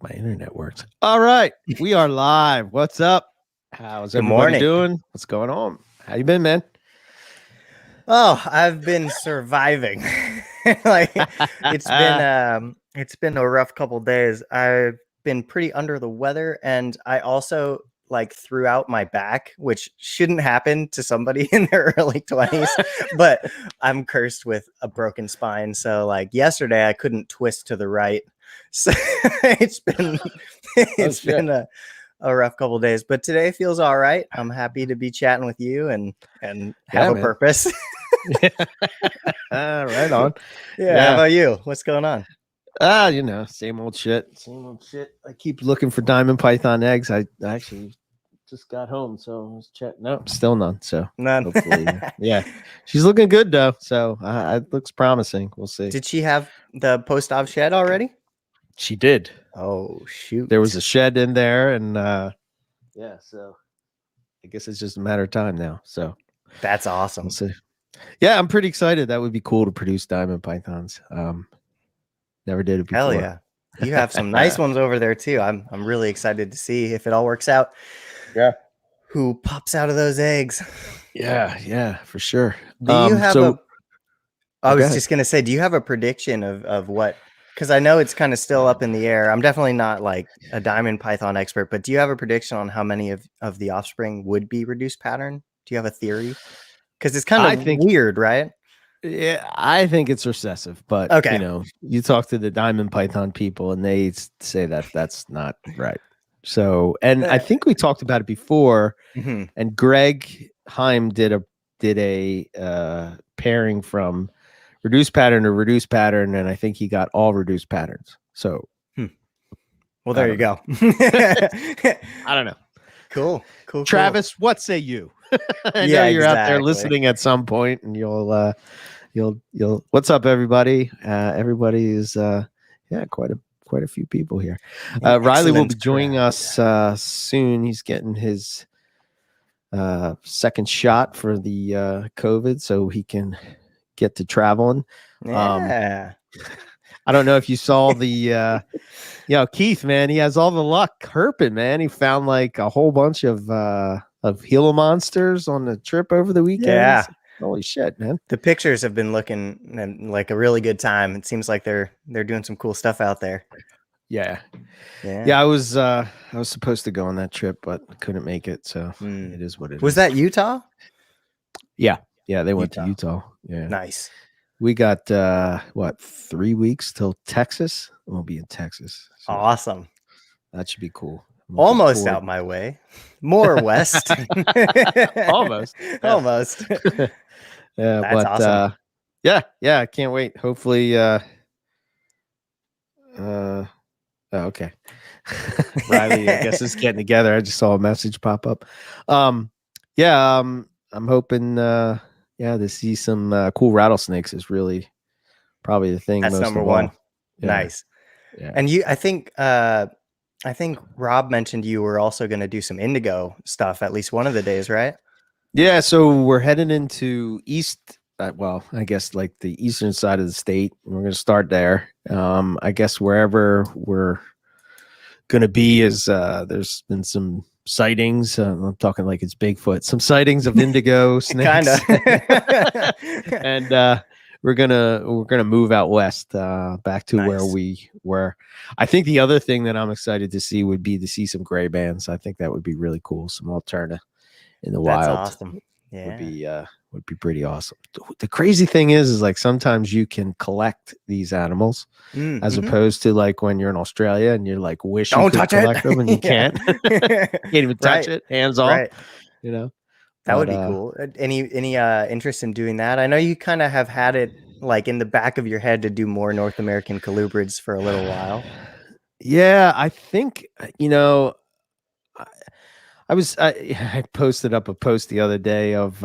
My internet works. All right, we are live. What's up? How's Good everybody morning. doing? What's going on? How you been, man? Oh, I've been surviving. Like it's been a rough couple days. I've been pretty under the weather, and I also like threw out my back, which shouldn't happen to somebody in their early 20s, but I'm cursed with a broken spine. So like yesterday I couldn't twist to the right. So it's been it's shit. been a rough couple days, but today feels all right. I'm happy to be chatting with you and have Yeah, a man. purpose. Right on. Yeah. How Yeah. about you? What's going on? Same old shit. Same old shit. I keep looking for diamond python eggs. I actually just got home, so I was checking. No, still none. So None. hopefully, yeah, she's looking good though. So it looks promising. We'll see. Did she have the post-op shed already? She did. Oh shoot. There was a shed in there, and yeah, so I guess it's just a matter of time now. So That's we'll awesome. see. Yeah, I'm pretty excited. That would be cool to produce diamond pythons. Never did it before. Hell yeah. You have some nice ones over there too. I'm really excited to see if it all works out. Yeah. Who pops out of those eggs? Yeah, for sure. Do you have I was ahead. just gonna say, do you have a prediction of what? Because I know it's kind of still up in the air. I'm definitely not like a diamond python expert, but do you have a prediction on how many of the offspring would be reduced pattern? Do you have a theory? Because it's kind of weird, right? Yeah, I think it's recessive, but Okay. you know, you talk to the diamond python people and they say that that's not right. So, and I think we talked about it before, and Greg Heim did a pairing from reduced pattern to reduced pattern, and I think he got all reduced patterns. So, well, there you go. I don't know. Cool. Travis, what say you? I know you're out there listening at some point, and you'll what's up, everybody? Everybody is quite a few people here. Riley will be joining us soon. He's getting his second shot for the COVID, so he can get to traveling. Yeah. I don't know if you saw the Keith, man, he has all the luck. Herping, man, he found like a whole bunch of Gila monsters on the trip over the weekend. Yeah. Holy shit, man. The pictures have been looking like a really good time. It seems like they're doing some cool stuff out there. Yeah. I was supposed to go on that trip, but couldn't make it. So it is what it is. Was that Utah? Yeah. They went to Utah. Yeah. Nice. We got 3 weeks till Texas. We'll be in Texas. So awesome. That should be cool. Almost out my way. More west. Almost. Almost. Yeah, that's awesome. Yeah, I can't wait. Hopefully okay. Riley, I guess is getting together. I just saw a message pop up. I'm hoping to see some cool rattlesnakes is really probably the thing. That's most number of one. all. Yeah. Nice. Yeah. And I think Rob mentioned you were also going to do some indigo stuff at least one of the days, right? Yeah, so we're heading into I guess like the eastern side of the state. We're going to start there. I guess wherever we're going to be is there's been some sightings. I'm talking like it's Bigfoot. Some sightings of indigo snakes. Kinda. And we're gonna move out west back to where we were. I think the other thing that I'm excited to see would be to see some gray bands. I think that would be really cool. Some alterna in the wild. That's awesome. Yeah, would be pretty awesome. The crazy thing is like sometimes you can collect these animals as opposed to like when you're in Australia and you're like wishing you could collect them and you can't. Can't even touch it, hands off. Right. You know. That would be cool. Any interest in doing that? I know you kind of have had it like in the back of your head to do more North American colubrids for a little while. Yeah, I think I posted up a post the other day of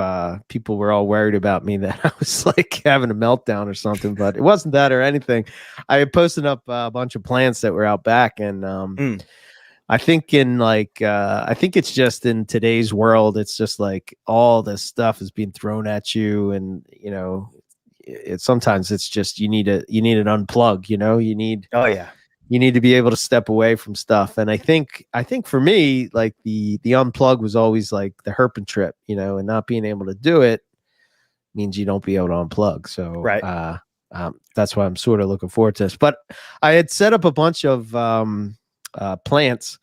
people were all worried about me that I was like having a meltdown or something, but it wasn't that or anything. I had posted up a bunch of plants that were out back, and I think I think it's just in today's world, it's just like all this stuff is being thrown at you, and sometimes it's just you need an unplug. You need you need to be able to step away from stuff. And I think for me, like the unplug was always like the herping trip, you know, and not being able to do it means you don't be able to unplug. So right. that's why I'm sort of looking forward to this. But I had set up a bunch of plants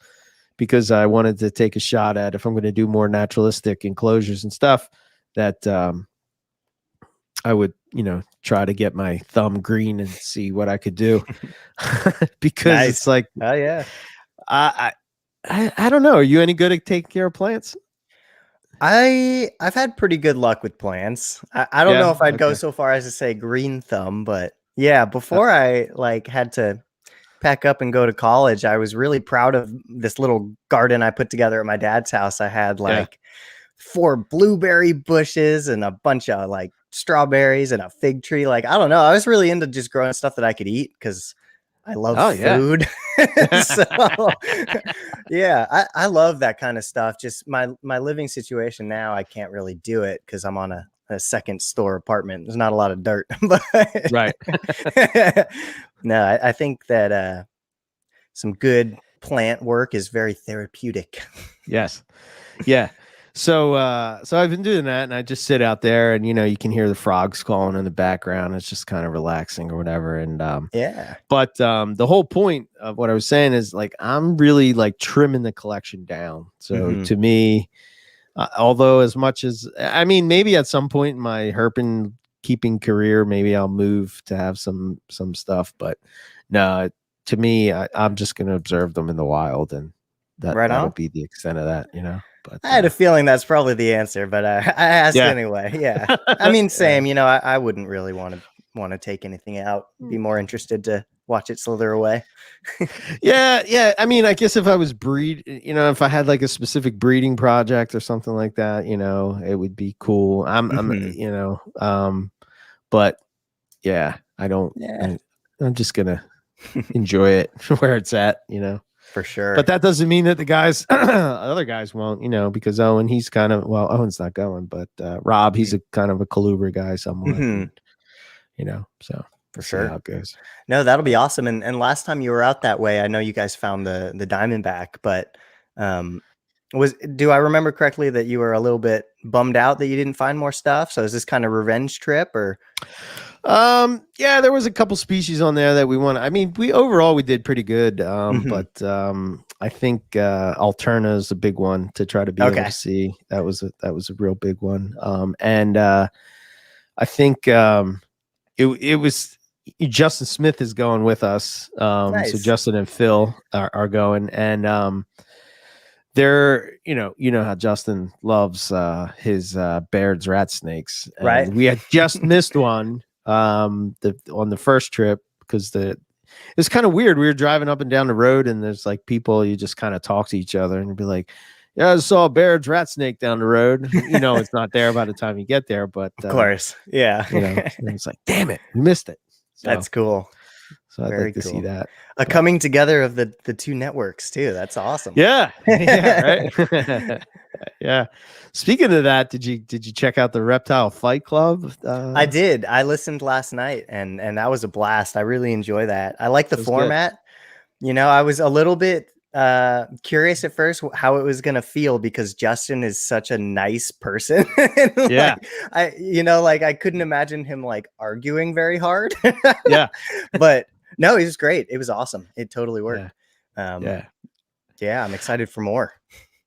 because I wanted to take a shot at, if I'm going to do more naturalistic enclosures and stuff, that I would, you know, try to get my thumb green and see what I could do. Because Nice. it's like, oh yeah, I don't know. Are you any good at taking care of plants? I've had pretty good luck with plants. I don't know if I'd go so far as to say green thumb, but yeah, before I like had to pack up and go to college, I was really proud of this little garden I put together at my dad's house. I had like 4 blueberry bushes and a bunch of like strawberries and a fig tree. Like, I don't know. I was really into just growing stuff that I could eat because I love food. So yeah, I love that kind of stuff. Just my living situation now, I can't really do it because I'm on a second store apartment. There's not a lot of dirt. But Right. No, I think that some good plant work is very therapeutic. Yes. Yeah. So I've been doing that, and I just sit out there, and you know, you can hear the frogs calling in the background. It's just kind of relaxing or whatever. And yeah. But the whole point of what I was saying is like I'm really like trimming the collection down. So to me, although as much as I mean, maybe at some point in my herping keeping career, maybe I'll move to have some stuff. But no, to me, I'm just going to observe them in the wild, and that'll be the extent of that, you know. But I had a feeling that's probably the answer, but I asked anyway. Yeah, I mean, same. You know, I wouldn't really want to take anything out. Be more interested to watch it slither away. yeah. I mean, I guess if I was you know, if I had like a specific breeding project or something like that, you know, it would be cool. I'm you know, but yeah, I don't. Yeah. I'm just gonna enjoy it where it's at, you know. For sure. But that doesn't mean that the guys, other guys won't, you know, because Owen, he's kind of, well, Owen's not going, but Rob, he's a kind of a Colubra guy somewhat, and, you know, so for sure how it goes. No, that'll be awesome. And last time you were out that way, I know you guys found the Diamondback, but do I remember correctly that you were a little bit bummed out that you didn't find more stuff? So is this kind of revenge trip or? Yeah, there was a couple species on there that we wanted. I mean, we did pretty good. But I think Alterna is a big one to try to be able to see. That was a real big one. And I think it was Justin Smith is going with us. Nice. So Justin and Phil are going, and they're, you know how Justin loves his Baird's rat snakes. And right. We had just missed one on the first trip because it's kind of weird. We were driving up and down the road, and there's like people, you just kind of talk to each other and be like, yeah, I saw a Baird's rat snake down the road. You know, it's not there by the time you get there, but of course, yeah. You know, it's like, damn it, we missed it. So, that's cool. So I'd like to see that. A coming together of the two networks too. That's awesome. Yeah. Yeah. Right. Yeah. Speaking of that, did you check out the Reptile Fight Club? I did. I listened last night, and that was a blast. I really enjoy that. I like the format. Good. You know, I was a little bit curious at first how it was gonna feel because Justin is such a nice person. Yeah. I couldn't imagine him like arguing very hard. Yeah. But no, it was great. It was awesome. It totally worked. Yeah. I'm excited for more.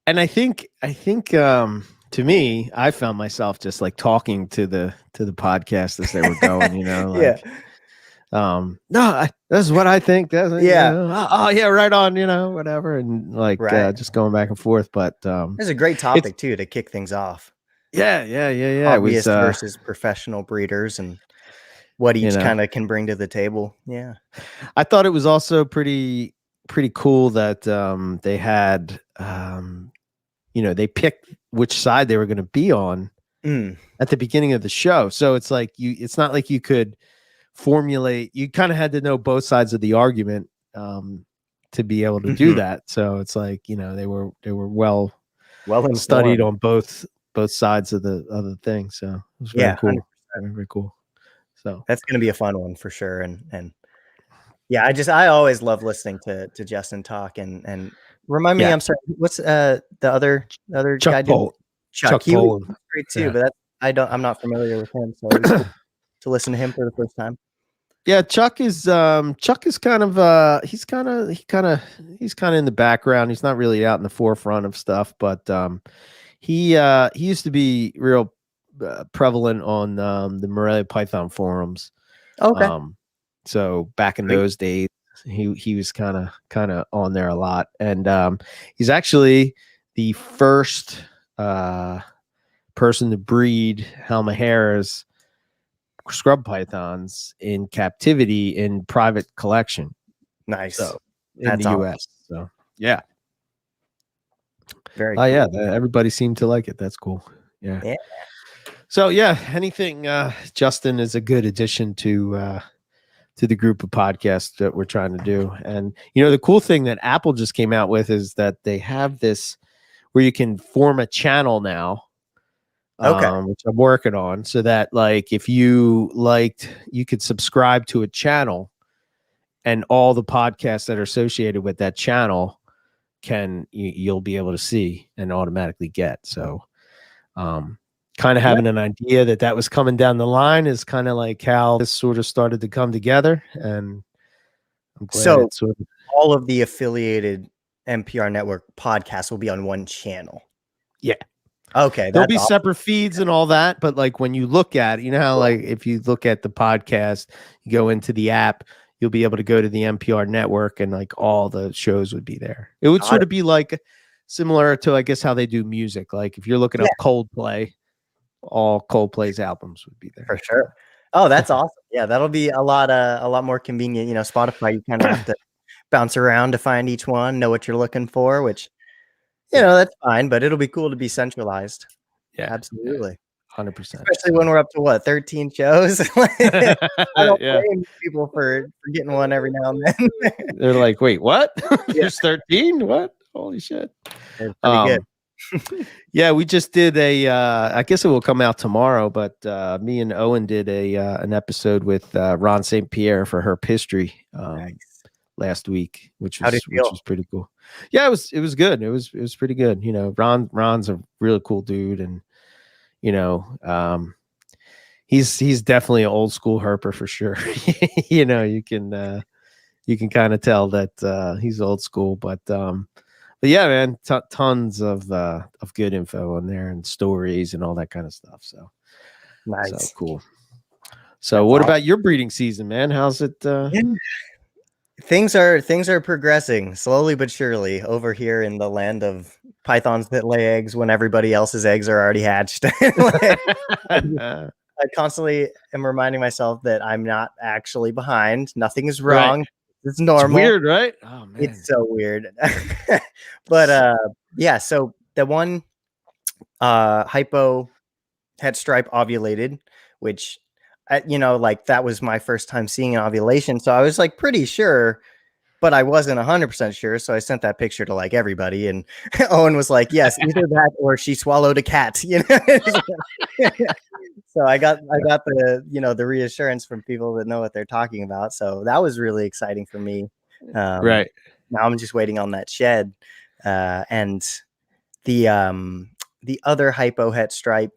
And I think to me, I found myself just like talking to the podcast as they were going, you know, like, no, this is what I think. That's, yeah. You know, oh yeah, right on, you know, whatever. And like, just going back and forth. But there's a great topic too, to kick things off. Yeah. Hobbyist versus professional breeders and what each kind of can bring to the table. Yeah. I thought it was also pretty cool that they had, you know, they picked which side they were going to be on at the beginning of the show. So it's like it's not like you could formulate. You kind of had to know both sides of the argument to be able to do that. So it's like, you know, they were well studied on both sides of the thing. So it was very cool. Very cool. So that's going to be a fun one for sure. And Yeah, I always love listening to Justin talk and remind me. I'm sorry. What's the other guy? Chuck. He was great too, but I'm not familiar with him, so it was cool to listen to him for the first time. Yeah, Chuck is kind of he's kind of in the background. He's not really out in the forefront of stuff, but he used to be real prevalent on the Morelia Python forums. Okay. So back in those days, he was kind of on there a lot, and he's actually the first person to breed Halmaheras scrub pythons in captivity in private collection. Nice. So in the US. So yeah. Very cool. Yeah, everybody seemed to like it. That's cool. Yeah. So yeah, anything Justin is a good addition to the group of podcasts that we're trying to do. And the cool thing that Apple just came out with is that they have this where you can form a channel now. Which I'm working on, so that like if you liked, you could subscribe to a channel, and all the podcasts that are associated with that channel you'll be able to see and automatically get. So kind of having an idea that was coming down the line is kind of like how this sort of started to come together, and I'm glad it's sort of all of the affiliated NPR network podcasts will be on one channel. Yeah. Okay. There'll be separate feeds and all that, but like when you look at it, how like if you look at the podcast, you go into the app, you'll be able to go to the NPR network and like all the shows would be there. It would sort of be like similar to, I guess, how they do music. Like if you're looking up Coldplay, all Coldplay's albums would be there. For sure. Oh, that's awesome. Yeah, that'll be a lot more convenient. Spotify, you kind of have to bounce around to find each one, know what you're looking for, which that's fine, but it'll be cool to be centralized. Yeah, absolutely. 100%. Especially when we're up to what, 13 shows? I don't blame people for getting one every now and then. They're like, wait, what? There's 13? What? Holy shit. It's pretty good. Yeah, we just did I guess it will come out tomorrow, but me and Owen did an episode with Ron St. Pierre for Herp History last week, which was pretty cool. Yeah, it was good. It was pretty good. Ron's a really cool dude, and he's definitely an old school herper for sure. You can kind of tell that he's old school, but yeah, man, tons of good info on there and stories and all that kind of stuff. So nice, so cool. So what about your breeding season, man? How's it? Things are progressing slowly but surely over here in the land of pythons that lay eggs when everybody else's eggs are already hatched. I constantly am reminding myself that I'm not actually behind. Nothing is wrong. Right. It's normal. It's weird, right? Oh man, it's so weird. But yeah. So the one hypo het stripe ovulated, which like that was my first time seeing an ovulation. So I was like pretty sure, but I wasn't 100% sure. So I sent that picture to like everybody, and Owen was like, yes, either that or she swallowed a cat, So I got the, the reassurance from people that know what they're talking about. So that was really exciting for me. Right. Now I'm just waiting on that shed. And the other hypo het stripe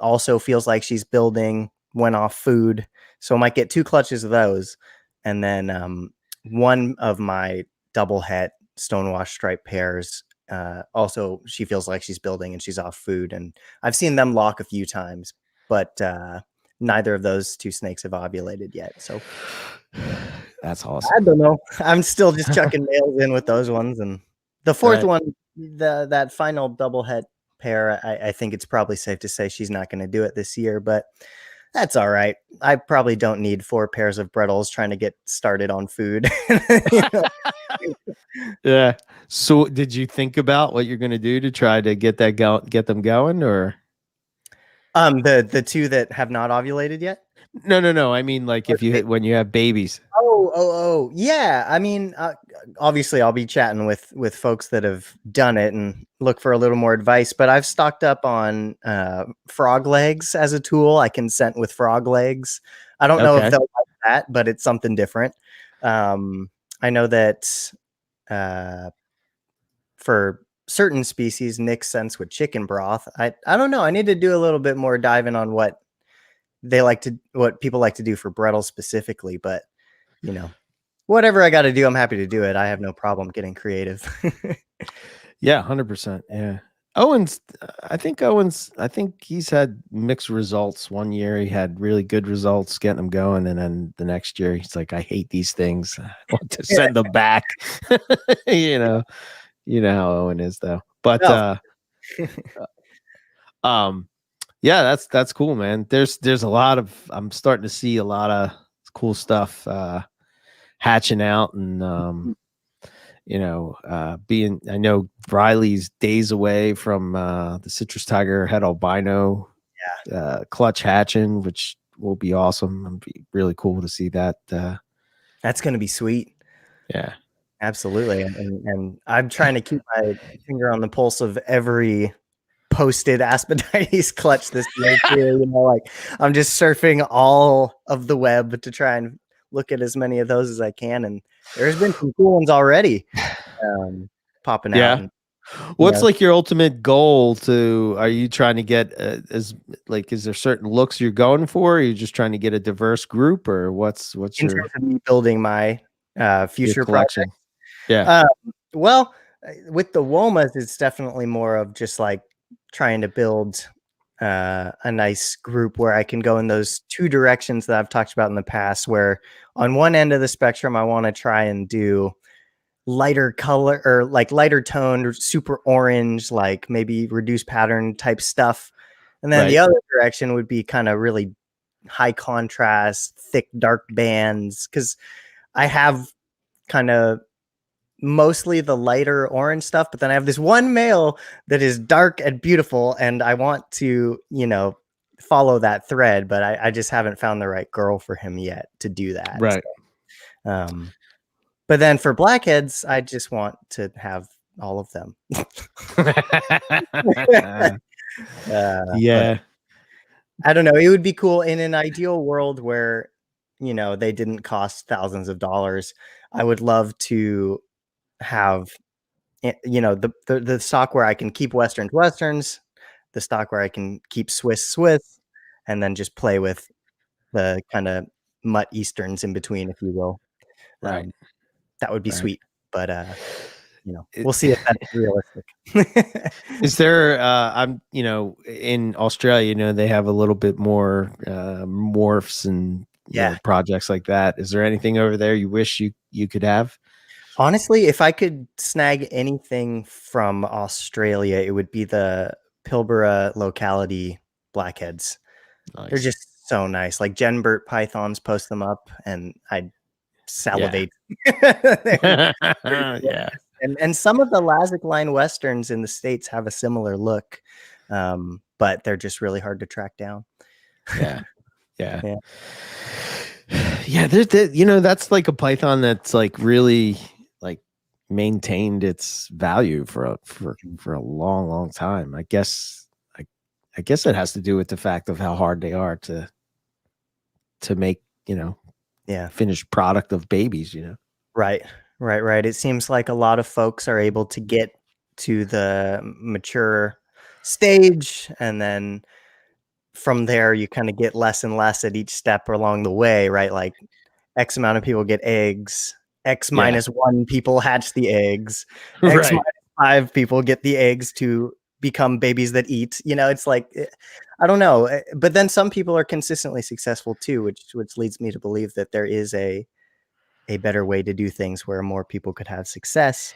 also feels like she's building, went off food. So I might get 2 clutches of those. And then one of my double het stonewash stripe pairs, also she feels like she's building and she's off food. And I've seen them lock a few times, but neither of those 2 snakes have ovulated yet. So that's awesome. I don't know. I'm still just chucking males in with those ones. And the fourth one, that final double het pair, I think it's probably safe to say she's not going to do it this year, but that's all right. I probably don't need 4 pairs of Brettles trying to get started on food. Yeah. So did you think about what you're going to do to try to get get them going, or? The 2 that have not ovulated yet? No. I mean, like when you have babies. Oh, yeah. I mean, obviously I'll be chatting with folks that have done it and look for a little more advice, but I've stocked up on frog legs as a tool. I can scent with frog legs. I don't know if they'll like that, but it's something different. I know that for certain species, mixed sense with chicken broth. I don't know. I need to do a little bit more diving on what people like to do for Brettle specifically, but whatever I got to do, I'm happy to do it. I have no problem getting creative. Yeah, 100%. Yeah. I think he's had mixed results. One year he had really good results getting them going, and then the next year he's like, I hate these things. I want to send them back. You know how Owen is though. But yeah, that's cool, man. There's a lot of, I'm starting to see a lot of cool stuff hatching out, and I know Riley's days away from the citrus tiger head albino clutch hatching, which will be awesome. It'll be really cool to see that. That's going to be sweet. Yeah, absolutely. And I'm trying to keep my finger on the pulse of every posted Aspidites clutch this year too. Like I'm just surfing all of the web to try and look at as many of those as I can, and there's been some cool ones already popping out. And, what's like your ultimate goal? Are you trying to get is there certain looks you're going for? Or are you just trying to get a diverse group, or what's in terms of me building my future collection? project? Yeah. Well, with the Womas, it's definitely more of just like trying to build a nice group where I can go in those two directions that I've talked about in the past, where on one end of the spectrum, I want to try and do lighter color or like lighter toned, super orange, like maybe reduced pattern type stuff. And then the other direction would be kind of really high contrast, thick, dark bands. Cause I have kind of mostly the lighter orange stuff, but then I have this one male that is dark and beautiful, and I want to, follow that thread, but I just haven't found the right girl for him yet to do that. Right. So, but then for blackheads, I just want to have all of them. Yeah. I don't know. It would be cool in an ideal world where, they didn't cost thousands of dollars. I would love to have, the stock where I can keep westerns, the stock where I can keep Swiss, and then just play with the kind of mutt easterns in between, if you will. Right. That would be sweet, but we'll see if that's realistic. Is there in Australia, they have a little bit more morphs and projects like that. Is there anything over there you wish you could have? Honestly, if I could snag anything from Australia, it would be the Pilbara locality blackheads. Nice. They're just so nice. Like Jenbert pythons post them up, and I'd salivate. Yeah. And some of the Lazic line westerns in the States have a similar look, but they're just really hard to track down. Yeah. That's like a python that's like really like maintained its value for a long time. I guess it has to do with the fact of how hard they are to make, finished product of babies, Right. It seems like a lot of folks are able to get to the mature stage, and then from there you kind of get less and less at each step along the way, right? Like X amount of people get eggs, X minus 1 people hatch the eggs, X minus 5 people get the eggs to become babies that eat. It's like, I don't know, but then some people are consistently successful too, which leads me to believe that there is a better way to do things where more people could have success.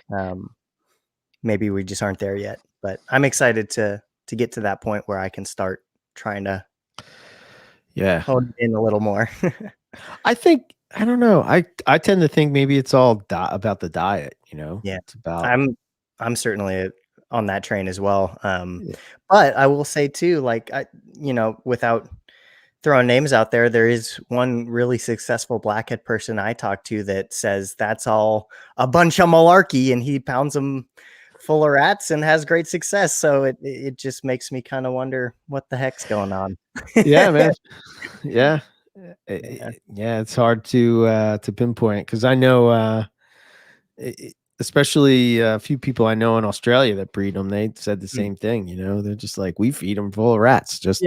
Maybe we just aren't there yet, but I'm excited to get to that point where I can start trying to hone in a little more. I think, I don't know. I tend to think maybe it's all about the diet, Yeah. It's about, I'm certainly on that train as well. But I will say too, like, without throwing names out there, there is one really successful blackhead person I talked to that says that's all a bunch of malarkey, and he pounds them full of rats and has great success. So it just makes me kind of wonder what the heck's going on. Yeah, man. Yeah. Yeah, it's hard to pinpoint because I know, especially a few people I know in Australia that breed them. They said the same thing. They're just like, we feed them full of rats. Just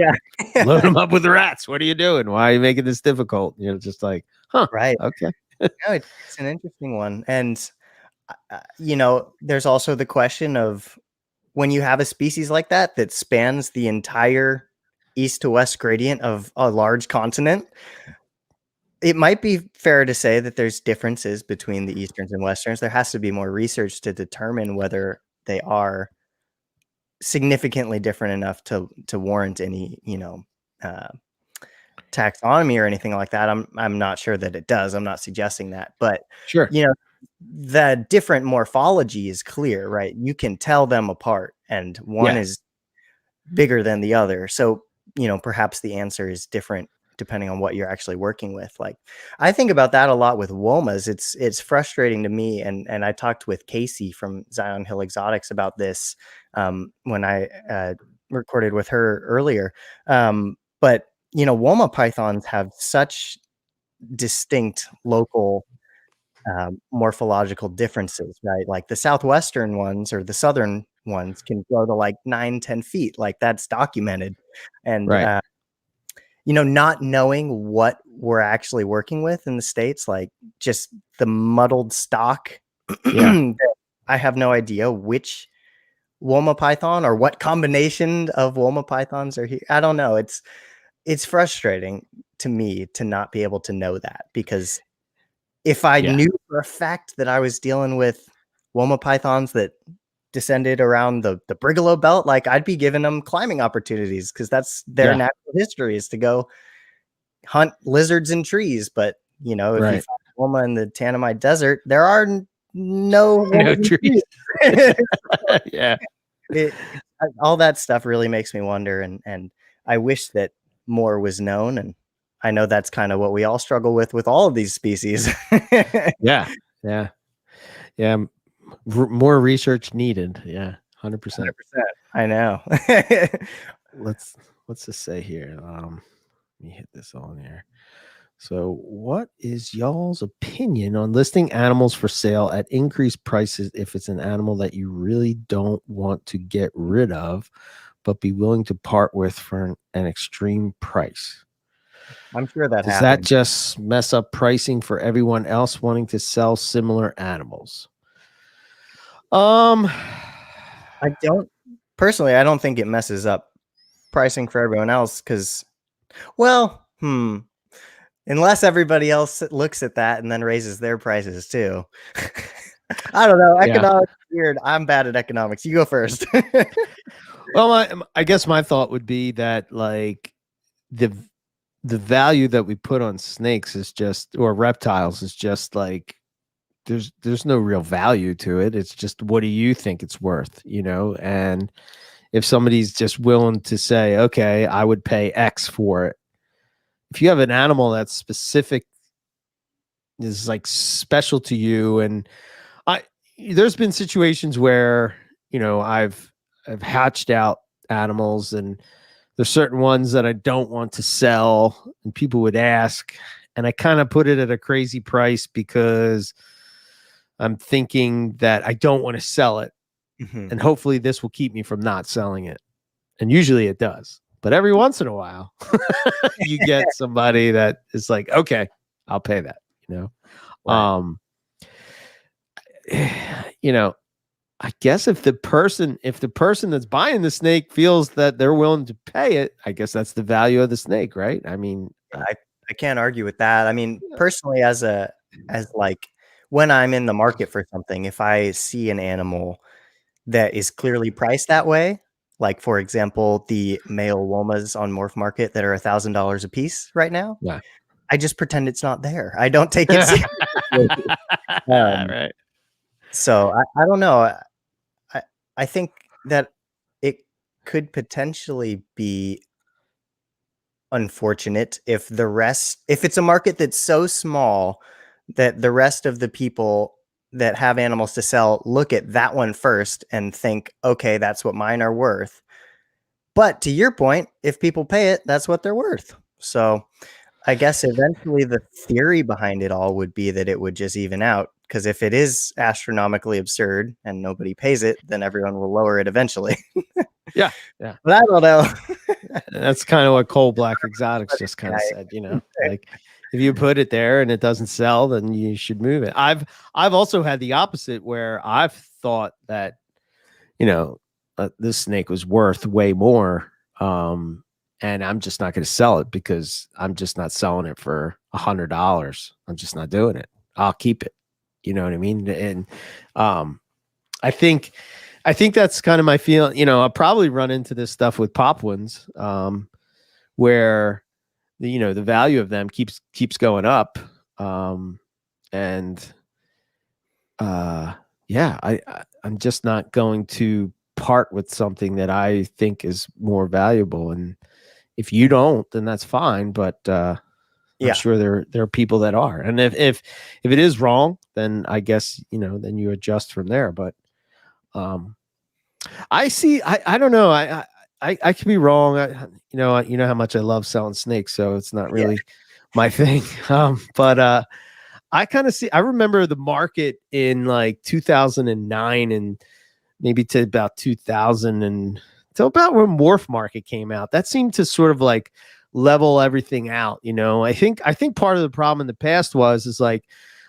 load them up with the rats. What are you doing? Why are you making this difficult? Just like, huh? Right. Okay. No, it's an interesting one, and there's also the question of when you have a species like that spans the entire east to west gradient of a large continent. It might be fair to say that there's differences between the easterns and westerns. There has to be more research to determine whether they are significantly different enough to warrant any uh, taxonomy or anything like that. I'm not sure that it does. I'm not suggesting that, but Sure. The different morphology is clear, right? You can tell them apart, and one is bigger than the other. So, perhaps the answer is different depending on what you're actually working with. Like, I think about that a lot with Womas. It's frustrating to me, and I talked with Casey from Zion Hill Exotics about this when I recorded with her earlier. But Woma pythons have such distinct local morphological differences, right? Like the southwestern ones or the southern ones can grow to like 9-10 feet. Like that's documented. And Right. Not knowing what we're actually working with in the States, like just the muddled stock. Yeah. I have no idea which Woma python or what combination of Woma pythons are here. I don't know. It's frustrating to me to not be able to know that, because if I knew for a fact that I was dealing with Woma pythons that descended around the Brigalow belt, like I'd be giving them climbing opportunities because that's their natural history, is to go hunt lizards in trees. But if you find Woma in the Tanami Desert, there are no trees. Yeah. All that stuff really makes me wonder, and I wish that more was known, and I know that's kind of what we all struggle with all of these species. Yeah. More research needed. Yeah. 100%. I know. Let's just say here. Let me hit this on here. So, what is y'all's opinion on listing animals for sale at increased prices if it's an animal that you really don't want to get rid of, but be willing to part with for an extreme price? I'm sure that Does happens. that just mess up pricing for everyone else wanting to sell similar animals? I don't think it messes up pricing for everyone else, because, unless everybody else looks at that and then raises their prices too. I don't know. Economics is weird. I'm bad at economics. You go first. Well, I guess my thought would be that like the value that we put on snakes is just, or reptiles is just like, there's no real value to it. It's just, what do you think it's worth, and if somebody's just willing to say, okay, I would pay X for it. If you have an animal that's specific, is like special to you, and there's been situations where, I've hatched out animals, and there's certain ones that I don't want to sell, and people would ask, and I kind of put it at a crazy price because I'm thinking that I don't want to sell it. And hopefully this will keep me from not selling it. And usually it does. But every once in a while, you get somebody that is like, okay, I'll pay that, Right. I guess if the person that's buying the snake feels that they're willing to pay it, I guess that's the value of the snake, right? I mean, I can't argue with that. I mean, personally, as like when I'm in the market for something, if I see an animal that is clearly priced that way, like for example, the male Womas on Morph Market that are $1,000 a piece right now, I just pretend it's not there. I don't take it seriously. Right. So I don't know. I think that it could potentially be unfortunate if it's a market that's so small that the rest of the people that have animals to sell look at that one first and think, okay, that's what mine are worth. But to your point, if people pay it, that's what they're worth. So I guess eventually the theory behind it all would be that it would just even out. Because if it is astronomically absurd and nobody pays it, then everyone will lower it eventually. Yeah. But I don't know. That's kind of what Coal Black Exotics just kind of said, like if you put it there and it doesn't sell, then you should move it. I've also had the opposite where I've thought that, this snake was worth way more. And I'm just not going to sell it because I'm just not selling it for $100. I'm just not doing it. I'll keep it. You know what I mean? And I think that's kind of my feeling. I'll probably run into this stuff with pop ones, where the value of them keeps going up. And I'm just not going to part with something that I think is more valuable. And if you don't, then that's fine. But I'm sure there are people that are. And if it is wrong, then I guess, then you adjust from there. But I see, I don't know. I could be wrong. You know how much I love selling snakes, so it's not really my thing. But I kind of see, I remember the market in like 2009 and maybe to about 2000 and till about when Morph Market came out. That seemed to sort of like level everything out. I think part of the problem in the past is like,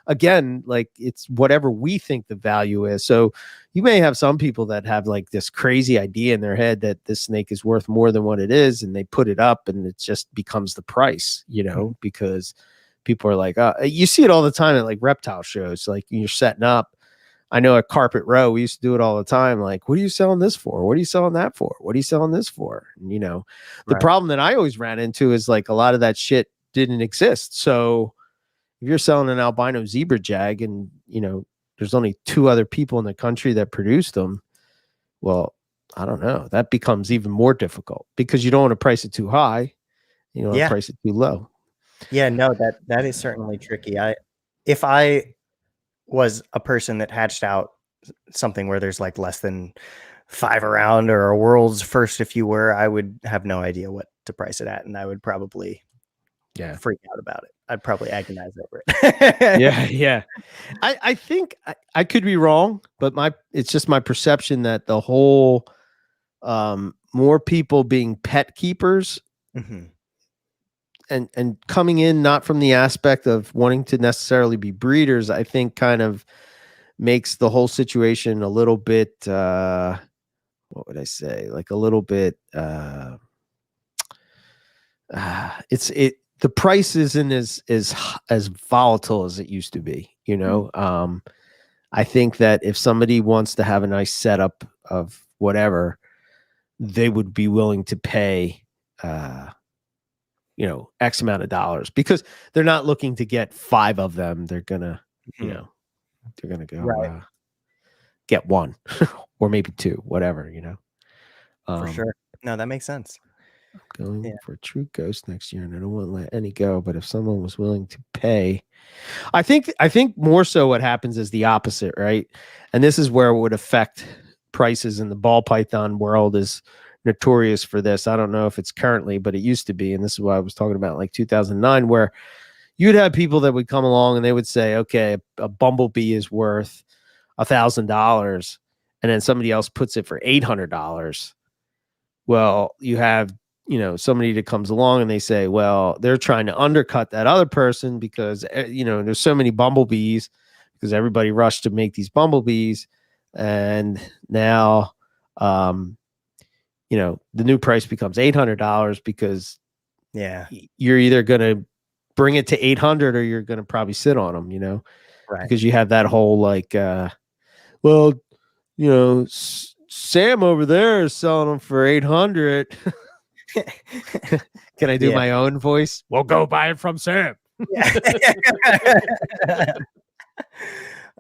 again, like it's whatever we think the value is. So you may have some people that have like this crazy idea in their head that this snake is worth more than what it is, and they put it up and it just becomes the price, because people are like, you see it all the time at like reptile shows. Like you're setting up. I know at Carpet Row, we used to do it all the time. Like, what are you selling this for? What are you selling that for? What are you selling this for? And, the problem that I always ran into is like a lot of that shit didn't exist. So if you're selling an albino zebra jag and, there's only 2 other people in the country that produce them, well, I don't know. That becomes even more difficult because you don't want to price it too high. You don't want to price it too low. Yeah, no, that is certainly tricky. If I was a person that hatched out something where there's like less than 5 around, or a world's first, if you were, I would have no idea what to price it at, and I would probably freak out about it. I'd probably agonize over it. Yeah. I think I could be wrong, but it's just my perception that the whole more people being pet keepers and coming in not from the aspect of wanting to necessarily be breeders, I think kind of makes the whole situation a little bit what would I say? Like a little bit the price isn't as volatile as it used to be, I think that if somebody wants to have a nice setup of whatever, they would be willing to pay X amount of dollars because they're not looking to get 5 of them. They're gonna, they're gonna go get 1 or maybe 2, whatever, For sure. No, that makes sense. I'm going for a true ghost next year, and I don't want to let any go. But if someone was willing to pay, I think more so what happens is the opposite, right? And this is where it would affect prices in the ball python world is notorious for this. I don't know if it's currently, but it used to be. And this is what I was talking about, like 2009, where you'd have people that would come along and they would say, okay, a bumblebee is worth $1,000. And then somebody else puts it for $800. Well, you have, somebody that comes along and they say, well, they're trying to undercut that other person because, there's so many bumblebees because everybody rushed to make these bumblebees. And now, the new price becomes $800 because you're either going to bring it to 800 or you're going to probably sit on them, because you have that whole like, Sam over there is selling them for 800. Can I do my own voice? Well, go buy it from Sam.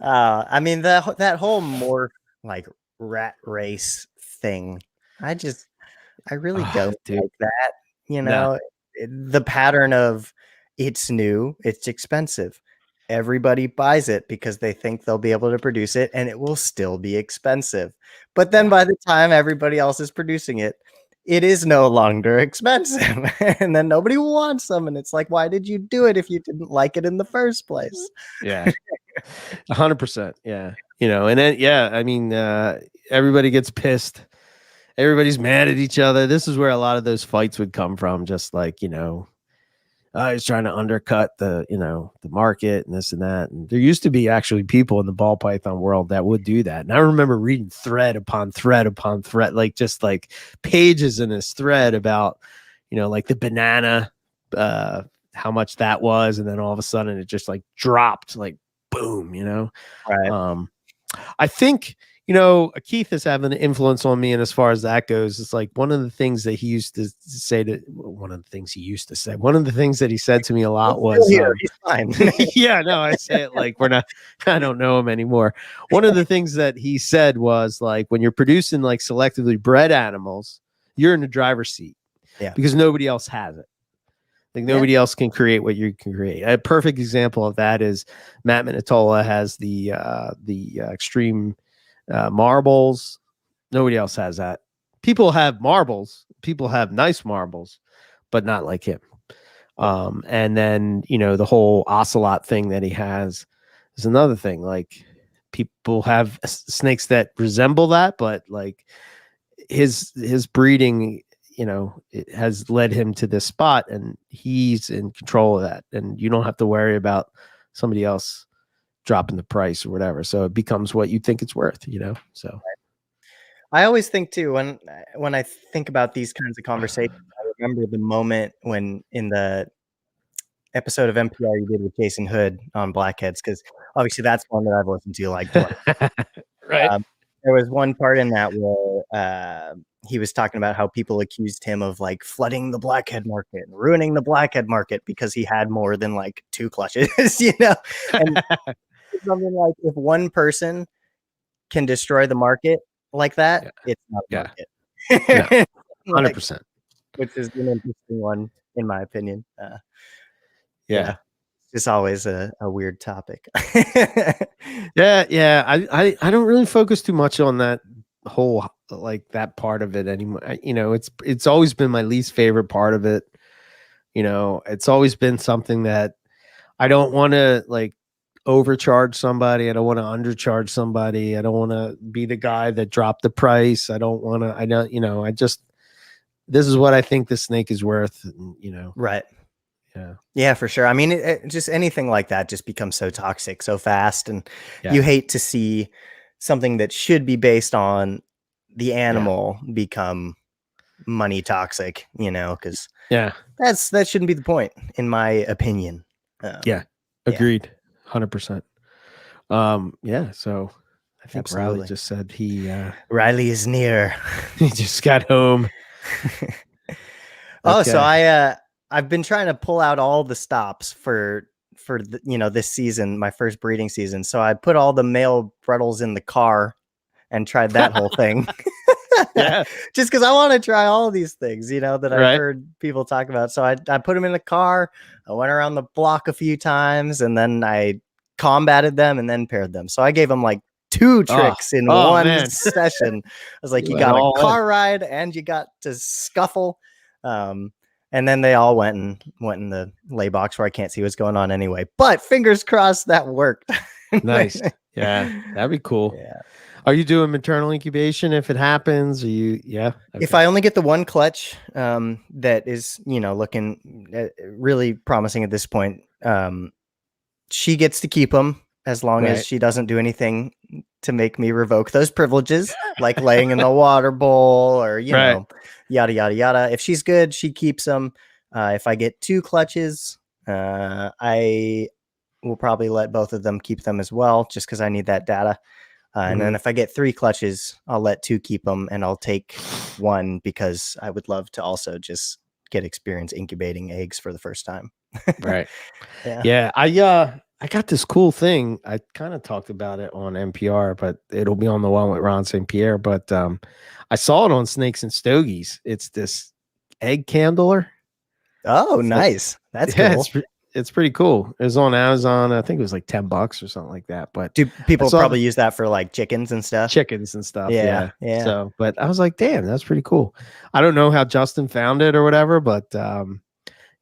I mean, that whole more like rat race thing, I really don't like that. The pattern of it's new, it's expensive. Everybody buys it because they think they'll be able to produce it and it will still be expensive. But then by the time everybody else is producing it, it is no longer expensive. And then nobody wants them. And it's like, why did you do it if you didn't like it in the first place? Yeah. 100%. Yeah. You know, and then, yeah, I mean, everybody gets pissed. Everybody's mad at each other. This is where a lot of those fights would come from. Just like, you know, he's trying to undercut the, you know, the market and this and that. And there used to be actually people in the ball python world that would do that. And I remember reading thread upon thread upon thread, like just like pages in this thread about, you know, like the banana, how much that was. And then all of a sudden it just like dropped, like boom, you know? Right. I think, you know, Keith is having an influence on me. And as far as that goes, it's like one of the things that he used to say one of the things that he said to me a lot was, he's fine. yeah, no, I say it like I don't know him anymore. One of the things that he said was like, when you're producing like selectively bred animals, you're in the driver's seat because nobody else has it. Like nobody else can create what you can create. A perfect example of that is Matt Minatola has the extreme marbles. Nobody else has that. People have marbles. People have nice marbles, but not like him. And then, you know, the whole ocelot thing that he has is another thing. Like people have snakes that resemble that, but like his breeding, you know, it has led him to this spot and he's in control of that. And you don't have to worry about somebody else dropping the price or whatever. So it becomes what you think it's worth, you know? So I always think too, when I think about these kinds of conversations, I remember the moment when in the episode of NPR you did with Jason Hood on blackheads, because obviously that's one that I've listened to like twice. Right. There was one part in that where he was talking about how people accused him of like flooding the blackhead market and ruining the blackhead market because he had more than like 2 clutches, you know? And something like, if one person can destroy the market like that, it's not a market. No, 100%. Like, which is an interesting one, in my opinion. It's always a weird topic. I don't really focus too much on that whole, like that part of it anymore. You know, it's always been my least favorite part of it. You know, it's always been something that I don't want to like overcharge somebody. I don't want to undercharge somebody. I don't want to be the guy that dropped the price. I don't, you know, this is what I think the snake is worth, you know? Right. Yeah, for sure. I mean, it just anything like that just becomes so toxic so fast. And you hate to see something that should be based on the animal become money toxic, you know, because that shouldn't be the point, in my opinion. Agreed. 100%. So I think Absolutely. Riley just said Riley is near. He just got home. So I've been trying to pull out all the stops for the, you know, this season, my first breeding season. So I put all the male Brettles in the car and tried that whole thing. Just because I want to try all of these things, you know, that I've heard people talk about. So I put them in the car. I went around the block a few times and then I combated them and then paired them. So I gave them like 2 tricks in one session. I was like, you got a car ride and you got to scuffle. And then they all went in the lay box where I can't see what's going on anyway. But fingers crossed that worked. Nice. Yeah, that'd be cool. Yeah. Are you doing maternal incubation if it happens? Are you? Yeah. Okay. If I only get the one clutch, that is, you know, looking really promising at this point, she gets to keep them as long as she doesn't do anything to make me revoke those privileges, like laying in the water bowl or, you know, yada, yada, yada. If she's good, she keeps them. If I get 2 clutches, I will probably let both of them keep them as well, just because I need that data. And then if I get 3 clutches, I'll let 2 keep them and I'll take 1 because I would love to also just get experience incubating eggs for the first time. I got this cool thing. I kind of talked about it on NPR, but it'll be on the one with Ron St. Pierre. But I saw it on Snakes and Stogies. It's this egg candler. Oh, nice. That's cool. it's pretty cool. It was on Amazon. I think it was like $10 or something like that. But do people probably use that for like chickens and stuff? Chickens and stuff. Yeah. So, but I was like, damn, that's pretty cool. I don't know how Justin found it or whatever, but yeah,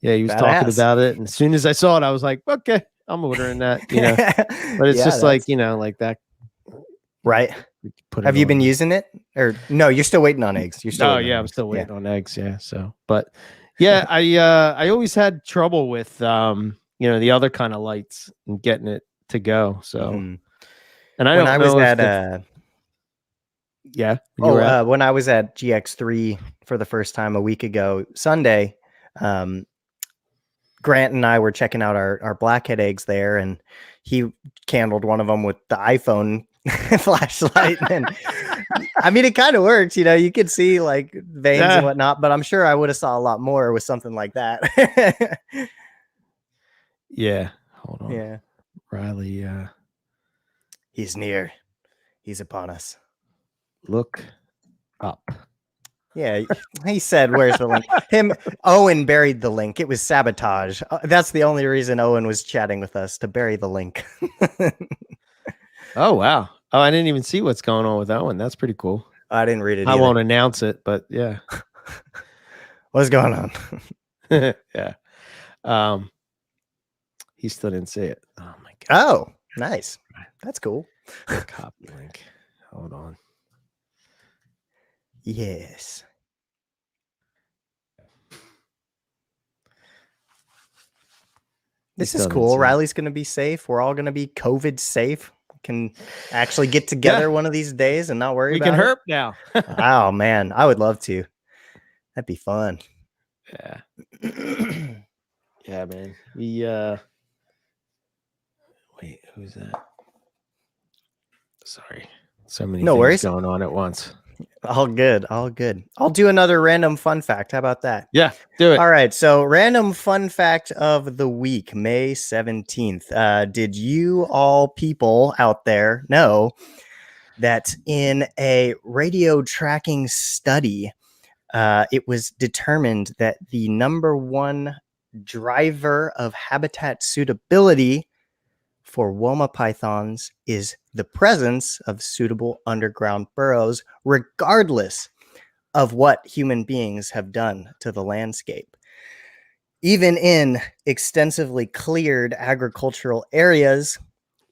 he was talking about it. And as soon as I saw it, I was like, okay, I'm ordering that, but it's just like, like that. Right. Have you been using it or no? You're still waiting on eggs. You're still. Oh yeah. I'm still waiting on eggs. Yeah. So, but yeah, I always had trouble with, the other kind of lights and getting it to go. So, and I don't know when I was at GX3 for the first time a week ago, Sunday, Grant and I were checking out our blackhead eggs there, and he candled one of them with the iPhone flashlight. And I mean, it kind of works, you could see like veins and whatnot, but I'm sure I would have saw a lot more with something like that. Yeah. Hold on. Yeah. Riley. He's near. He's upon us. Look up. Yeah, he said, where's the link? Owen buried the link. It was sabotage. That's the only reason Owen was chatting with us, to bury the link. Oh, wow. Oh, I didn't even see what's going on with Owen. That's pretty cool. I didn't read it I won't announce it, but yeah. What's going on? Yeah. He still didn't see it. Oh, my God. Oh, nice. That's cool. Copy link. Hold on. Yes. This is cool. Riley's going to be safe. We're all going to be COVID safe. Can actually get together one of these days and not worry about it. We can herp now. Oh, man. I would love to. That'd be fun. Yeah. Yeah, man. Wait, who's that? Sorry. So many things going on at once. All good. I'll do another random fun fact. How about that? Yeah, do it. All right. So random fun fact of the week, May 17th. Did you all people out there know that in a radio tracking study, it was determined that the number one driver of habitat suitability for Woma pythons is the presence of suitable underground burrows, regardless of what human beings have done to the landscape. Even in extensively cleared agricultural areas,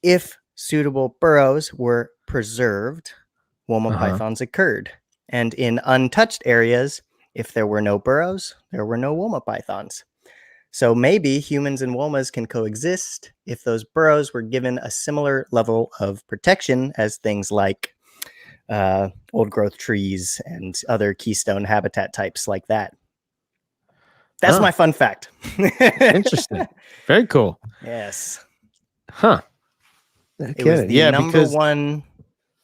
if suitable burrows were preserved, Woma pythons occurred. And in untouched areas, if there were no burrows, there were no Woma pythons. So maybe humans and Womas can coexist if those burrows were given a similar level of protection as things like old growth trees and other keystone habitat types like that. That's my fun fact. Interesting. Very cool. Yes. Huh. It was the number one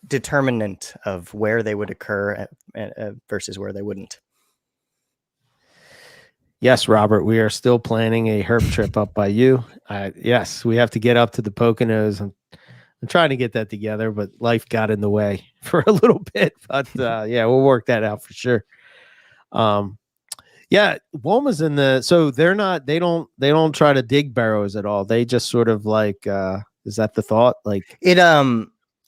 determinant of where they would occur versus where they wouldn't. Yes, Robert, we are still planning a herp trip up by you. Yes, we have to get up to the Poconos. I'm trying to get that together, but life got in the way for a little bit. But yeah, we'll work that out for sure. Yeah, Woma's in so they don't try to dig burrows at all. They just sort of like, is that the thought? Like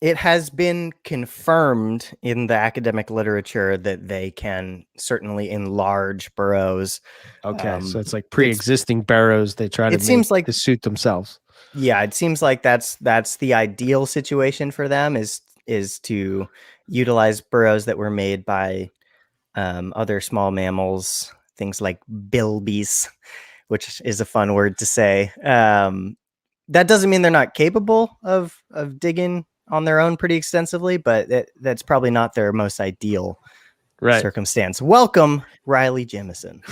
it has been confirmed in the academic literature that they can certainly enlarge burrows. Okay, so it's like pre-existing burrows. They try to suit themselves. Yeah, it seems like that's the ideal situation for them is to utilize burrows that were made by other small mammals, things like bilbies, which is a fun word to say. That doesn't mean they're not capable of digging on their own pretty extensively, but that's probably not their most ideal circumstance. Welcome, Riley Jemison.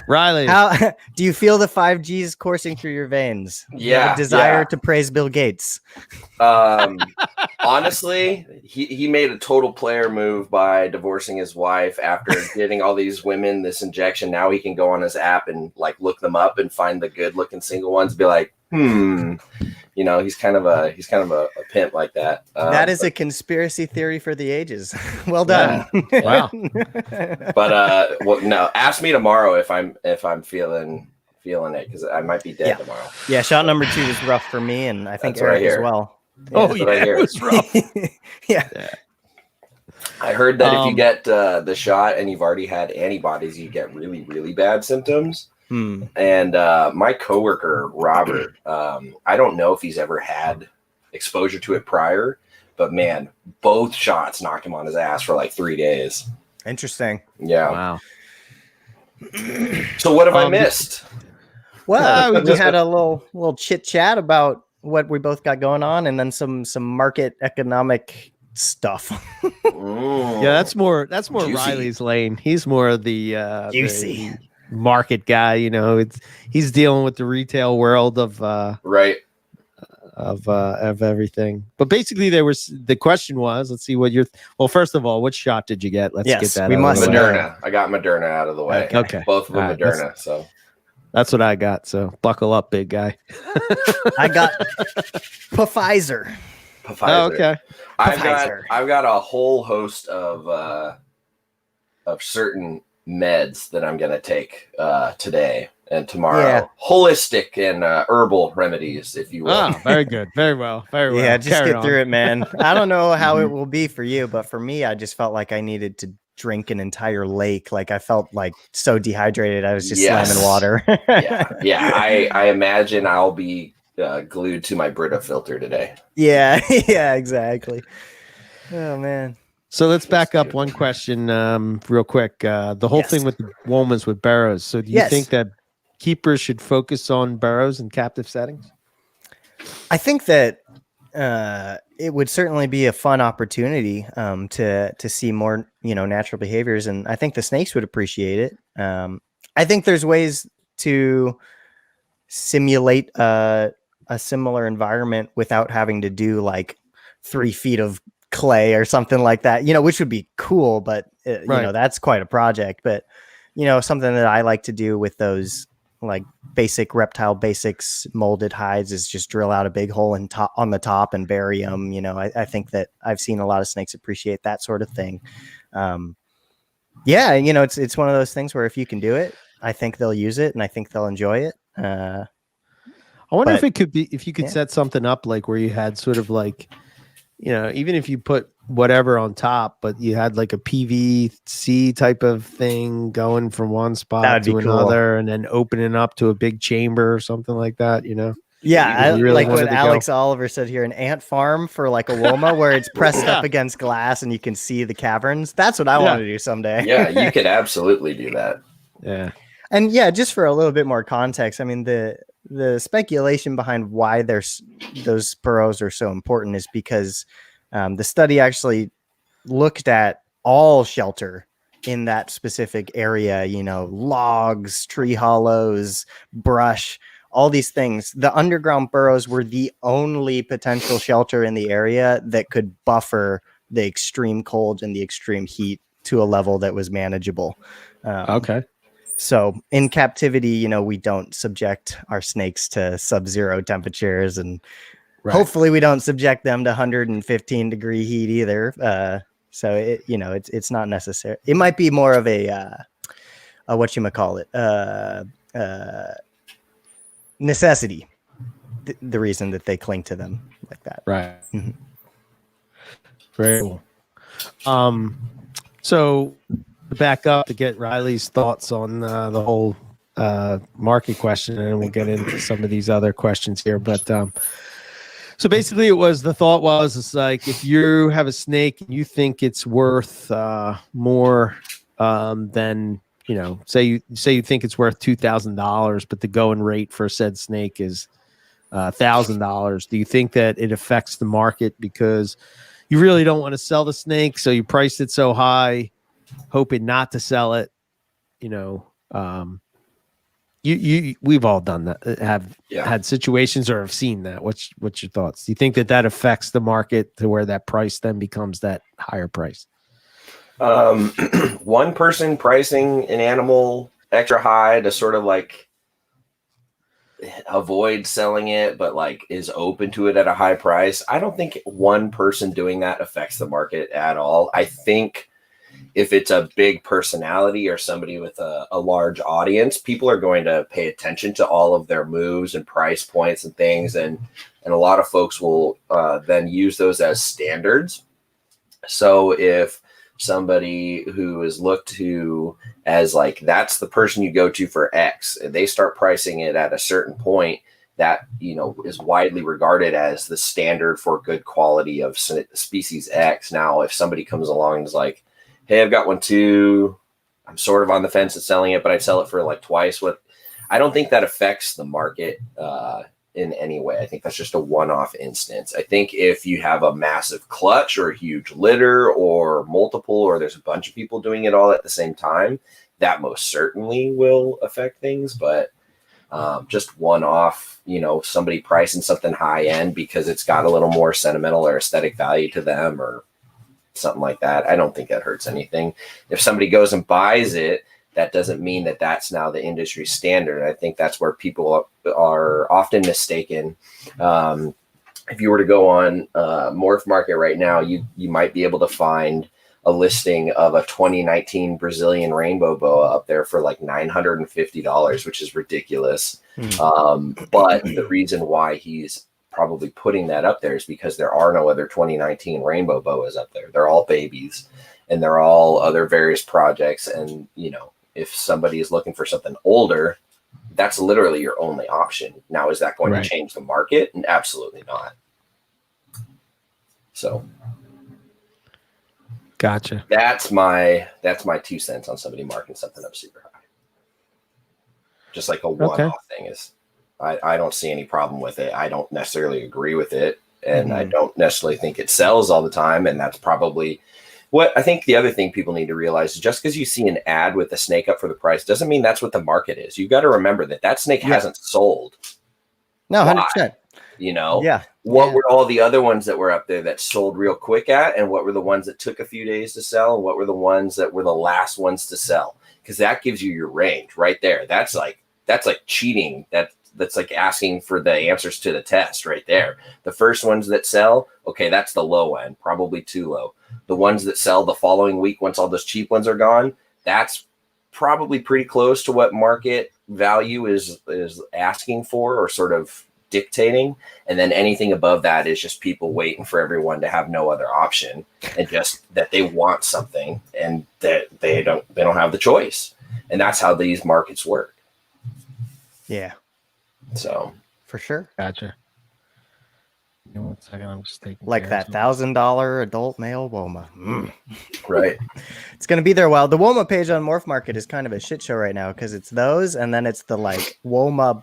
Riley, how do you feel the 5Gs coursing through your veins? Yeah, desire to praise Bill Gates. Honestly, he made a total player move by divorcing his wife after getting all these women this injection. Now he can go on his app and like look them up and find the good looking single ones. Be like, he's kind of a pimp like that. That is a conspiracy theory for the ages. Well done. Yeah. Wow. But no, ask me tomorrow if I'm feeling feeling it because I might be dead tomorrow. Yeah, shot number 2 was rough for me, and I think That's what I Eric as hear. well. Oh yeah, it was rough. Yeah. I heard that if you get the shot and you've already had antibodies, you get really, really bad symptoms. And my coworker, Robert, I don't know if he's ever had exposure to it prior, but man, both shots knocked him on his ass for like 3 days. Interesting. Yeah. Wow. So what have I missed? Well, we just had a little chit chat about what we both got going on, and then some market economic stuff. Yeah, that's more Juicy. Riley's lane. He's more of the juicy market guy. You know, he's dealing with the retail world of right of everything. But basically, the question was, let's see what well, first of all, what shot did you get? Let's get that. We must Moderna. I got Moderna out of the way. Okay. Both of them right, Moderna. So that's what I got. So buckle up, big guy. I got Pfizer. Oh, okay. I've got a whole host of certain meds that I'm gonna take today and tomorrow. Yeah. Holistic and herbal remedies, if you will. Oh, very good. Very well. Very well. Yeah, just get through it, man. I don't know how it will be for you, but for me, I just felt like I needed to drink an entire lake. Like I felt like so dehydrated. I was just slamming water. yeah. I imagine I'll be glued to my Brita filter today. Yeah, exactly. Oh man. So let's back up one question real quick. The whole thing with the Womas with burrows. So do you think that keepers should focus on burrows in captive settings? I think that it would certainly be a fun opportunity to see more, natural behaviors, and I think the snakes would appreciate it. I think there's ways to simulate a similar environment without having to do like 3 feet of clay or something like that, which would be cool, but that's quite a project. But something that I like to do with those like basic reptile basics molded hides is just drill out a big hole on the top and bury them. I think that I've seen a lot of snakes appreciate that sort of thing. It's one of those things where if you can do it, I think they'll use it and I think they'll enjoy it. I wonder if it could be, if you could set something up like where you had sort of like, even if you put whatever on top, but you had like a PVC type of thing going from one spot to another and then opening up to a big chamber or something like that, Yeah, I really like what Alex Oliver said here, an ant farm for like a Woma where it's pressed up against glass and you can see the caverns. That's what I want to do someday. Yeah, you could absolutely do that. Yeah. And yeah, just for a little bit more context, I mean, the speculation behind why those burrows are so important is because the study actually looked at all shelter in that specific area, logs, tree hollows, brush, all these things. The underground burrows were the only potential shelter in the area that could buffer the extreme cold and the extreme heat to a level that was manageable. Okay. So in captivity, we don't subject our snakes to sub-zero temperatures, and hopefully we don't subject them to 115 degree heat either. So it's not necessary. It might be more of a necessity. The reason that they cling to them like that. Right. Mm-hmm. Very cool. So to back up to get Riley's thoughts on the whole market question, and then we'll get into some of these other questions here. But so basically, the thought was, it's like if you have a snake and you think it's worth more than say you think it's worth $2,000, but the going rate for said snake is $1,000. Do you think that it affects the market because you really don't want to sell the snake, so you priced it so high, hoping not to sell it? We've all done that, have had situations or have seen that. What's your thoughts? Do you think that affects the market to where that price then becomes that higher price? One person pricing an animal extra high to sort of like avoid selling it, but like is open to it at a high price. I don't think one person doing that affects the market at all. I think if it's a big personality or somebody with a large audience, people are going to pay attention to all of their moves and price points and things. And a lot of folks will then use those as standards. So if somebody who is looked to as like, that's the person you go to for X, they start pricing it at a certain point that, you know, is widely regarded as the standard for good quality of species X. Now, if somebody comes along and is like, hey, I've got one too, I'm sort of on the fence of selling it, but I'd sell it for like twice what, I don't think that affects the market in any way. I think that's just a one-off instance. I think if you have a massive clutch or a huge litter or multiple, or there's a bunch of people doing it all at the same time, that most certainly will affect things. But just one-off, you know, somebody pricing something high-end because it's got a little more sentimental or aesthetic value to them or something like that, I don't think that hurts anything. If somebody goes and buys it, that doesn't mean that that's now the industry standard. I think that's where people are often mistaken. If you were to go on Morph Market right now, you might be able to find a listing of a 2019 Brazilian rainbow boa up there for like $950, which is ridiculous. But the reason why he's probably putting that up there is because there are no other 2019 rainbow boas up there. They're all babies and they're all other various projects. And, you know, if somebody is looking for something older, that's literally your only option. Now, is that going to change the market? Absolutely not. So gotcha. That's my 2 cents on somebody marking something up super high. Just like a one-off thing is, I don't see any problem with it. I don't necessarily agree with it, and I don't necessarily think it sells all the time. And that's probably what I think. The other thing people need to realize is just because you see an ad with a snake up for the price doesn't mean that's what the market is. You've got to remember that snake hasn't sold. No, 100%. You know, what were all the other ones that were up there that sold real quick at, and what were the ones that took a few days to sell, and what were the ones that were the last ones to sell? Because that gives you your range right there. That's like cheating. That's like asking for the answers to the test right there. The first ones that sell, okay, that's the low end, probably too low. The ones that sell the following week, once all those cheap ones are gone, that's probably pretty close to what market value is asking for or sort of dictating. And then anything above that is just people waiting for everyone to have no other option, and just that they want something and that they don't have the choice. And that's how these markets work. Yeah. So for sure. Gotcha. Give me 1 second. I'm just taking like that $1,000 adult male Woma. Right. It's going to be there a while. The Woma page on Morph Market is kind of a shit show right now because it's those, and then it's the like Woma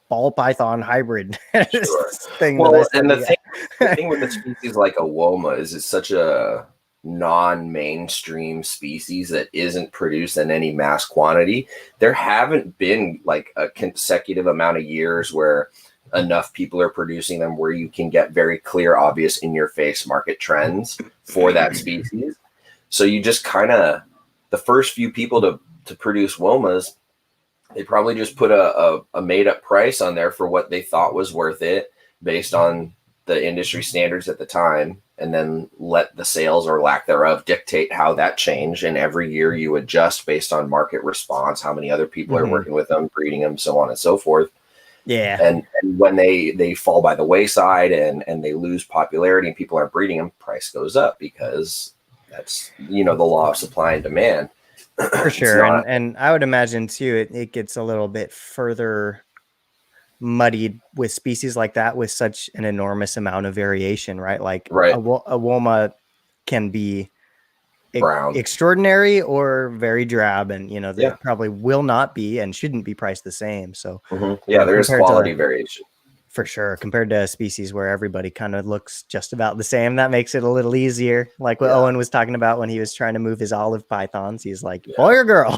ball python hybrid thing. Well, and the thing with a species like a Woma is it's such a non-mainstream species that isn't produced in any mass quantity. There haven't been like a consecutive amount of years where enough people are producing them where you can get very clear, obvious, in your face market trends for that species. So you just kind of, the first few people to produce Womas, they probably just put a made up price on there for what they thought was worth it based on the industry standards at the time, and then let the sales or lack thereof dictate how that changed. And every year you adjust based on market response, how many other people are working with them, breeding them, so on and so forth. Yeah. And when they fall by the wayside and they lose popularity and people aren't breeding them, price goes up because that's, the law of supply and demand. For sure. And I would imagine too, it gets a little bit further muddied with species like that with such an enormous amount of variation, right? Like a Woma can be brown, extraordinary, or very drab, and they probably will not be and shouldn't be priced the same. So there is quality variation. For sure, compared to a species where everybody kind of looks just about the same. That makes it a little easier. Like what Owen was talking about when he was trying to move his olive pythons. He's like, boy or girl?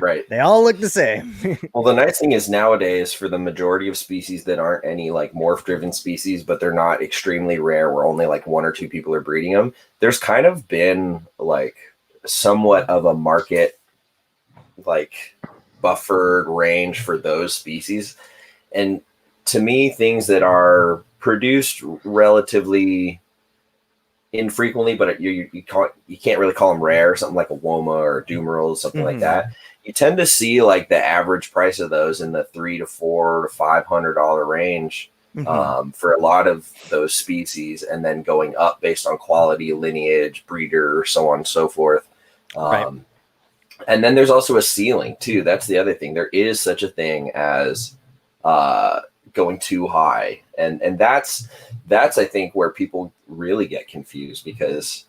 Right. They all look the same. Well, the nice thing is nowadays, for the majority of species that aren't any like morph-driven species, but they're not extremely rare, where only like 1 or 2 people are breeding them, there's kind of been like somewhat of a market like buffered range for those species. And to me, things that are produced relatively infrequently, but you can't really call them rare. Something like a Woma or a Dumeral, something like that. You tend to see like the average price of those in the $300 to $400 to $500 range for a lot of those species, and then going up based on quality, lineage, breeder, so on and so forth. And then there's also a ceiling too. That's the other thing. There is such a thing as going too high, and that's I think where people really get confused, because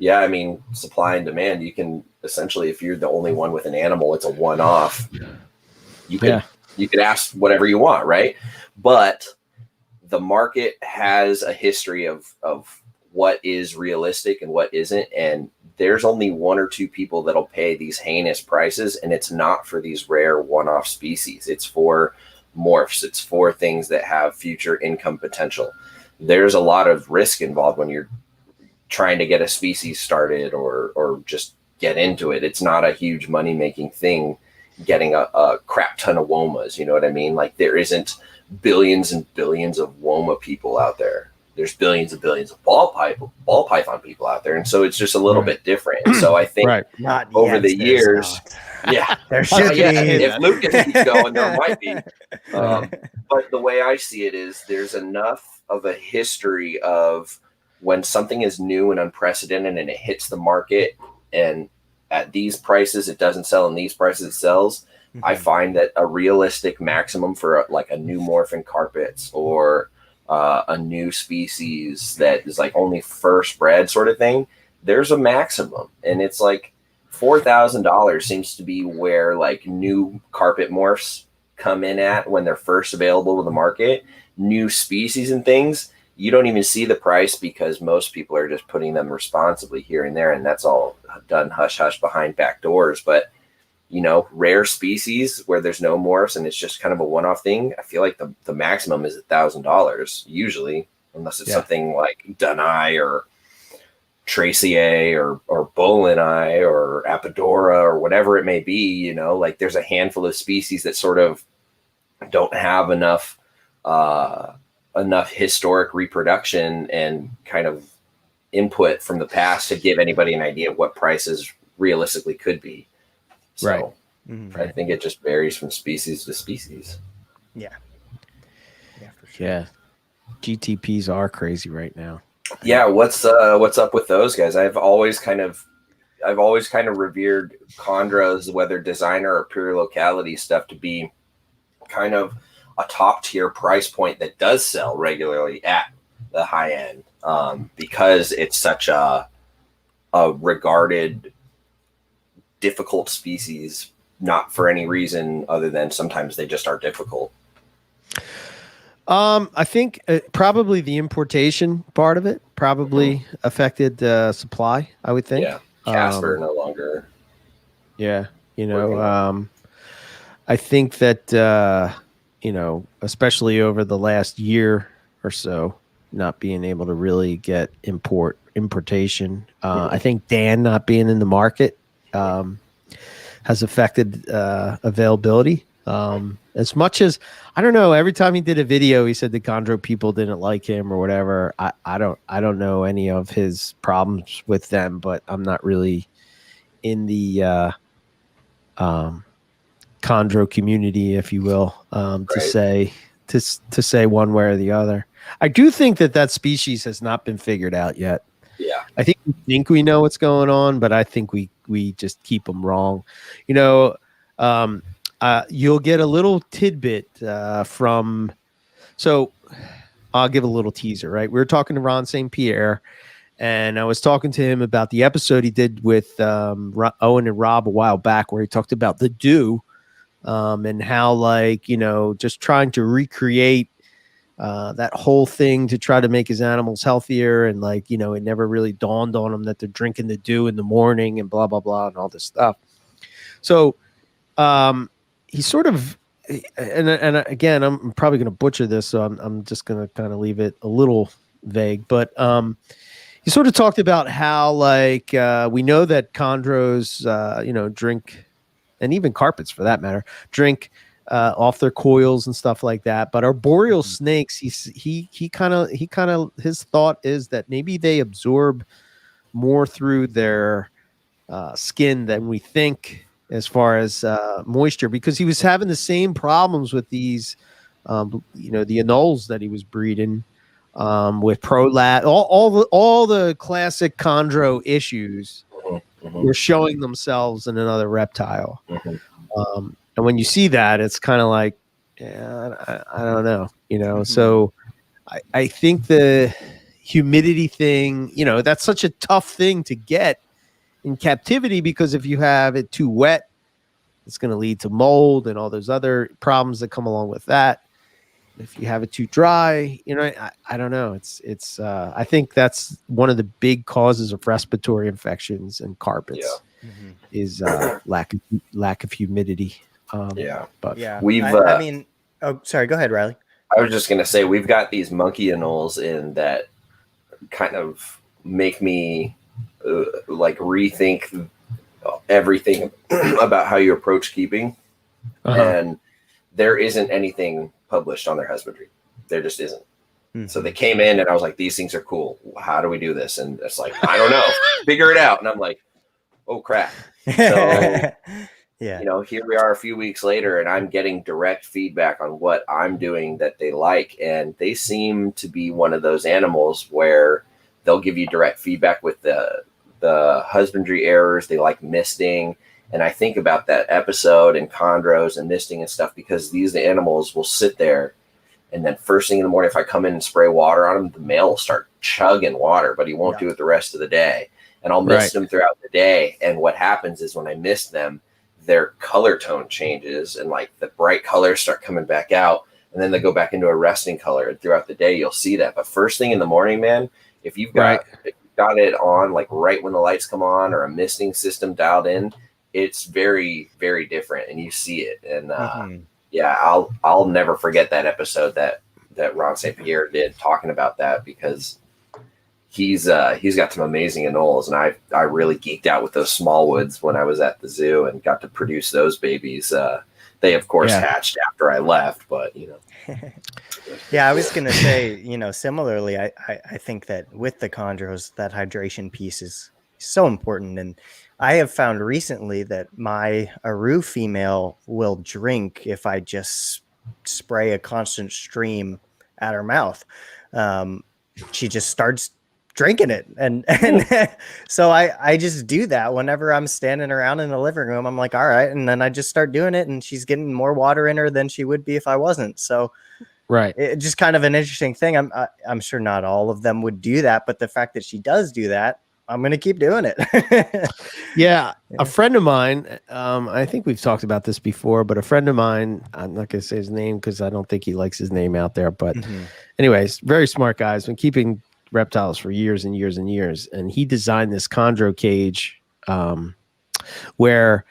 I mean, supply and demand, you can essentially, if you're the only one with an animal, it's a one-off. You could ask whatever you want, right? But the market has a history of what is realistic and what isn't, and there's only one or two people that'll pay these heinous prices, and it's not for these rare one-off species. It's for morphs. It's for things that have future income potential. There's a lot of risk involved when you're trying to get a species started or just get into it. It's not a huge money-making thing getting a crap ton of Womas. You know what I mean? Like, there isn't billions and billions of Woma people out there. There's billions and billions of ball python people out there. And so it's just a little bit different. So I think not over yet, the years, there should be. If Lucas keeps going, there might be. But the way I see it is there's enough of a history of when something is new and unprecedented and it hits the market, and at these prices it doesn't sell, and these prices it sells. I find that a realistic maximum for like a new morph in carpets, or a new species that is like only first bred sort of thing, there's a maximum, and it's like $4,000 seems to be where like new carpet morphs come in at when they're first available to the market. New species and things, you don't even see the price, because most people are just putting them responsibly here and there, and that's all done hush hush behind back doors. But you know, rare species where there's no morphs and it's just kind of a one-off thing, I feel like the maximum is $1,000 usually, unless it's something like Dunai or Traciae or Bolini or Apodora or whatever it may be. You know, like there's a handful of species that sort of don't have enough historic reproduction and kind of input from the past to give anybody an idea of what prices realistically could be. So I think it just varies from species to species. Yeah, for sure. Yeah, GTPs are crazy right now. Yeah, what's up with those guys? I've always kind of revered Chondro's, whether designer or pure locality stuff, to be kind of a top tier price point that does sell regularly at the high end, because it's such a regarded difficult species, not for any reason other than sometimes they just are difficult. I think probably the importation part of it probably affected supply, I would think. Yeah, Casper no longer. Yeah, you know, I think that you know, especially over the last year or so, not being able to really get importation. I think Dan not being in the market has affected availability. As much as, I don't know, every time he did a video, he said the Chondro people didn't like him or whatever. I don't know any of his problems with them, but I'm not really in the Chondro community, if you will, to say one way or the other. I do think that species has not been figured out yet. Yeah, I think we know what's going on, but I think we just keep them wrong. You know, you'll get a little tidbit from. So I'll give a little teaser. Right, we were talking to Ron St. Pierre, and I was talking to him about the episode he did with Owen and Rob a while back, where he talked about the dew, and how, like, you know, just trying to recreate that whole thing to try to make his animals healthier, and, like, you know, it never really dawned on him that they're drinking the dew in the morning and blah blah blah and all this stuff. So he sort of, and again, I'm probably going to butcher this, so I'm just going to kind of leave it a little vague, but he sort of talked about how, like, we know that chondros, you know, drink, and even carpets for that matter, drink off their coils and stuff like that. But arboreal snakes, he kind of his thought is that maybe they absorb more through their skin than we think as far as moisture, because he was having the same problems with these, the anoles that he was breeding with prolat, all the classic chondro issues were showing themselves in another reptile. And when you see that, it's kind of like, yeah, I don't know, so I think the humidity thing, that's such a tough thing to get in captivity, because if you have it too wet, it's going to lead to mold and all those other problems that come along with that. If you have it too dry, I don't know. It's I think that's one of the big causes of respiratory infections and carpets is lack of humidity. But we've. Sorry. Go ahead, Riley. I was just gonna say we've got these monkey anoles in that kind of make me rethink everything about how you approach keeping, and there isn't anything published on their husbandry. There just isn't. So they came in and I was like, these things are cool. How do we do this? And it's like, I don't know, figure it out. And I'm like, oh crap. So here we are a few weeks later and I'm getting direct feedback on what I'm doing that they like. And they seem to be one of those animals where they'll give you direct feedback with the husbandry errors. They like misting. And I think about that episode and chondros and misting and stuff, because these animals will sit there and then first thing in the morning, if I come in and spray water on them, the male will start chugging water, but he won't do it the rest of the day. And I'll mist them throughout the day. And what happens is when I mist them, their color tone changes and like the bright colors start coming back out. And then they go back into a resting color. And throughout the day, you'll see that. But first thing in the morning, man, if you've got it on like right when the lights come on or a misting system dialed in, it's very, very different, and you see it. And I'll never forget that episode that Ron St. Pierre did talking about that, because he's got some amazing anoles, and I really geeked out with those small woods when I was at the zoo and got to produce those babies. They of course hatched after I left, but Yeah, I was gonna say, similarly, I think that with the chondros, that hydration piece is so important. And I have found recently that my Aru female will drink if I just spray a constant stream at her mouth. She just starts drinking it. And so I just do that whenever I'm standing around in the living room. I'm like, all right. And then I just start doing it, and she's getting more water in her than she would be if I wasn't. So it's just kind of an interesting thing. I'm sure not all of them would do that, but the fact that she does do that, I'm going to keep doing it. A friend of mine, I think we've talked about this before, but a friend of mine, I'm not going to say his name because I don't think he likes his name out there, but anyways, very smart guy. He's been keeping reptiles for years and years and years. And he designed this chondro cage where,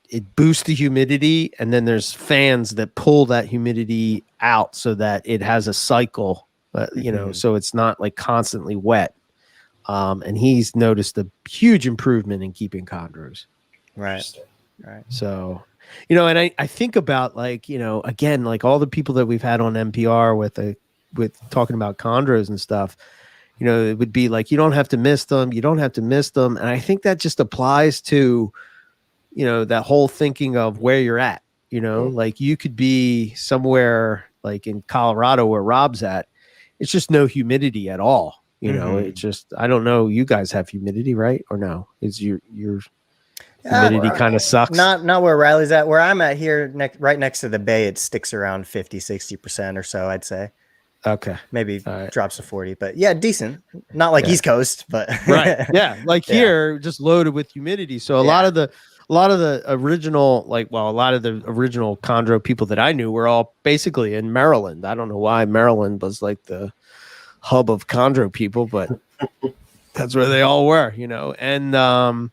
it boosts the humidity, and then there's fans that pull that humidity out so that it has a cycle, so it's not like constantly wet. And he's noticed a huge improvement in keeping chondros. Right. So, and I think about again, like all the people that we've had on NPR with talking about chondros and stuff, it would be like, you don't have to mist them. You don't have to mist them. And I think that just applies to, that whole thinking of where you're at, like you could be somewhere like in Colorado where Rob's at. It's just no humidity at all. It's just, I don't know. You guys have humidity, right? Or no? Is your humidity kind of sucks? Not where Riley's at. Where I'm at here, right next to the bay, it sticks around 50-60% or so, I'd say. Okay. Maybe drops to 40, but yeah, decent. Not like East Coast, but right. Yeah. Like here, just loaded with humidity. So a lot of the original, a lot of the original chondro people that I knew were all basically in Maryland. I don't know why Maryland was like the hub of chondro people, but that's where they all were, and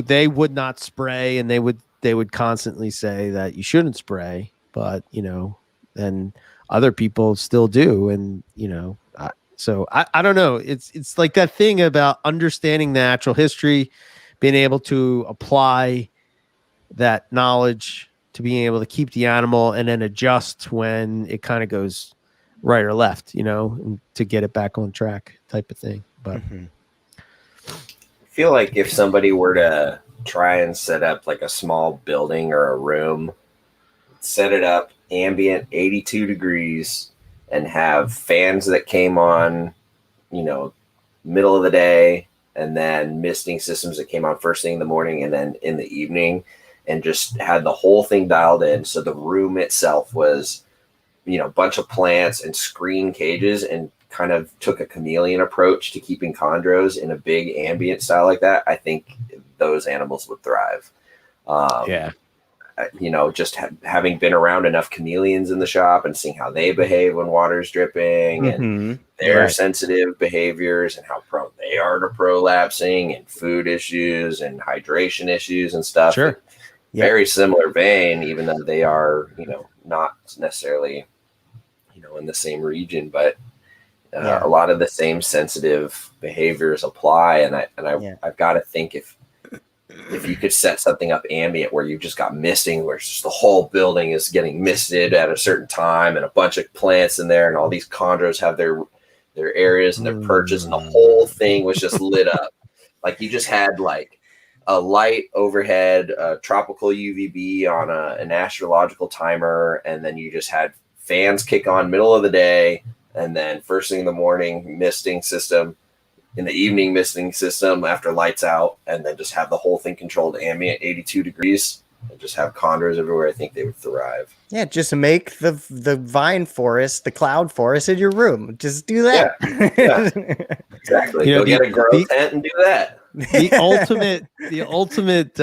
they would not spray, and they would constantly say that you shouldn't spray, but and other people still do. And so I don't know, it's like that thing about understanding natural history, being able to apply that knowledge to being able to keep the animal and then adjust when it kind of goes right or left, and to get it back on track type of thing. But I feel like if somebody were to try and set up like a small building or a room, set it up ambient 82 degrees and have fans that came on, middle of the day, and then misting systems that came on first thing in the morning and then in the evening, and just had the whole thing dialed in. So the room itself was, a bunch of plants and screen cages, and kind of took a chameleon approach to keeping chondros in a big ambient style like that. I think those animals would thrive. Just having been around enough chameleons in the shop and seeing how they behave when water's dripping and their sensitive behaviors and how prone they are to prolapsing and food issues and hydration issues and stuff. Sure. Very similar vein, even though they are, not necessarily, in the same region, but a lot of the same sensitive behaviors apply. And I've got to think if you could set something up ambient where you've just got misting, where it's just the whole building is getting misted at a certain time and a bunch of plants in there and all these chondros have their areas and their perches and the whole thing was just lit up. Like you just had like a light overhead, a tropical UVB on an astrological timer, and then you just had fans kick on middle of the day, and then first thing in the morning misting system, in the evening misting system after lights out, and then just have the whole thing controlled ambient 82 degrees and just have chondros everywhere. I think they would thrive. Yeah, just make the vine forest, the cloud forest in your room. Just do that. Yeah. Exactly. Go get a grow tent and do that. The ultimate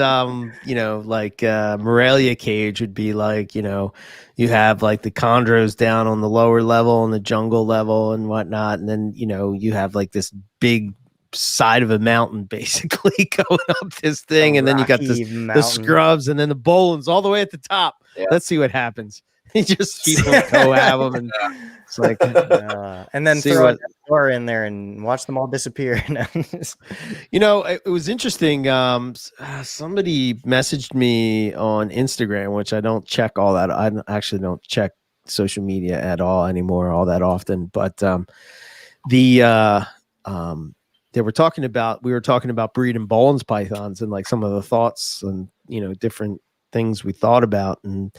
Morelia cage would be like, you have like the chondros down on the lower level and the jungle level and whatnot, and then you have like this big side of a mountain basically going up this thing, and then you got the scrubs and then the bolins all the way at the top. Yeah. Let's see what happens. You just keep them, cohab them, and it's like, and then throw a door in there and watch them all disappear. It was interesting. Somebody messaged me on Instagram, which I don't check all that. I actually don't check social media at all anymore, all that often. But we were talking about breeding Bolin's pythons and like some of the thoughts and different things we thought about, and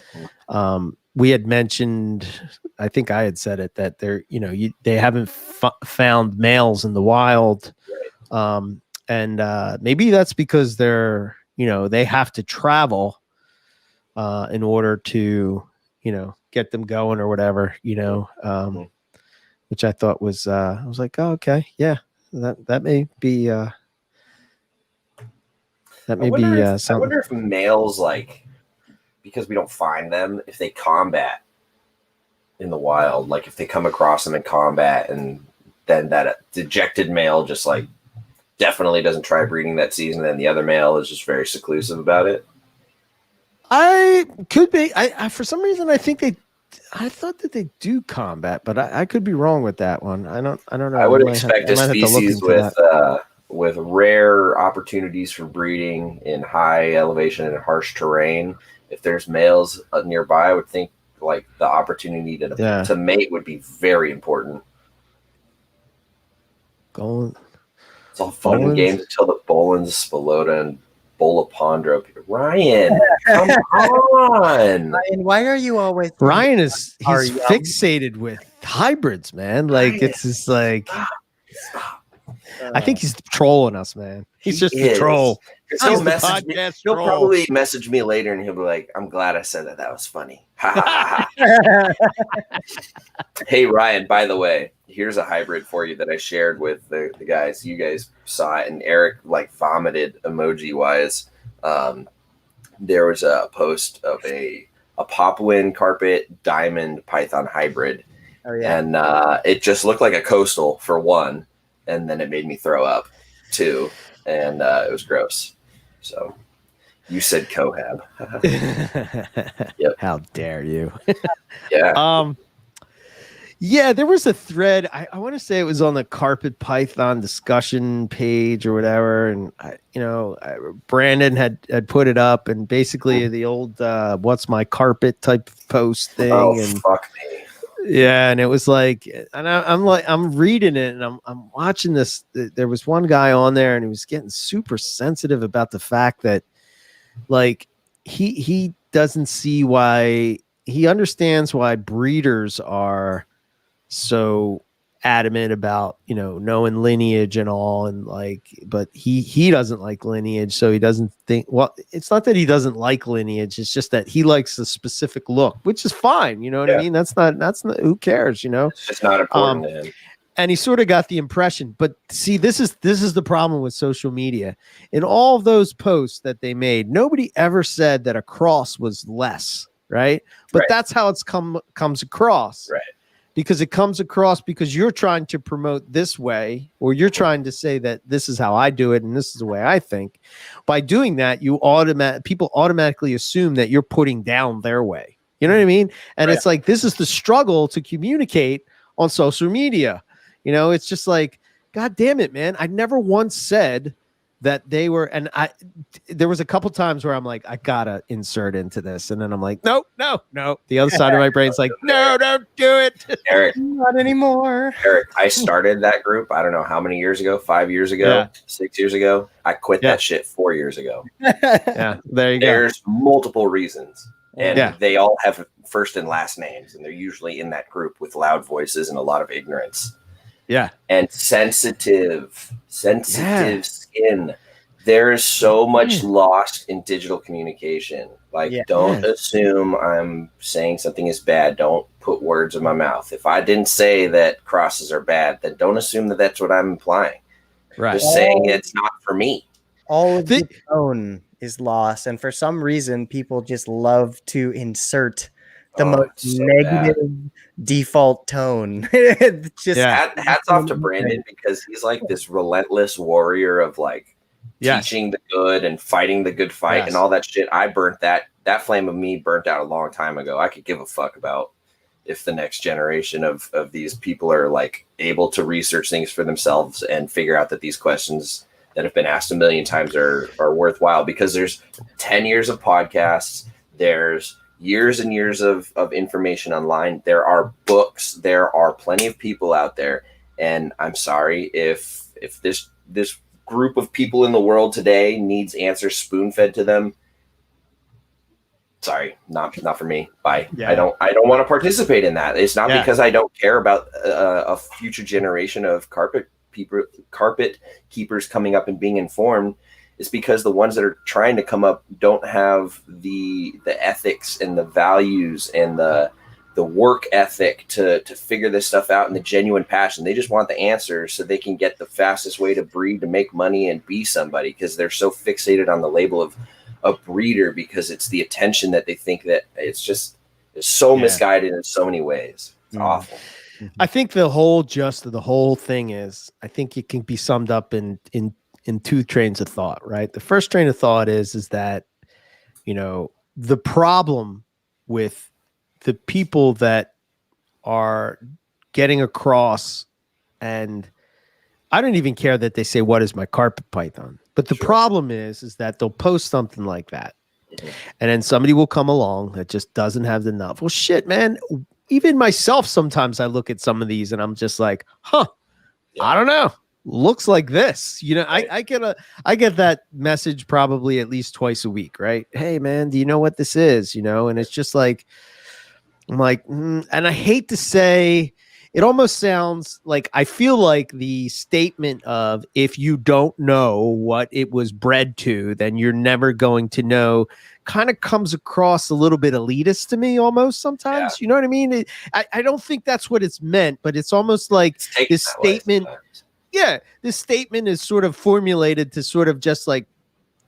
we had mentioned, I think I had said it, that they're they haven't found males in the wild, and maybe that's because they're they have to travel in order to get them going or whatever, which I thought was I was like, oh, okay, yeah, that may be something. I wonder if males, like, because we don't find them, if they combat in the wild, like if they come across them in combat and then that dejected male just like definitely doesn't try breeding that season, and the other male is just very seclusive about it. I could be. I for some reason I thought that they do combat, but I could be wrong with that one. I don't know. I would expect a species with rare opportunities for breeding in high elevation and harsh terrain. If there's males nearby, I would think like the opportunity to mate would be very important. It's all fun and games until the Bolins, Spilota, and Bolapondro. Ryan, come on! Ryan, why are you always? Ryan he's fixated with hybrids, man. Like Ryan, it's just like. Stop. I think he's trolling us, man. He's just a troll. He'll probably message me later and he'll be like, I'm glad I said that. That was funny. Hey, Ryan, by the way, here's a hybrid for you that I shared with the guys. You guys saw it, and Eric like vomited emoji wise. There was a post of a Papuan carpet diamond python hybrid. Oh, yeah. And it just looked like a coastal for one. And then it made me throw up too. And it was gross. So you said cohab. Yep. How dare you? Yeah. Yeah, there was a thread. I want to say it was on the Carpet Python discussion page or whatever, and Brandon had put it up, and basically the old "What's my carpet" type post thing. Oh, and fuck me. Yeah, and it was like, and I'm reading it, and I'm watching this. There was one guy on there, and he was getting super sensitive about the fact that, like, he doesn't see why. He understands why breeders are so adamant about knowing lineage and all, and like, but he doesn't like lineage, so he doesn't think, well, it's not that he doesn't like lineage, it's just that he likes a specific look, which is fine, you know what I mean? That's not who cares, It's just not important to him. And he sort of got the impression, but see, this is the problem with social media. In all of those posts that they made, nobody ever said that a cross was less, right? But that's how it's comes across, right? Because it comes across because you're trying to promote this way, or you're trying to say that this is how I do it and this is the way I think. By doing that, people automatically assume that you're putting down their way. You know what I mean? And it's like, this is the struggle to communicate on social media. It's just like, God damn it, man. I never once said that they were, and there was a couple times where I'm like, I gotta insert into this, and then I'm like, no. The other side of my brain's like, no, don't do it, Eric. Not anymore. Eric, I started that group. I don't know how many years ago, 5 years ago, 6 years ago. I quit that shit 4 years ago. Yeah, there you go. There's multiple reasons, and they all have first and last names, and they're usually in that group with loud voices and a lot of ignorance. Yeah. And sensitive skin. There is so much lost in digital communication. Like, don't assume I'm saying something is bad. Don't put words in my mouth. If I didn't say that crosses are bad, then don't assume that that's what I'm implying. Right. Just saying it's not for me. All of the tone is lost. And for some reason, people just love to insert the most negative default tone. Hats off to Brandon, because he's like this relentless warrior of like teaching the good and fighting the good fight and all that shit. I burnt that flame of me burnt out a long time ago. I could give a fuck about if the next generation of these people are like able to research things for themselves and figure out that these questions that have been asked a million times are worthwhile, because there's 10 years of podcasts, there's years and years of information online. There are books. There are plenty of people out there. And I'm sorry if this group of people in the world today needs answers spoon-fed to them. Sorry, not for me. Bye. Yeah. I don't want to participate in that. It's not because I don't care about a future generation of carpet keepers coming up and being informed. It's because the ones that are trying to come up don't have the ethics and the values and the work ethic to figure this stuff out, and the genuine passion. They just want the answers so they can get the fastest way to breed, to make money and be somebody, because they're so fixated on the label of a breeder, because it's the attention that they think that it's so misguided in so many ways. It's awful. I think the whole thing is, I think it can be summed up in two trains of thought, right? The first train of thought is that, the problem with the people that are getting across, and I don't even care that they say, what is my carpet python? But the problem is that they'll post something like that. And then somebody will come along that just doesn't have enough. Well, shit, man. Even myself, sometimes I look at some of these and I'm just like, I don't know. Looks like this. I get that message probably at least twice a week, right? Hey, man, do you know what this is? And it's just like, I'm like, and I hate to say, it almost sounds like, I feel like the statement of, if you don't know what it was bred to, then you're never going to know, kind of comes across a little bit elitist to me almost sometimes. You know what I mean? I don't think that's what it's meant, but it's almost like this statement. This statement is sort of formulated to sort of just like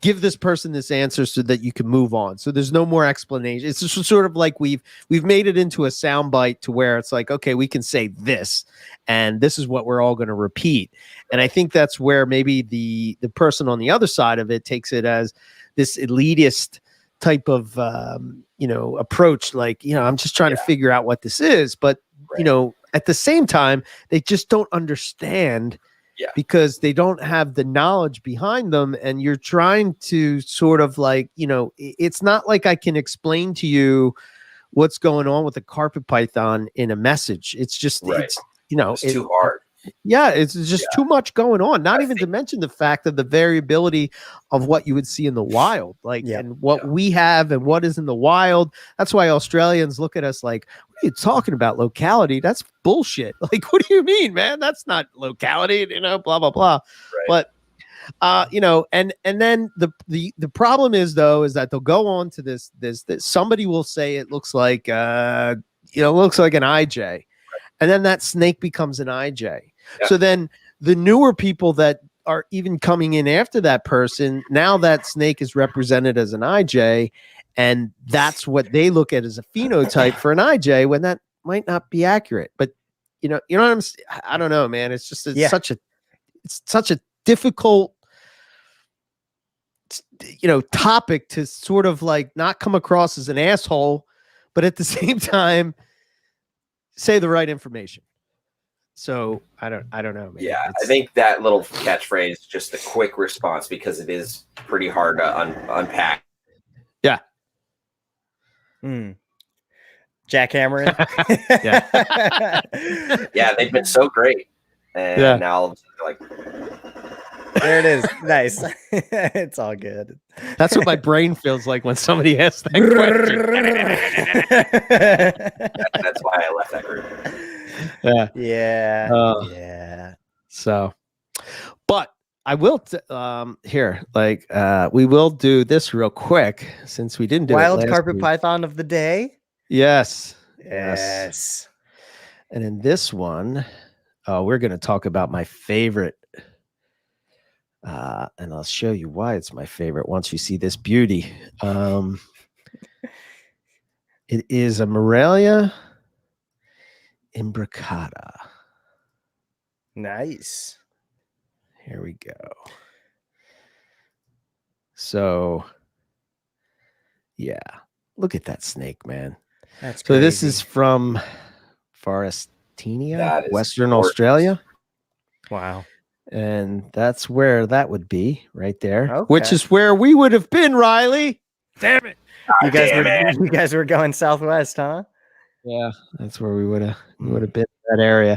give this person this answer so that you can move on. So there's no more explanation. It's just sort of like we've made it into a soundbite to where it's like, okay, we can say this, and this is what we're all going to repeat. And I think that's where maybe the person on the other side of it takes it as this elitist type of approach. Like, I'm just trying to figure out what this is, but at the same time, they just don't understand because they don't have the knowledge behind them. And you're trying to sort of like, it's not like I can explain to you what's going on with a carpet python in a message. It's just, it's too hard. Yeah, it's just too much going on. Not even to mention the fact of the variability of what you would see in the wild, and what we have and what is in the wild. That's why Australians look at us like, "What are you talking about? Locality? That's bullshit." Like, what do you mean, man? That's not locality, blah blah blah. Right. But and then the problem is that they'll go on to this somebody will say it looks like looks like an IJ, and then that snake becomes an IJ. Yeah. So then the newer people that are even coming in after that person, now that snake is represented as an IJ, and that's what they look at as a phenotype for an IJ, when that might not be accurate. But you know what I'm saying? I don't know, man. It's just such a difficult topic to sort of like not come across as an asshole, but at the same time say the right information. So I don't know, man. Yeah, I think that little catchphrase, just a quick response, because it is pretty hard to unpack. Yeah. Jackhammering. Yeah, they've been so great, and now like there it is. Nice. It's all good. That's what my brain feels like when somebody asks that question. That's why I left that group. Yeah. So, but I will we will do this real quick since we didn't do wild it carpet week. python of the day. Yes. And in this one, we're going to talk about my favorite, and I'll show you why it's my favorite once you see this beauty. It is a Morelia imbricata. Nice. Here we go. So, yeah, look at that snake, man. That's so. crazy. This is from Forestinia, Western gorgeous. Australia. Wow. And that's where that would be right there, which is where we would have been, Riley. Damn it. You guys were going southwest, huh? Yeah, that's where we would have been in that area.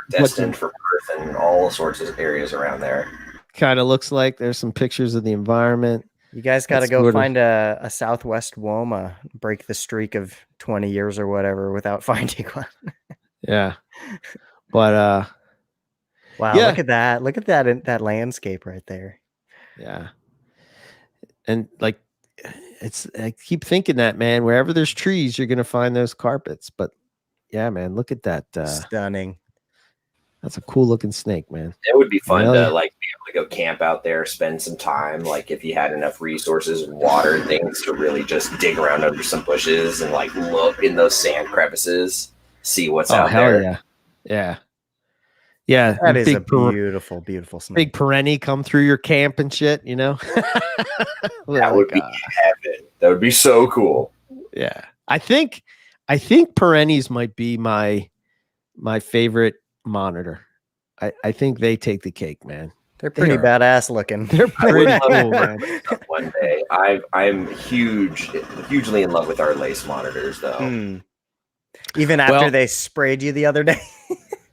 Destined for birth and all sorts of areas around there. Kind of looks like there's some pictures of the environment. You guys got to go find a southwest Woma, break the streak of 20 years or whatever without finding one. Yeah. But wow, look at that landscape right there. Yeah. And like I keep thinking that, man, wherever there's trees, you're gonna find those carpets. But yeah, man, look at that. Stunning. That's a cool looking snake, man. It would be fun to like be able to go camp out there, spend some time, like if you had enough resources and water and things to really just dig around under some bushes and like look in those sand crevices, see what's out there. Yeah, that is a beautiful, beautiful snake. Big perennie come through your camp and shit, That would be heaven. That would be so cool. Yeah, I think perennies might be my favorite monitor. I think they take the cake, man. They're pretty badass looking. They're pretty cool, man. One day, I'm hugely in love with our lace monitors, though. Even after they sprayed you the other day.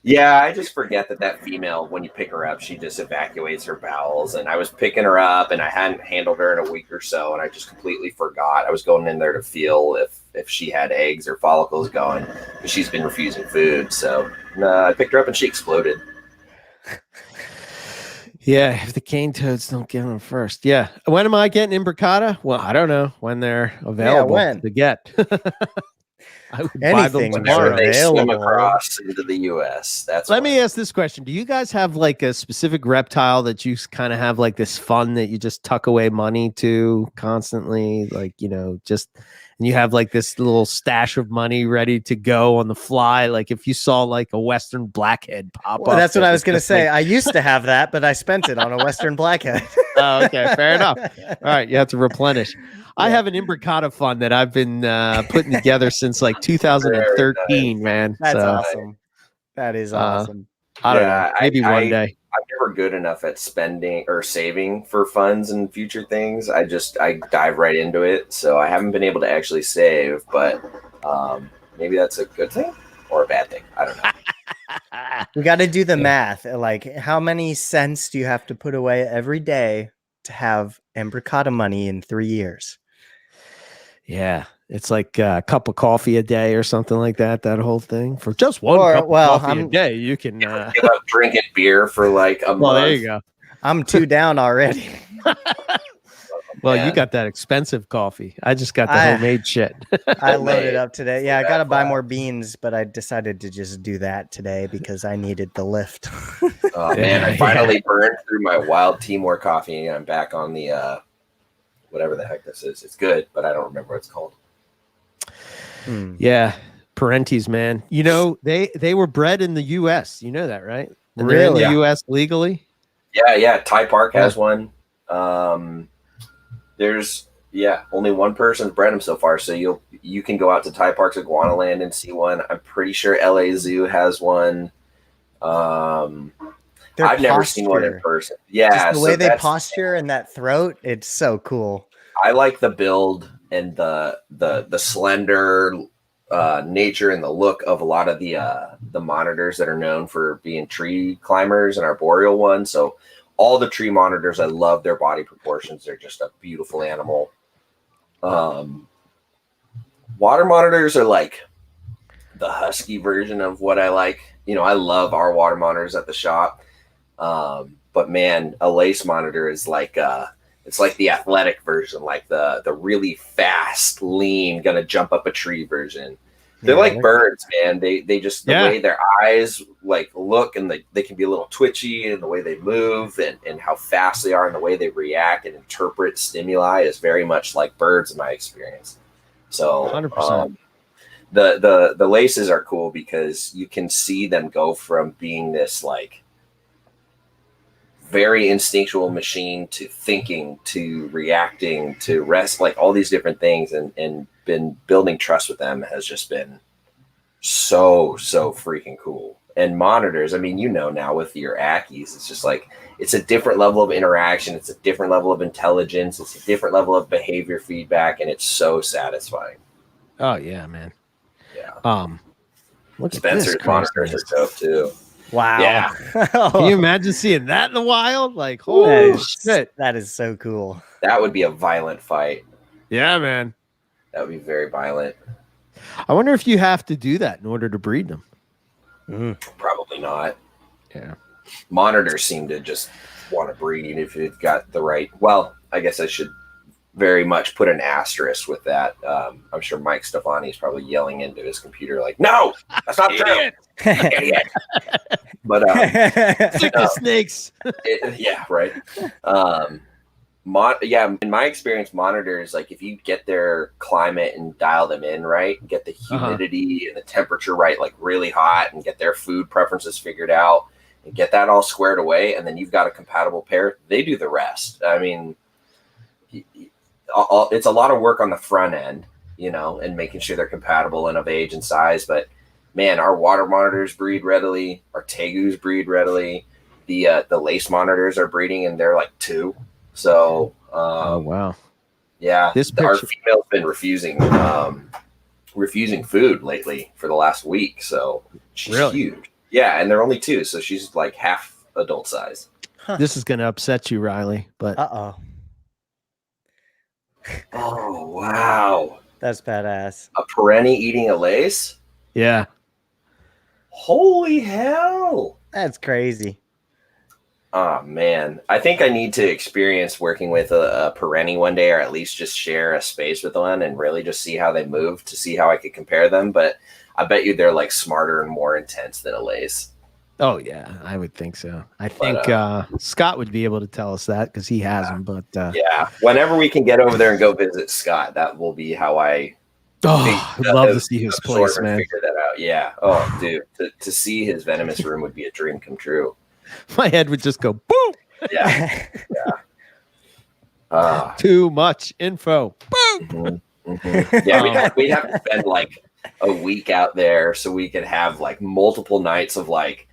Yeah, I just forget that female, when you pick her up, she just evacuates her bowels. And I was picking her up, and I hadn't handled her in a week or so, and I just completely forgot. I was going in there to feel if she had eggs or follicles going, because she's been refusing food. So I picked her up, and she exploded. Yeah, if the cane toads don't get them first. Yeah. When am I getting imbricata? Well, I don't know when they're available to get. I would buy them tomorrow. They swim across into the U.S. Let me ask this question: do you guys have like a specific reptile that you kind of have like this fund that you just tuck away money to constantly, like just, and you have like this little stash of money ready to go on the fly? Like if you saw like a Western blackhead pop up. That's what I was going to say. I used to have that, but I spent it on a Western blackhead. Oh, okay, fair enough. All right, you have to replenish. I have an imbricata fund that I've been putting together since like 2013, man. That's awesome. That is awesome. I don't know. Maybe one day. I'm never good enough at spending or saving for funds and future things. I dive right into it. So I haven't been able to actually save, but maybe that's a good thing or a bad thing. I don't know. We got to do the math. Like, how many cents do you have to put away every day to have imbricata money in 3 years? Yeah. It's like a cup of coffee a day or something like that. That whole thing for just one cup of coffee a day, you can give up drinking beer for like a month. Well, there you go. I'm 2 down already. Well, you got that expensive coffee. I just got the homemade shit. I loaded up today. Yeah, I got to buy more beans, but I decided to just do that today because I needed the lift. Oh man, I finally burned through my Wild Timor coffee, and I'm back on the whatever the heck this is. It's good, but I don't remember what it's called. Yeah, Parentes, man. You know, they were bred in the U.S. You know that, right? And really? They're in the U.S. legally? Yeah. Ty Park has one. There's only one person's bred them so far, so you can go out to Ty Park's Iguana Land and see one. I'm pretty sure LA Zoo has one. I've never seen one in person. Yeah, just the way they posture and that throat, it's so cool. I like the build and the slender nature and the look of a lot of the monitors that are known for being tree climbers and arboreal ones. So all the tree monitors, I love their body proportions. They're just a beautiful animal. Water monitors are like the husky version of what I like. You know, I love our water monitors at the shop. But man, a lace monitor is like it's like the athletic version, like the really fast, lean, gonna jump up a tree version. They're like birds, man. They just the way their eyes like look, and they can be a little twitchy, and the way they move and how fast they are and the way they react and interpret stimuli is very much like birds in my experience. So 100%. The laces are cool because you can see them go from being this like very instinctual machine to thinking to reacting to rest, like all these different things, and been building trust with them has just been so freaking cool. And monitors, I mean, you know, now with your Ackies, it's just like it's a different level of interaction, it's a different level of intelligence, it's a different level of behavior feedback, and it's so satisfying. Oh yeah, man. Yeah. Look Spencer's at this monitors are dope too. Wow. Yeah. Can you imagine seeing that in the wild? Like, holy shit. That is so cool. That would be a violent fight. Yeah, man. That would be very violent. I wonder if you have to do that in order to breed them. Probably not. Yeah. Monitors seem to just want to breed if you've got the right. Well, I guess I should very much put an asterisk with that. I'm sure Mike Stefani is probably yelling into his computer like, "No, that's not true, idiot." But Sick of snakes. Yeah, right. In my experience, monitors, like if you get their climate and dial them in right, get the humidity and the temperature right, like really hot, and get their food preferences figured out, and get that all squared away, and then you've got a compatible pair. They do the rest. I mean, it's a lot of work on the front end, you know, and making sure they're compatible and of age and size. But man, our water monitors breed readily. Our tegus breed readily. The lace monitors are breeding, and they're like 2. So, oh wow, yeah, our female's been refusing food lately for the last week. So she's huge. Yeah, and they're only 2, so she's like half adult size. This is gonna upset you, Riley. But oh wow, that's badass. A perennie eating a lace? Yeah. Holy hell, that's crazy. Oh man, I think I need to experience working with a perennie one day, or at least just share a space with one and really just see how they move to see how I could compare them. But I bet you they're like smarter and more intense than a lace. Oh yeah, I would think so. I think Scott would be able to tell us that because he has them. But yeah, whenever we can get over there and go visit Scott, that will be how I. I'd love to see his place, man. Figure that out. Yeah. Oh, dude, to see his venomous room would be a dream come true. My head would just go boom. Yeah. Yeah. Too much info. Boom. Yeah, we'd have to spend like a week out there so we could have like multiple nights of like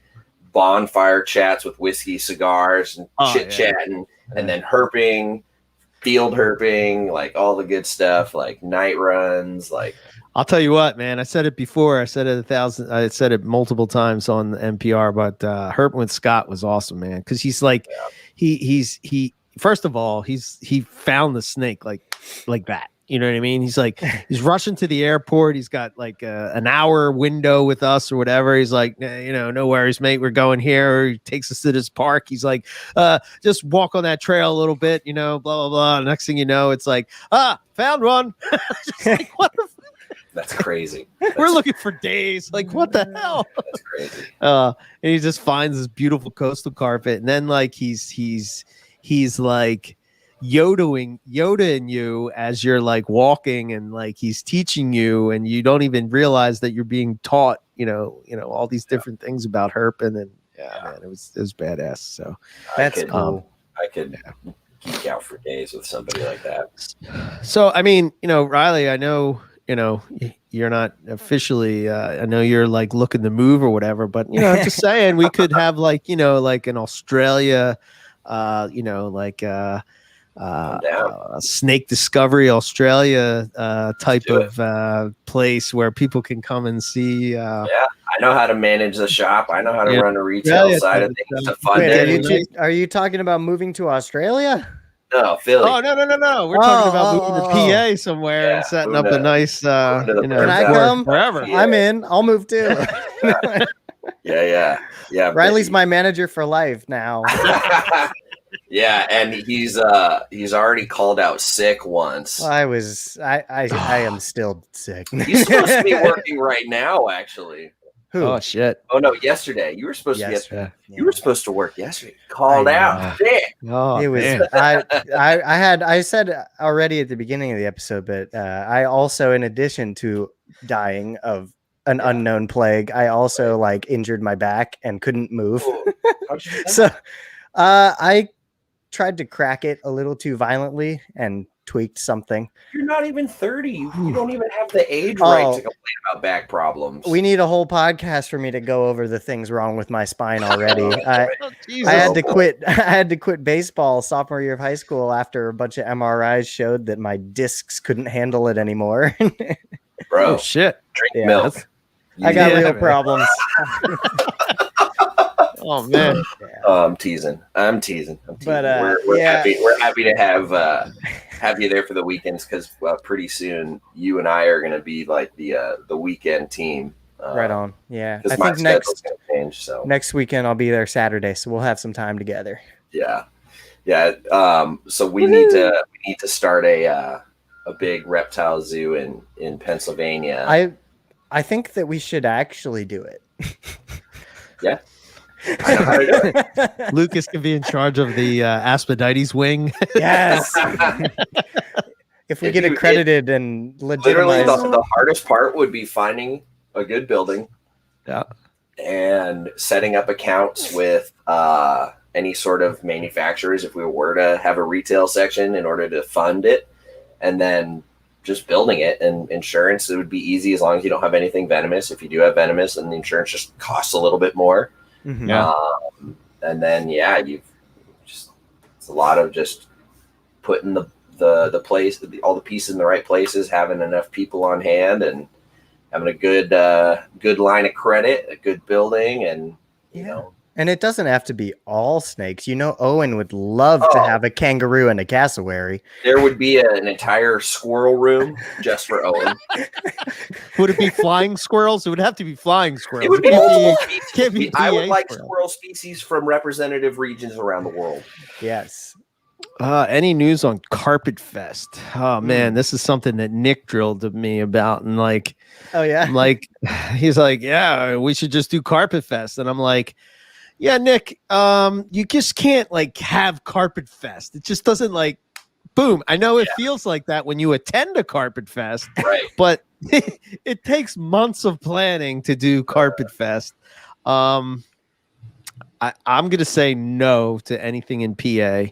bonfire chats with whiskey, cigars, and chit chatting, and then herping, field herping, like all the good stuff, like night runs. Like, I'll tell you what, man. I said it before. I said it I said it multiple times on NPR. But herping with Scott was awesome, man. Because he's like, he. First of all, he found the snake like that. You know what I mean? He's like, he's rushing to the airport. He's got like an hour window with us or whatever. He's like, no worries, mate. We're going here. He takes us to this park. He's like, just walk on that trail a little bit, blah, blah, blah. Next thing you know, it's like, found one. Just like, what the That's crazy. We're looking for days. Like, what the hell? That's crazy. And he just finds this beautiful coastal carpet. And then like, he's like, Yodaing you as you're like walking, and like he's teaching you, and you don't even realize that you're being taught, all these different things about herping, and man, it was badass. So that's cool. I could geek out for days with somebody like that. So I mean, Riley, I know you're not officially I know you're like looking to move or whatever, but just saying we could have like like an Australia snake discovery Australia type of place where people can come and see. I know how to manage the shop. I know how to run a retail side of things to fund it. Are you talking about moving to Australia? No, Philly. Oh no! We're talking about moving to PA somewhere and setting up a nice. Can I come? Forever. Yeah. I'm in. I'll move too. Yeah. Riley's my manager for life now. Yeah, and he's already called out sick once. I am still sick. He's supposed to be working right now, actually. Who? Oh shit! Oh no, yesterday. You were supposed to be yesterday. Yeah. You were supposed to work yesterday. Called out sick. Oh, it was. man. I said already at the beginning of the episode, but I also, in addition to dying of an unknown plague, I also like injured my back and couldn't move. So I tried to crack it a little too violently and tweaked something. You're not even 30. You don't even have the age right to complain about back problems. We need a whole podcast for me to go over the things wrong with my spine already. I had to quit. I had to quit baseball sophomore year of high school after a bunch of MRIs showed that my discs couldn't handle it anymore. Bro, oh shit! Drink milk. I got real problems. Oh man! Oh, I'm teasing. But we're happy. We're happy to have you there for the weekends because pretty soon you and I are going to be like the weekend team. Right on. Yeah, I think next going to change. So next weekend I'll be there Saturday, so we'll have some time together. Yeah. So we need to start a big reptile zoo in Pennsylvania. I think that we should actually do it. Yeah. I know how to do it. Lucas can be in charge of the Aspadites wing. Yes. If we get accredited and literally legitimized. the hardest part would be finding a good building. Yeah. And setting up accounts with any sort of manufacturers if we were to have a retail section in order to fund it, and then just building it. And insurance, it would be easy as long as you don't have anything venomous. If you do have venomous, then the insurance just costs a little bit more. Mm-hmm. Yeah. And then it's a lot of just putting the all the pieces in the right places, having enough people on hand, and having a good line of credit, a good building, and you know. And it doesn't have to be all snakes. Owen would love to have a kangaroo and a cassowary. There would be an entire squirrel room just for Owen. Would it be flying squirrels? It would have to be flying squirrels. It would be multiple species. I would PA like squirrel. squirrel species from representative regions around the world. Yes. Any news on Carpet Fest? Oh man, this is something that Nick drilled to me about, and like, oh yeah, he's like, yeah, we should just do Carpet Fest, and I'm like, yeah, Nick, you just can't like have Carpet Fest. It just doesn't like, boom. I know it feels like that when you attend a Carpet Fest, right? But it takes months of planning to do Carpet Fest. I'm gonna say no to anything in PA.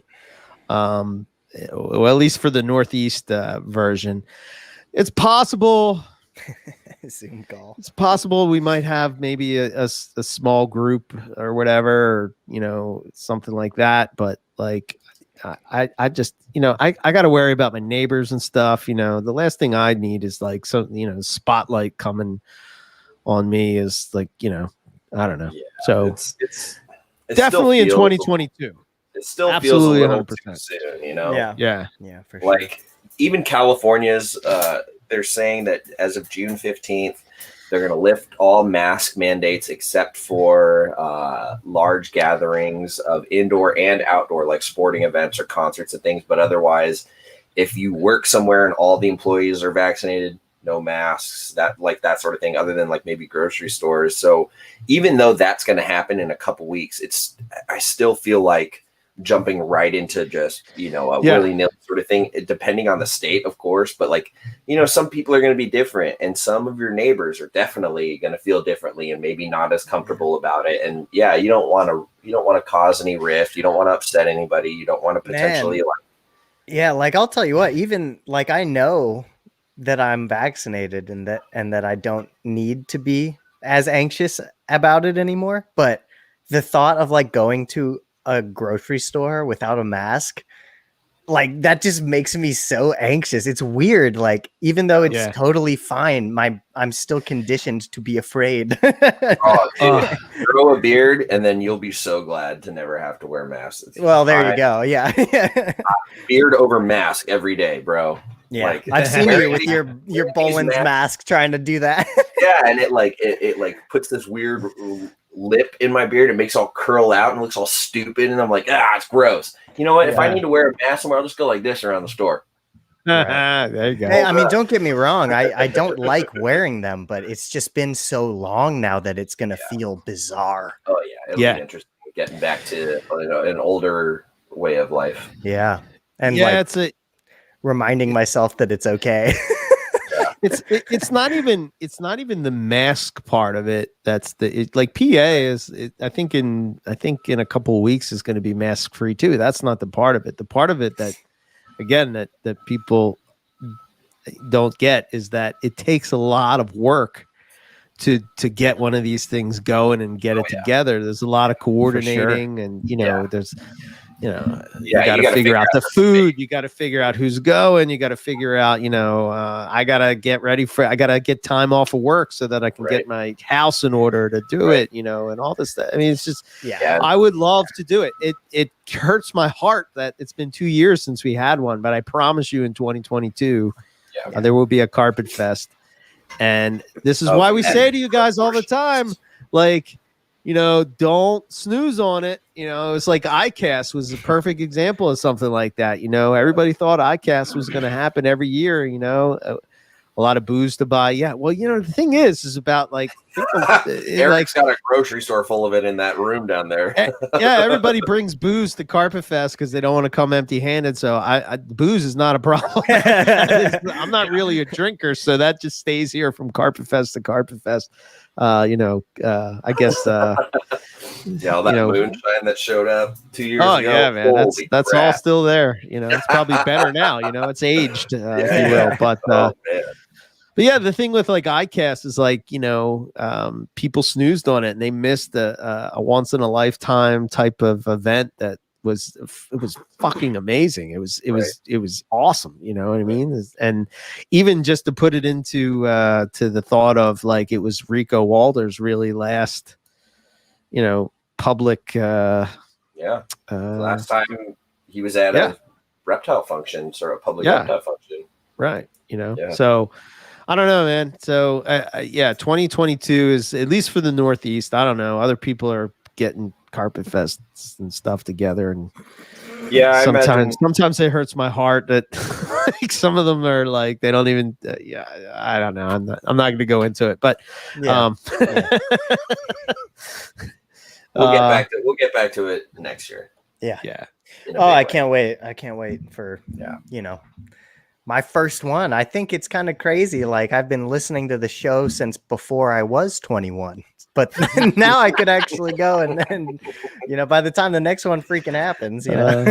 well, at least for the Northeast version, it's possible. Zoom call. It's possible we might have maybe a small group or whatever, or, you know, something like that. But like, I just, you know, I got to worry about my neighbors and stuff. You know, the last thing I need is like, so, you know, spotlight coming on me is like, you know, I don't know. Yeah, so it's definitely in 2022. It still Absolutely feels a little 100%. too soon, you know? Yeah, for sure. Like, even California's, they're saying that as of June 15th, they're going to lift all mask mandates except for large gatherings of indoor and outdoor, like sporting events or concerts and things. But otherwise, if you work somewhere and all the employees are vaccinated, no masks, that sort of thing, other than like maybe grocery stores. So even though that's going to happen in a couple weeks, I still feel like jumping right into just, you know, a willy-nilly sort of thing, depending on the state, of course. But like, you know, some people are going to be different, and some of your neighbors are definitely going to feel differently and maybe not as comfortable about it. And yeah, you don't want to cause any rift. You don't want to upset anybody. You don't want to potentially like I'll tell you what, even like I know that I'm vaccinated and that I don't need to be as anxious about it anymore. But the thought of like going to a grocery store without a mask, like that just makes me so anxious. It's weird. Like, even though it's totally fine, I'm still conditioned to be afraid. Grow a beard and then you'll be so glad to never have to wear masks. Well, there you go. Yeah. Beard over mask every day, bro. Yeah, like, I've seen you with your Boland's mask trying to do that. Yeah, and it like puts this weird lip in my beard. It makes it all curl out and looks all stupid, and I'm like, it's gross. You know what? If I need to wear a mask somewhere, I'll just go like this around the store. Right. There you go. Hey, I mean, don't get me wrong. I don't like wearing them, but it's just been so long now that it's gonna feel bizarre. Oh yeah, it'll be interesting getting back to an older way of life. Yeah, and it's reminding myself that it's okay. It's not even the mask part of it. That's like PA is. I think in a couple of weeks is going to be mask free too. That's not the part of it. The part of it that, again, that people don't get is that it takes a lot of work to get one of these things going and get it together. There's a lot of coordinating, and you know, there's. You know, you got to figure out the food. You got to figure out who's going. You got to figure out, you know, I got to get ready I got to get time off of work so that I can get my house in order to do it, you know, and all this stuff. I mean, it's just, I would love to do it. It hurts my heart that it's been 2 years since we had one, but I promise you in 2022, there will be a carpet fest. And this is why we say to you guys all the time, like, you know, don't snooze on it. You know, it's like ICAST was a perfect example of something like that. You know, everybody thought ICAST was going to happen every year, you know, a lot of booze to buy. Yeah. Well, you know, the thing is about like, Eric's got a grocery store full of it in that room down there. Everybody brings booze to Carpet Fest because they don't want to come empty handed. So booze is not a problem. I'm not really a drinker. So that just stays here from Carpet Fest to Carpet Fest. You know, I guess, all that moonshine that showed up 2 years ago. Oh yeah, man, that's all still there. You know, it's probably better now. You know, it's aged, if you will. But yeah, the thing with like ICAST is like, you know, people snoozed on it and they missed a once in a lifetime type of event that was fucking amazing. It was awesome. You know what I mean? And even just to put it into to the thought of like, it was Rico Walder's really last, you know, public. Last time he was at a reptile function, sort of public reptile function. Right. You know, so I don't know, man. So 2022 is, at least for the Northeast. I don't know. Other people are getting carpet fests and stuff together, and sometimes it hurts my heart that like some of them are like they don't even I don't know. I'm not going to go into it, but we'll get back to it next year. I can't wait for you know, my first one. I think it's kind of crazy. Like, I've been listening to the show since before I was 21. but now I could actually go and by the time the next one freaking happens, Oh,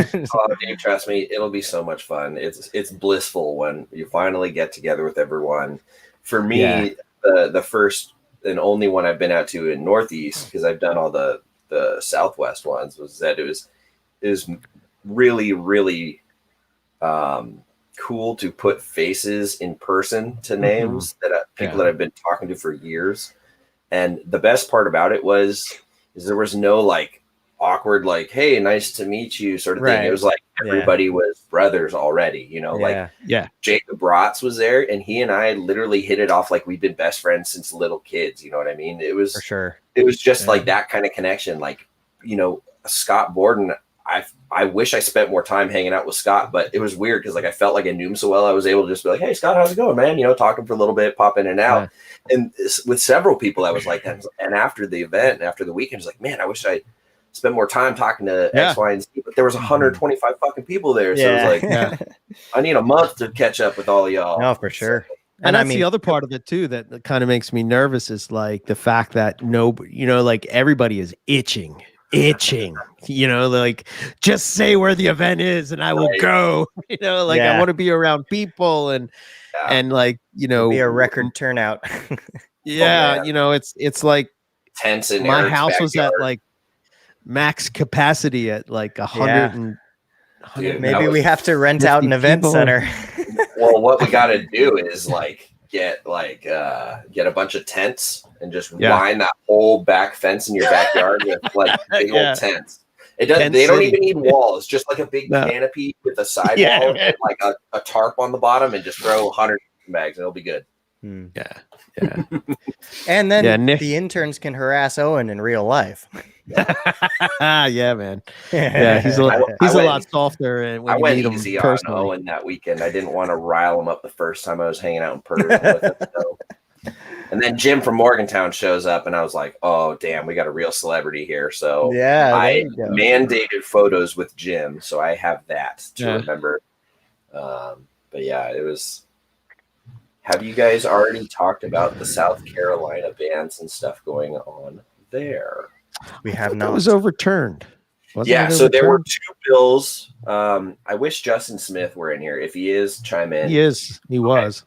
Dave, trust me, it'll be so much fun. It's blissful when you finally get together with everyone. For me, the first and only one I've been out to in Northeast, because I've done all the Southwest ones, was that it was really, really cool to put faces in person to names that people that I've been talking to for years. And the best part about it is there was no like awkward, like, hey, nice to meet you sort of thing. It was like everybody was brothers already, like Jacob Rotz was there, and he and I literally hit it off like we've been best friends since little kids. You know what I mean? It was for sure. It was just like that kind of connection. Like, Scott Borden, I wish I spent more time hanging out with Scott, but it was weird because like I felt like I knew him so well. I was able to just be like, hey, Scott, how's it going, man? Talk to him for a little bit, pop in and out. And with several people, I was like that. And after the event, after the weekend, I was like, man, I wish I spent more time talking to X, Y, and Z. But there was 125 fucking people there. So it was like, I need a month to catch up with all of y'all. No, for sure. And that's the other part of it too that kind of makes me nervous is like the fact that like everybody is itching, like just say where the event is and I will go. I want to be around people and like be a record turnout. It's like tents in my Eric's house backyard. was at like max capacity at like 100 and maybe we have to rent out an event center. Well, what we got to do is like get a bunch of tents and just line that whole back fence in your backyard with like big old tents. They don't even need walls, just like a big canopy with a sidewall and like a tarp on the bottom, and just throw 100 bags and it'll be good. Yeah. And then the interns can harass Owen in real life. Yeah, man. Yeah, he's a lot softer, and when I you went meet him easy personally. on Owen that weekend. I didn't want to rile him up the first time I was hanging out in person with him. So. And then Jim from Morgantown shows up, and I was like, "Oh, damn, we got a real celebrity here." So I mandated photos with Jim, so I have that to remember. But yeah, it was. Have you guys already talked about the South Carolina bans and stuff going on there? We have not. It was overturned. So there were 2 bills. I wish Justin Smith were in here. If he is, chime in. He is. He was.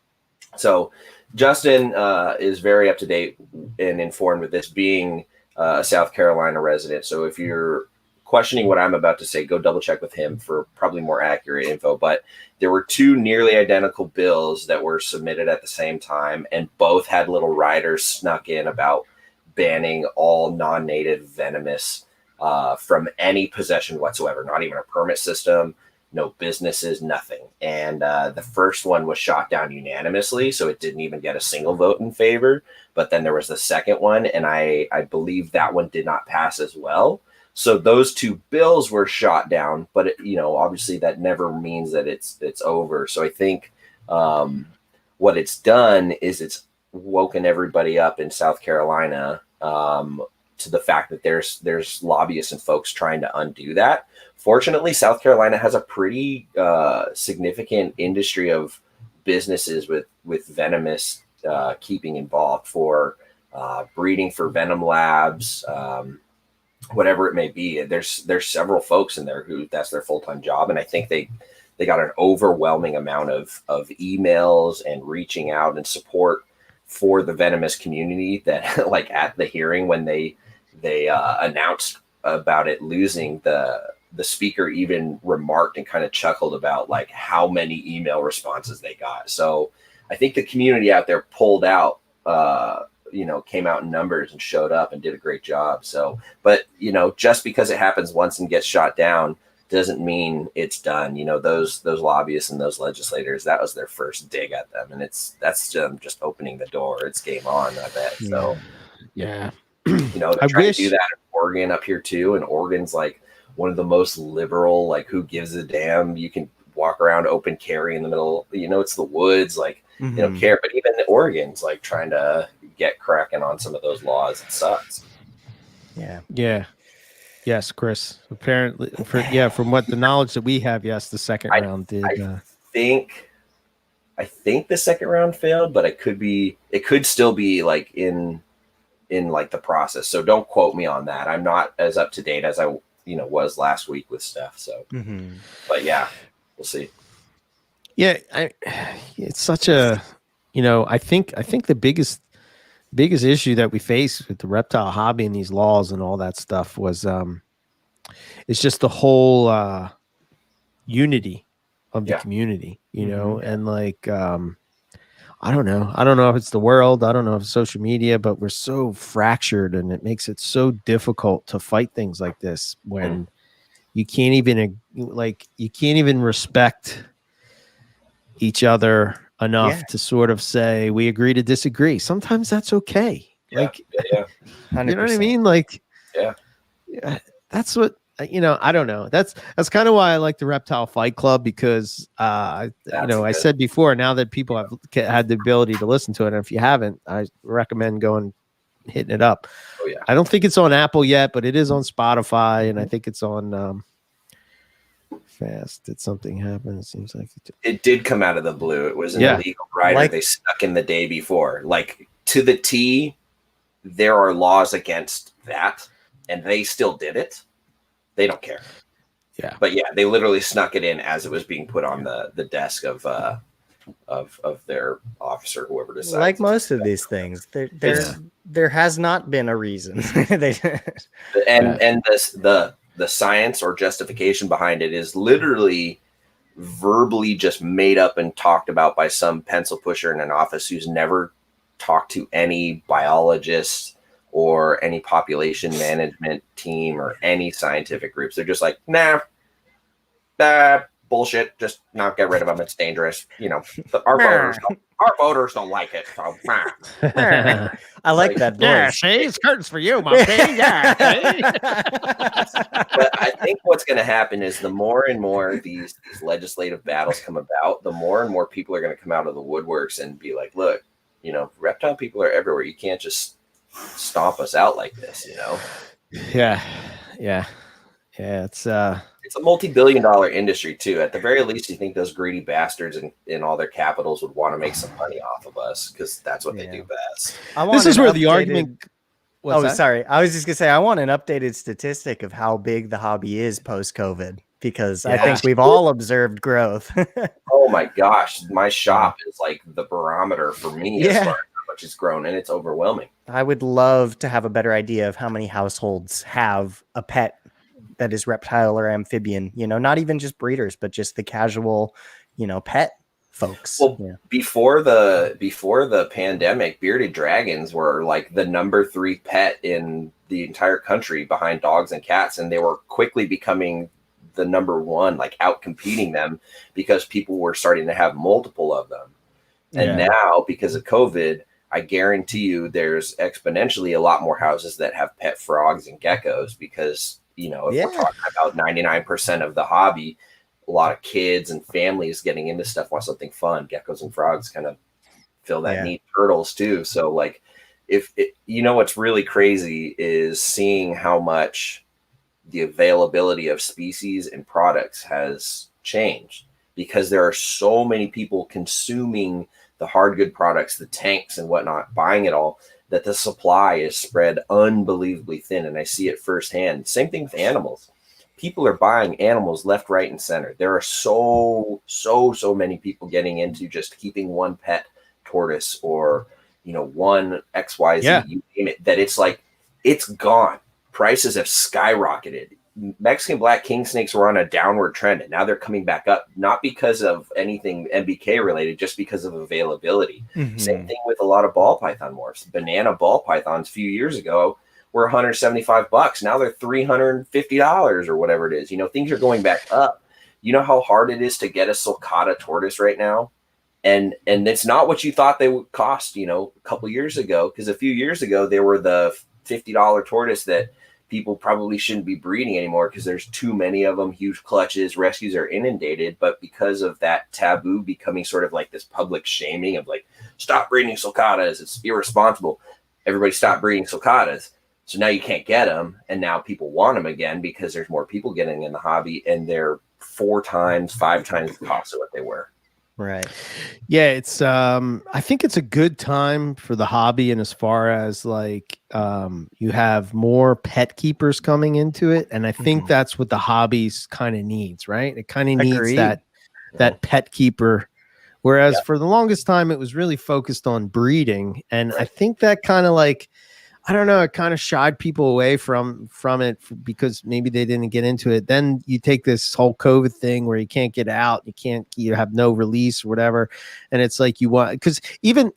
So Justin is very up to date and informed with this, being a South Carolina resident. So if you're questioning what I'm about to say, go double check with him for probably more accurate info. But there were 2 nearly identical bills that were submitted at the same time, and both had little riders snuck in about banning all non-native venomous from any possession whatsoever, not even a permit system, no businesses, nothing. And the first one was shot down unanimously, so it didn't even get a single vote in favor. But then there was the second one, and I believe that one did not pass as well. So those 2 bills were shot down, but obviously that never means that it's over. So I think what it's done is it's woken everybody up in South Carolina to the fact that there's lobbyists and folks trying to undo that. Fortunately, South Carolina has a pretty significant industry of businesses with venomous keeping involved for breeding for venom labs, whatever it may be. There's several folks in there who that's their full-time job. And I think they got an overwhelming amount of emails and reaching out and support for the venomous community that like at the hearing when they announced about it losing, the speaker even remarked and kind of chuckled about like how many email responses they got. So I think the community out there pulled out, came out in numbers and showed up and did a great job. So, but just because it happens once and gets shot down doesn't mean it's done. Those lobbyists and those legislators, that was their first dig at them, and that's just opening the door. It's game on, I bet. So yeah, they're trying to do that in Oregon up here too, and Oregon's like one of the most liberal, like who gives a damn, you can walk around open carry in the middle, it's the woods, like they don't care. But even Oregon's like trying to get cracking on some of those laws. It sucks. Yeah. Yes, Chris. Apparently, from what the knowledge that we have, yes, the second round did. I think the second round failed, but it could still be like in in like the process. So don't quote me on that. I'm not as up to date as I was last week with stuff. So, but yeah, we'll see. Yeah, it's such a, I think the biggest issue that we face with the reptile hobby and these laws and all that stuff was, it's just the whole unity of the community, and like, I don't know if it's the world, I don't know if it's social media, but we're so fractured, and it makes it so difficult to fight things like this when you can't even respect each other enough to sort of say we agree to disagree. Sometimes that's okay. You know what I mean? Like, that's what, I don't know. That's kind of why I like the Reptile Fight Club, because I said before, now that people have had the ability to listen to it, and if you haven't, I recommend hitting it up. Oh yeah. I don't think it's on Apple yet, but it is on Spotify, and I think it's on Fast. Did something happen? It seems like it did come out of the blue. It was an illegal rider they stuck in the day before. Like, to the T, there are laws against that, and they still did it. They don't care. Yeah. But yeah, they literally snuck it in as it was being put on the desk of their officer, whoever decides. Like most of these things, there has not been a reason. And the science or justification behind it is literally verbally just made up and talked about by some pencil pusher in an office who's never talked to any biologists or any population management team or any scientific groups. They're just like, nah, bullshit. Just not get rid of them. It's dangerous. Our voters don't like it. So, I like that voice. Yeah, see, it's curtains for you, Monkey. Yeah. But I think what's going to happen is the more and more these legislative battles come about, the more and more people are going to come out of the woodworks and be like, look, reptile people are everywhere. You can't just stomp us out like this, Yeah. It's a multi-billion-dollar industry too. At the very least, you think those greedy bastards in all their capitals would want to make some money off of us, because that's what they do best. This is where the argument. Sorry. I was just gonna say, I want an updated statistic of how big the hobby is post-COVID, because I think we've all observed growth. Oh my gosh, my shop is like the barometer for me as far as how much it's grown, and it's overwhelming. I would love to have a better idea of how many households have a pet that is reptile or amphibian, not even just breeders, but just the casual, pet folks. Well, before the pandemic, bearded dragons were like the number 3 pet in the entire country behind dogs and cats. And they were quickly becoming the number 1, like out competing them, because people were starting to have multiple of them. And now, because of COVID, I guarantee you there's exponentially a lot more houses that have pet frogs and geckos, because if we're talking about 99% of the hobby, a lot of kids and families getting into stuff want something fun. Geckos and frogs kind of fill that need. Turtles too. So like, what's really crazy is seeing how much the availability of species and products has changed, because there are so many people consuming the hard good products, the tanks and whatnot, buying it all, that the supply is spread unbelievably thin. And I see it firsthand. Same thing with animals. People are buying animals left, right, and center. There are so many people getting into just keeping one pet tortoise or, one XYZ, you name it, that it's like, it's gone. Prices have skyrocketed. Mexican black king snakes were on a downward trend, and now they're coming back up, not because of anything MBK related, just because of availability. Same thing with a lot of ball python morphs. Banana ball pythons a few years ago were $175. Now they're $350 or whatever it is. Things are going back up. You know how hard it is to get a sulcata tortoise right now? And it's not what you thought they would cost, a couple years ago, because a few years ago they were the $50 tortoise that people probably shouldn't be breeding anymore because there's too many of them, huge clutches, rescues are inundated. But because of that taboo becoming sort of like this public shaming of like, stop breeding sulcatas, it's irresponsible, everybody stopped breeding sulcatas. So now you can't get them. And now people want them again because there's more people getting in the hobby, and they're 4 times, 5 times the cost of what they were. Right. Yeah, it's I think it's a good time for the hobby, and as far as like you have more pet keepers coming into it, and I think that's what the hobbies kind of needs, right? It kind of needs that pet keeper. Whereas for the longest time, it was really focused on breeding, and I think that kind of like, I don't know, it kind of shied people away from it because maybe they didn't get into it. Then you take this whole COVID thing where you can't get out, you have no release or whatever, and it's like you want, because even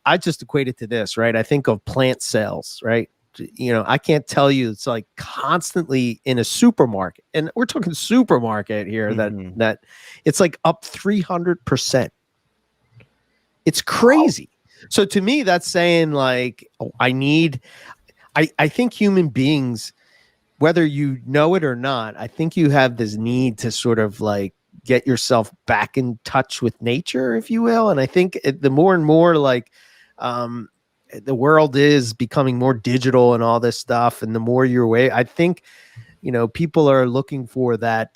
I just equate it to this, right? I think of plant sales, right? You know, I can't tell you, it's like constantly in a supermarket, and we're talking supermarket here, that it's like up 300%. It's crazy. So to me, that's saying like, I think human beings, whether you know it or not, I think you have this need to sort of like get yourself back in touch with nature, if you will. And I think the more and more like, the world is becoming more digital and all this stuff, and the more you're away, I think, you know, people are looking for that,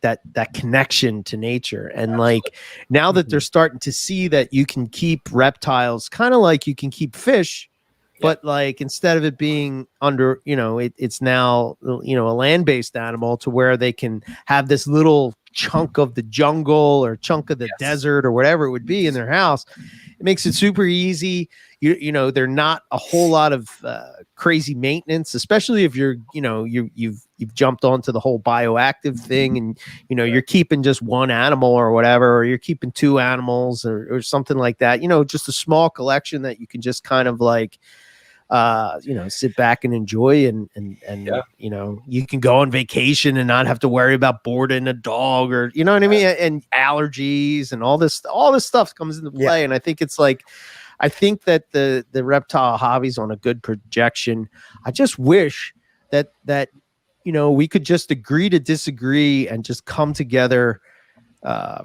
that connection to nature. And like, now that they're starting to see that you can keep reptiles kind of like you can keep fish, but like, instead of it being under, you know, it's now, you know, a land-based animal, to where they can have this little chunk of the jungle or chunk of the desert or whatever it would be in their house. It makes it super easy. You know, they're not a whole lot of crazy maintenance, especially if you're, you know, you've jumped onto the whole bioactive thing, and, you know, you're keeping just one animal or whatever, or you're keeping two animals or something like that, you know, just a small collection that you can just kind of like, you know, sit back and enjoy, and you know, you can go on vacation and not have to worry about boarding a dog, or, you know what I mean? And allergies and all this stuff comes into play. And I think it's like, I think that the reptile hobby's on a good projection. I just wish that, you know, we could just agree to disagree and just come together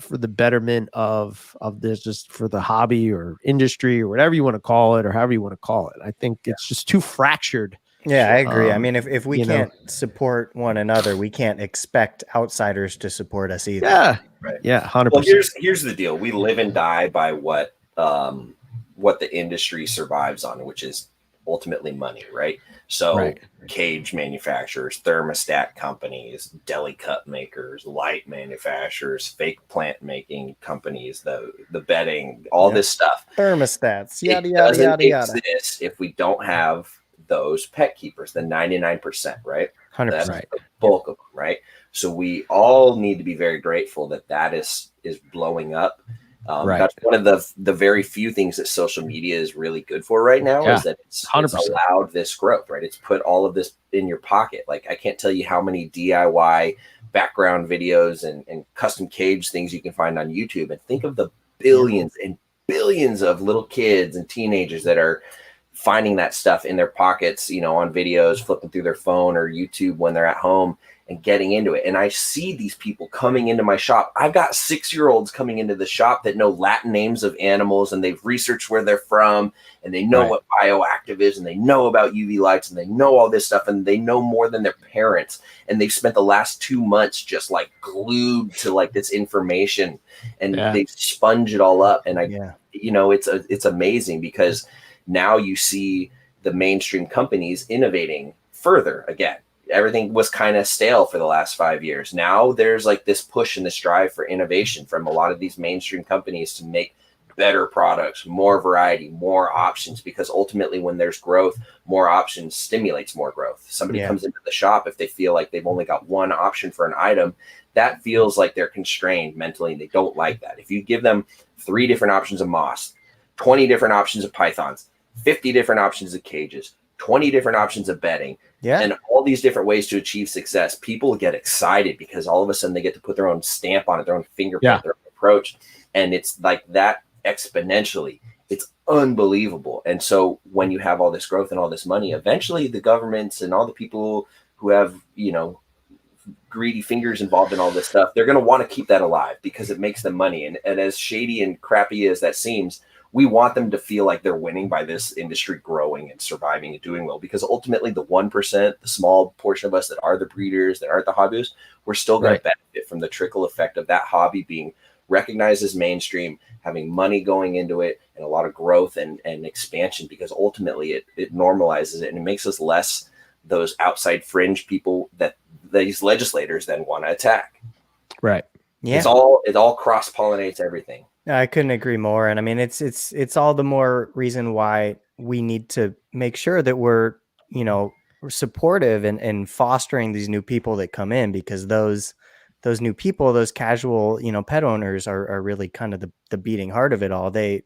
for the betterment of this, just for the hobby or industry or whatever you want to call it, or however you want to call it. I think it's just too fractured. Yeah, I agree. I mean, if we can't support one another, we can't expect outsiders to support us either. Yeah, yeah, 100%. Well, here's the deal: we live and die by what the industry survives on, which is ultimately money, right? So cage manufacturers, thermostat companies, deli cup makers, light manufacturers, fake plant making companies, the bedding, all this stuff. Thermostats, yada, it yada, doesn't yada, yada. exist if we don't have those pet keepers, the 99%, right? 100%. That's the bulk of them, right? So we all need to be very grateful that is blowing up. That's one of the very few things that social media is really good for right now, is that it's allowed this growth, right? It's put all of this in your pocket. Like, I can't tell you how many DIY background videos and custom cage things you can find on YouTube, and think of the billions and billions of little kids and teenagers that are finding that stuff in their pockets, you know, on videos, flipping through their phone or YouTube when they're at home and getting into it. And I see these people coming into my shop. I've got 6-year-olds coming into the shop that know Latin names of animals, and they've researched where they're from, and they know what bioactive is, and they know about UV lights, and they know all this stuff, and they know more than their parents. And they've spent the last 2 months just like glued to like this information, and they sponge it all up. And you know, it's amazing, because now you see the mainstream companies innovating further again. Everything was kind of stale for the last 5 years. Now there's like this push and this drive for innovation from a lot of these mainstream companies to make better products, more variety, more options, because ultimately when there's growth, more options stimulates more growth. Somebody comes into the shop, if they feel like they've only got one option for an item, that feels like they're constrained mentally, and they don't like that. If you give them 3 different options of moss, 20 different options of pythons, 50 different options of cages, 20 different options of bedding, and all these different ways to achieve success, people get excited, because all of a sudden they get to put their own stamp on it, their own fingerprint, their own approach. And it's like that exponentially. It's unbelievable. And so when you have all this growth and all this money, eventually the governments and all the people who have, you know, greedy fingers involved in all this stuff, they're going to want to keep that alive, because it makes them money. And as shady and crappy as that seems, we want them to feel like they're winning by this industry growing and surviving and doing well, because ultimately the 1%, the small portion of us that are the breeders, that aren't the hobbyists, we're still going to benefit from the trickle effect of that hobby being recognized as mainstream, having money going into it, and a lot of growth and expansion, because ultimately it normalizes it and it makes us less those outside fringe people that these legislators then want to attack. Right. Yeah. It all cross-pollinates everything. I couldn't agree more. And I mean, it's all the more reason why we need to make sure that we're supportive and fostering these new people that come in, because those new people, those casual, pet owners are really kind of the beating heart of it all. They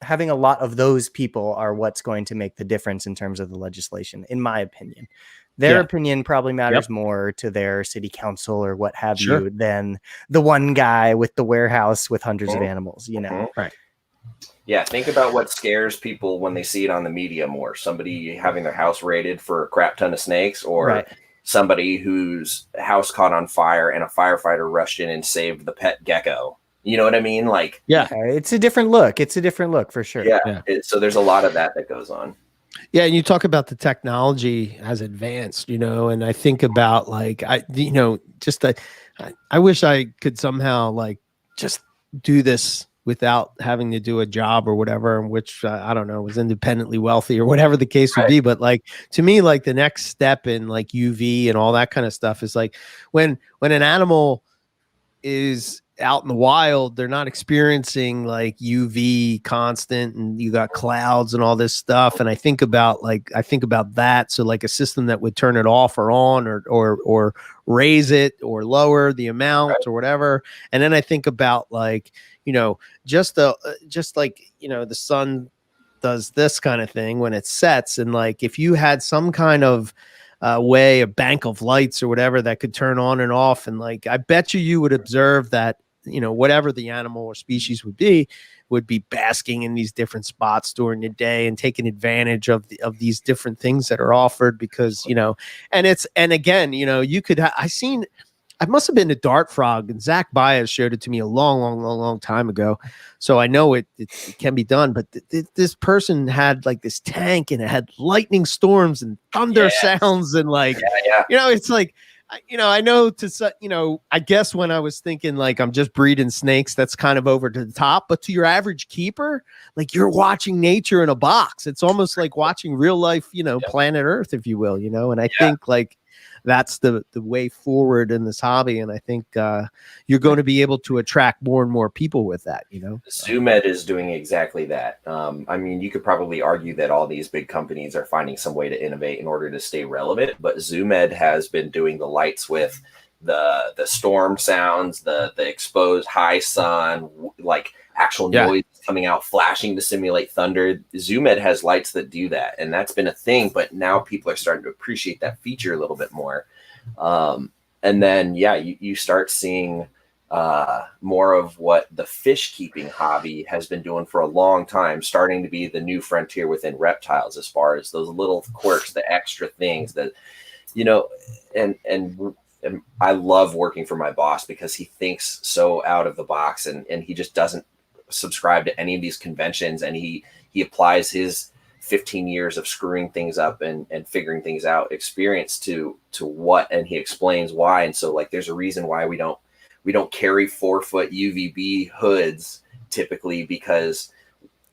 having a lot of those people are what's going to make the difference in terms of the legislation, in my opinion. Their opinion probably matters more to their city council or what have you than the one guy with the warehouse with hundreds of animals, Right. Yeah, think about what scares people when they see it on the media more. Somebody having their house raided for a crap ton of snakes, or somebody whose house caught on fire and a firefighter rushed in and saved the pet gecko. You know what I mean? Like, it's a different look. It's a different look for sure. Yeah. So there's a lot of that goes on. Yeah, and you talk about the technology has advanced, and I think about I wish I could somehow just do this without having to do a job or whatever, in which I don't know, was independently wealthy or whatever the case would be. But to me, the next step in UV and all that kind of stuff is when an animal is out in the wild, they're not experiencing UV constant, and you got clouds and all this stuff. And I think about that. So a system that would turn it off or on, or raise it or lower the amount or whatever. And then I think about just the sun does this kind of thing when it sets. And if you had some kind of way, a bank of lights or whatever that could turn on and off, and I bet you would observe that whatever the animal or species would be basking in these different spots during the day and taking advantage of these different things that are offered, because and again, you could I must have been a dart frog, and Zach Baez showed it to me a long time ago. So I know it can be done, but this person had this tank, and it had lightning storms and thunder sounds, and it's I know I guess when I was thinking I'm just breeding snakes, that's kind of over to the top, but to your average keeper, you're watching nature in a box. It's almost like watching real life, planet Earth, if you will, and I think that's the way forward in this hobby. And I think you're going to be able to attract more and more people with that, ZooMed is doing exactly that. I mean, you could probably argue that all these big companies are finding some way to innovate in order to stay relevant, but ZooMed has been doing the lights with the storm sounds, the exposed high sun, actual noise coming out, flashing to simulate thunder. ZooMed has lights that do that, and that's been a thing, but now people are starting to appreciate that feature a little bit more. And then you start seeing more of what the fish keeping hobby has been doing for a long time, starting to be the new frontier within reptiles, as far as those little quirks, the extra things that and I love working for my boss, because he thinks so out of the box, and he just doesn't subscribe to any of these conventions, and he applies his 15 years of screwing things up and figuring things out experience to what, and he explains why. And so there's a reason why we don't carry 4-foot UVB hoods typically, because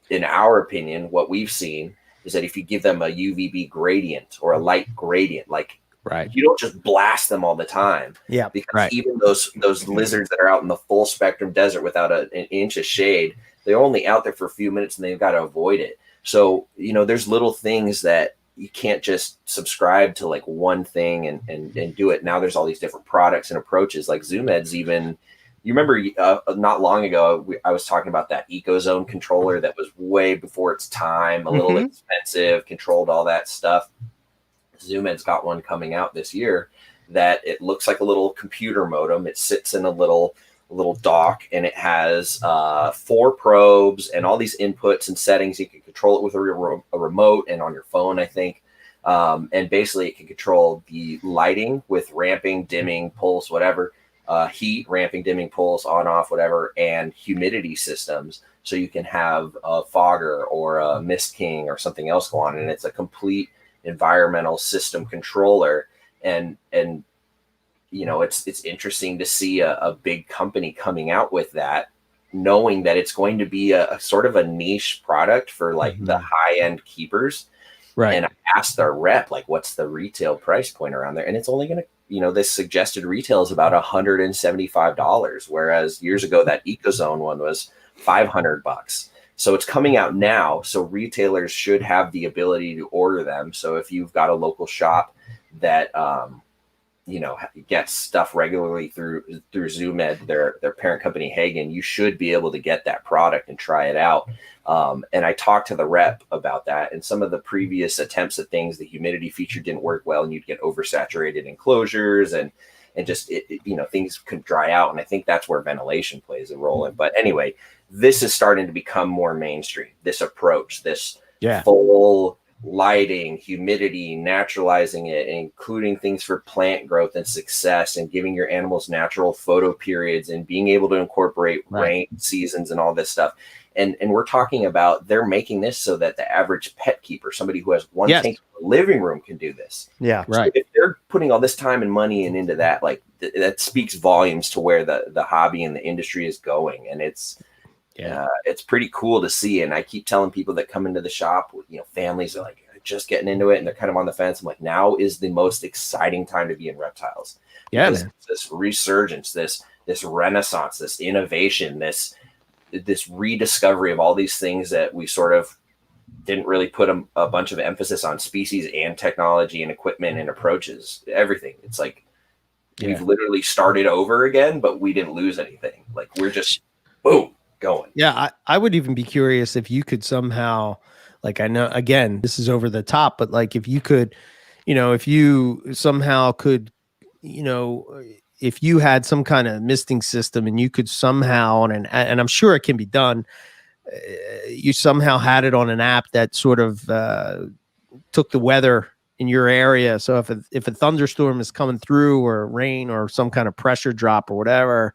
in our opinion, what we've seen is that if you give them a UVB gradient or a light gradient, you don't just blast them all the time. Yeah. Because even those lizards that are out in the full spectrum desert without an inch of shade, they're only out there for a few minutes and they've got to avoid it. So, there's little things that you can't just subscribe to one thing and do it. Now there's all these different products and approaches, ZooMed's even, you remember not long ago, I was talking about that EcoZone controller that was way before its time, a little expensive, controlled all that stuff. ZooMed's got one coming out this year that it looks like a little computer modem. It sits in a little dock, and it has 4 probes and all these inputs and settings. You can control it with a remote and on your phone, I think. And basically it can control the lighting with ramping, dimming, pulse, whatever, heat, ramping, dimming, pulse, on, off, whatever, and humidity systems. So you can have a fogger or a mist king or something else go on. And it's a complete environmental system controller. And you know, it's interesting to see a big company coming out with that, knowing that it's going to be a sort of a niche product for like the high end keepers. Right. And I asked our rep, like, what's the retail price point around there? And it's only going to, you know, this suggested retail is about $175, whereas years ago that EcoZone one was $500. So it's coming out now. So retailers should have the ability to order them. So if you've got a local shop that, you know, gets stuff regularly through ZoomEd, their parent company Hagen, you should be able to get that product and try it out. And I talked to the rep about that, and some of the previous attempts at things, the humidity feature didn't work well, and you'd get oversaturated enclosures, and just you know, things could dry out. And I think that's where ventilation plays a role in. But anyway, this is starting to become more mainstream. This approach, this full lighting, humidity, naturalizing it, including things for plant growth and success, and giving your animals natural photo periods, and being able to incorporate rain seasons and all this stuff. And we're talking about, they're making this so that the average pet keeper, somebody who has one tank in the living room, can do this. Yeah. So if they're putting all this time and money and into that, like that speaks volumes to where the hobby and the industry is going. And it's pretty cool to see. And I keep telling people that come into the shop, you know, families are like just getting into it and they're kind of on the fence. I'm like, now is the most exciting time to be in reptiles. Yeah. This resurgence, this renaissance, this innovation, this rediscovery of all these things that we sort of didn't really put a bunch of emphasis on, species and technology and equipment and approaches, everything. It's like we've literally started over again, but we didn't lose anything. Like we're just boom going. Yeah. I would even be curious if you could somehow, like, I know, again, this is over the top, but like if you could, you know, if you somehow could, you know, if you had some kind of misting system and you could somehow, and I'm sure it can be done, you somehow had it on an app that sort of took the weather in your area. So if a thunderstorm is coming through, or rain, or some kind of pressure drop or whatever,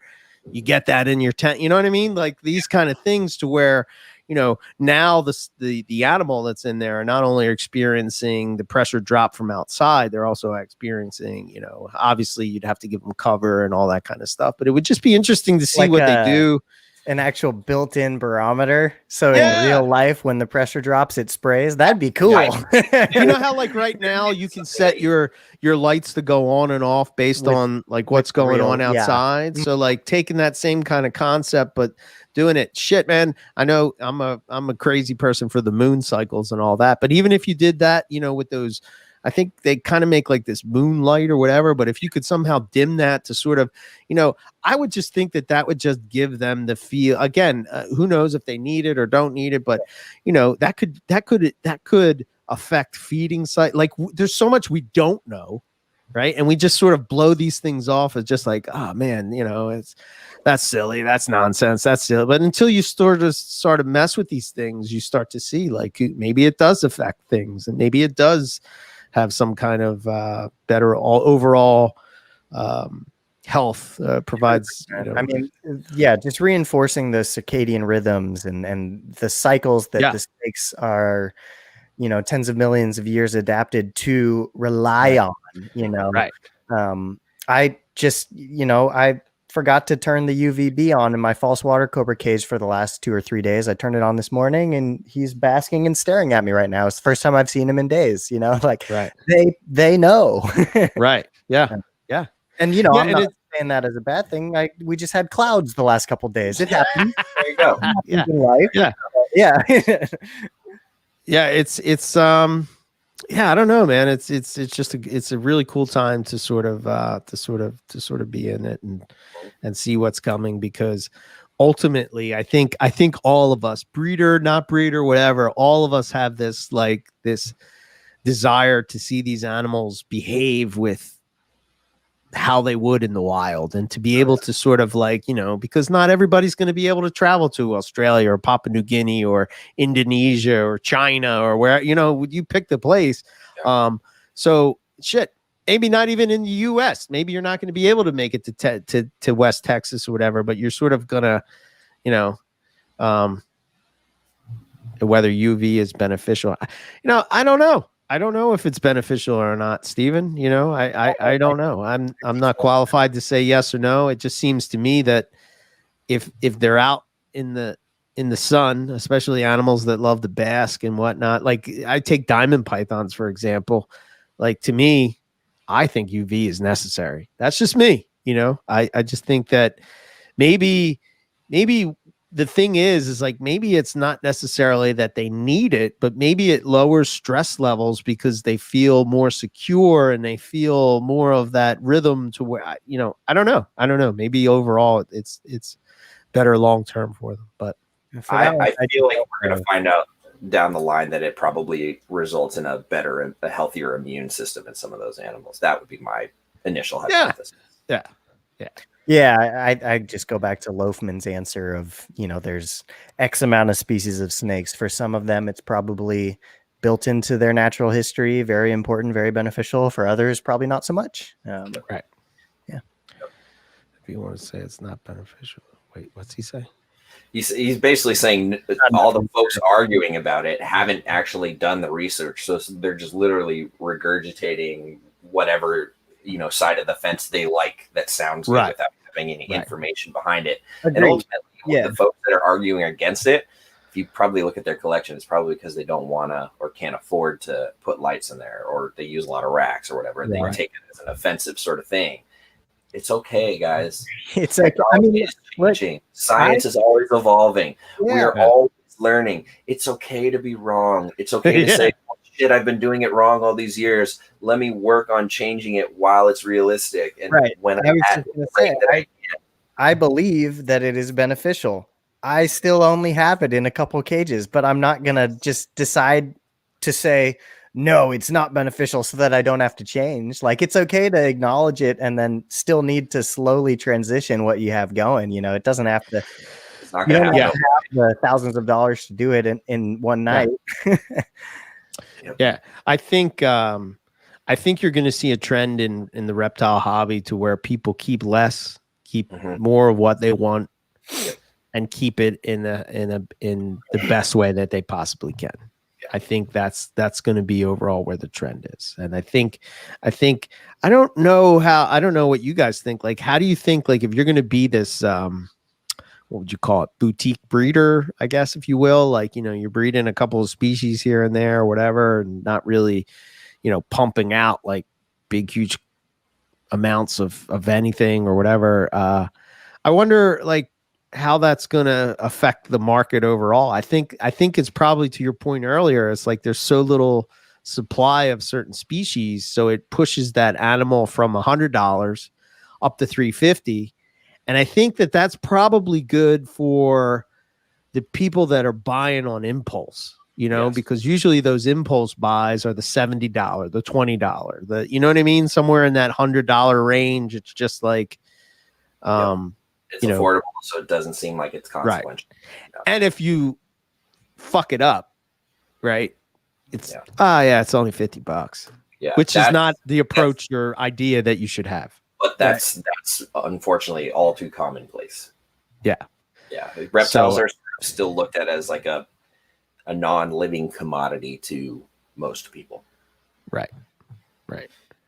you get that in your tent. You know what I mean? Like these kind of things, to where, you know, now the animal that's in there not only are experiencing the pressure drop from outside, they're also experiencing, you know, obviously you'd have to give them cover and all that kind of stuff, but it would just be interesting to see like what they do. An actual built-in barometer. So in real life, when the pressure drops, it sprays. That'd be cool. You know how like right now you can set your lights to go on and off based on like what's going on outside. So like taking that same kind of concept, but doing it. Shit, man. I know I'm a crazy person for the moon cycles and all that, but even if you did that, you know, with those, I think they kind of make like this moonlight or whatever, but if you could somehow dim that to sort of, you know, I would just think that would just give them the feel. Again, who knows if they need it or don't need it, but you know, that could affect feeding site. Like there's so much we don't know, right? And we just sort of blow these things off as just like, oh man, you know, that's silly, that's nonsense, that's silly. But until you start to mess with these things, you start to see like maybe it does affect things, and maybe it does have some kind of better overall health, provides, you know. I mean, yeah, just reinforcing the circadian rhythms and the cycles that the snakes are, you know, tens of millions of years adapted to rely on, you know. I just, you know, I forgot to turn the UVB on in my false water cobra cage for the last 2 or 3 days. I turned it on this morning and he's basking and staring at me right now. It's the first time I've seen him in days, you know, like they know. Yeah. And, you know, I'm not saying that as a bad thing. We just had clouds the last couple of days. It happens. There you go. In life. I don't know, man. It's just it's a really cool time to sort of be in it and see what's coming, because ultimately I think all of us, breeder, not breeder, whatever, all of us have this desire to see these animals behave with how they would in the wild, and to be able to sort of like, you know, because not everybody's going to be able to travel to Australia or Papua New Guinea or Indonesia or China or where, you know, you pick the place. So shit, maybe not even in the US, maybe you're not going to be able to make it to West Texas or whatever, but you're sort of gonna, you know, whether UV is beneficial, you know, I don't know. I don't know if it's beneficial or not, Stephen. You know, I don't know. I'm not qualified to say yes or no. It just seems to me that if they're out in the sun, especially animals that love to bask and whatnot, like I take diamond pythons, for example, like to me, I think UV is necessary. That's just me. You know, I just think that maybe the thing is like maybe it's not necessarily that they need it, but maybe it lowers stress levels because they feel more secure and they feel more of that rhythm to where, you know, I don't know. Maybe overall it's better long term for them. But I feel like we're going to find out down the line that it probably results in a healthier immune system in some of those animals. That would be my initial hypothesis. Yeah, I just go back to Loafman's answer of, you know, there's X amount of species of snakes. For some of them, it's probably built into their natural history, very important, very beneficial. For others, probably not so much. Right. Yeah. If you want to say it's not beneficial, wait, what's he say? He's basically saying all the folks arguing about it haven't actually done the research, so they're just literally regurgitating whatever, you know, side of the fence they like that sounds good without having any information behind it. Agreed. And ultimately, the folks that are arguing against it, if you probably look at their collection, it's probably because they don't want to or can't afford to put lights in there, or they use a lot of racks or whatever, and they take it as an offensive sort of thing. It's okay, guys. It's like, I mean, changing. Science is always evolving. We are always learning. It's okay to be wrong. It's okay to say, oh, shit, I've been doing it wrong all these years. Let me work on changing it while it's realistic. And when I believe that it is beneficial. I still only have it in a couple cages, but I'm not going to just decide to say, no, it's not beneficial so that I don't have to change. Like, it's okay to acknowledge it and then still need to slowly transition what you have going. You know, it doesn't have to, it's not going to have the thousands of dollars to do it in one night. Yeah. I think you're going to see a trend in the reptile hobby to where people keep less, keep more of what they want, and keep it in the best way that they possibly can. I think that's going to be overall where the trend is. And I think I don't know what you guys think. Like, how do you think, like, if you're going to be this, what would you call it? Boutique breeder, I guess, if you will, like, you know, you're breeding a couple of species here and there or whatever, and not really, you know, pumping out like big, huge amounts of anything or whatever. I wonder, like, how that's going to affect the market overall. I think it's probably, to your point earlier, it's like there's so little supply of certain species, so it pushes that animal from $100 up to $350. And I think that's probably good for the people that are buying on impulse, you know, because usually those impulse buys are the $70, the $20, you know what I mean? Somewhere in that $100 range. It's just like, it's affordable, so it doesn't seem like it's consequential. Right. And if you fuck it up, right, it's it's only $50. Yeah, which is not the approach or idea that you should have. But that's unfortunately all too commonplace. Yeah. Reptiles are still looked at as like a non-living commodity to most people. Right.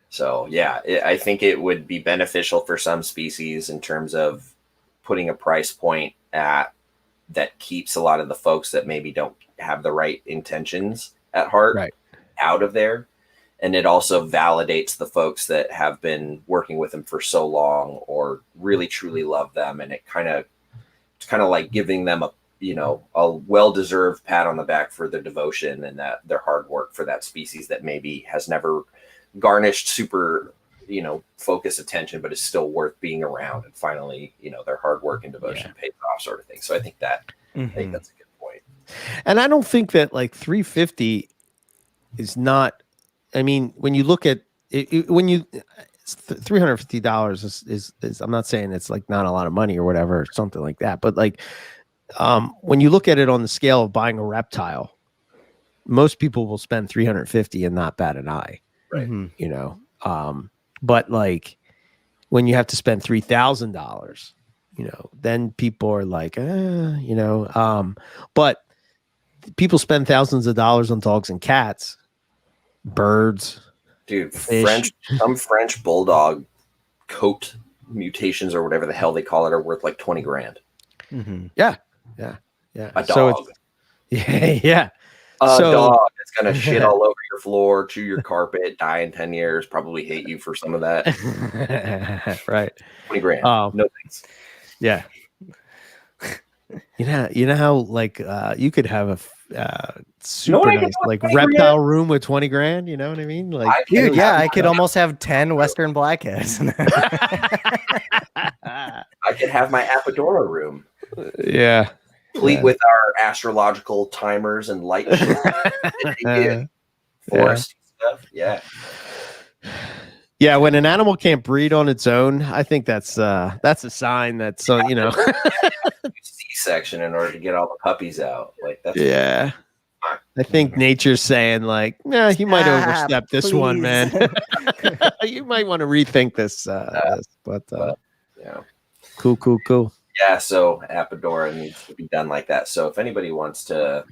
So I think it would be beneficial for some species in terms of putting a price point that keeps a lot of the folks that maybe don't have the right intentions at heart out of there. And it also validates the folks that have been working with them for so long or really truly love them. And it's kind of like giving them a well-deserved pat on the back for their devotion and that their hard work for that species that maybe has never garnished super, focus attention, but is still worth being around. And finally, their hard work and devotion pays off, sort of thing. So I think that's a good point. And I don't think that like 350 is not, I mean, when you look at it, $350 is, I'm not saying it's like not a lot of money or whatever, or something like that. But like, when you look at it on the scale of buying a reptile, most people will spend 350 and not bat an eye. Right. But like when you have to spend $3,000, then people are like, but people spend thousands of dollars on dogs and cats, birds, dude. fish. Some French bulldog coat mutations or whatever the hell they call it are worth like 20 grand. Mm-hmm. Yeah. A So dog. yeah. A So dog that's gonna shit all over your floor, chew your carpet, die in 10 years, probably hate you for some of that. right. 20 grand. No thanks. Yeah. You know how like you could have a super nice like reptile room with 20 grand, you know what I mean? Like dude, yeah, I could almost have 10 Western blackheads. I could have my Apodora room. Yeah. Complete with our astrological timers and light forest stuff. Yeah. Yeah, when an animal can't breed on its own, I think that's a sign that C-section in order to get all the puppies out. Like that's I think nature's saying like, nah, you might overstep this one, man. You might want to rethink this. But yeah. Cool. Yeah, so Apodora needs to be done like that. So if anybody wants to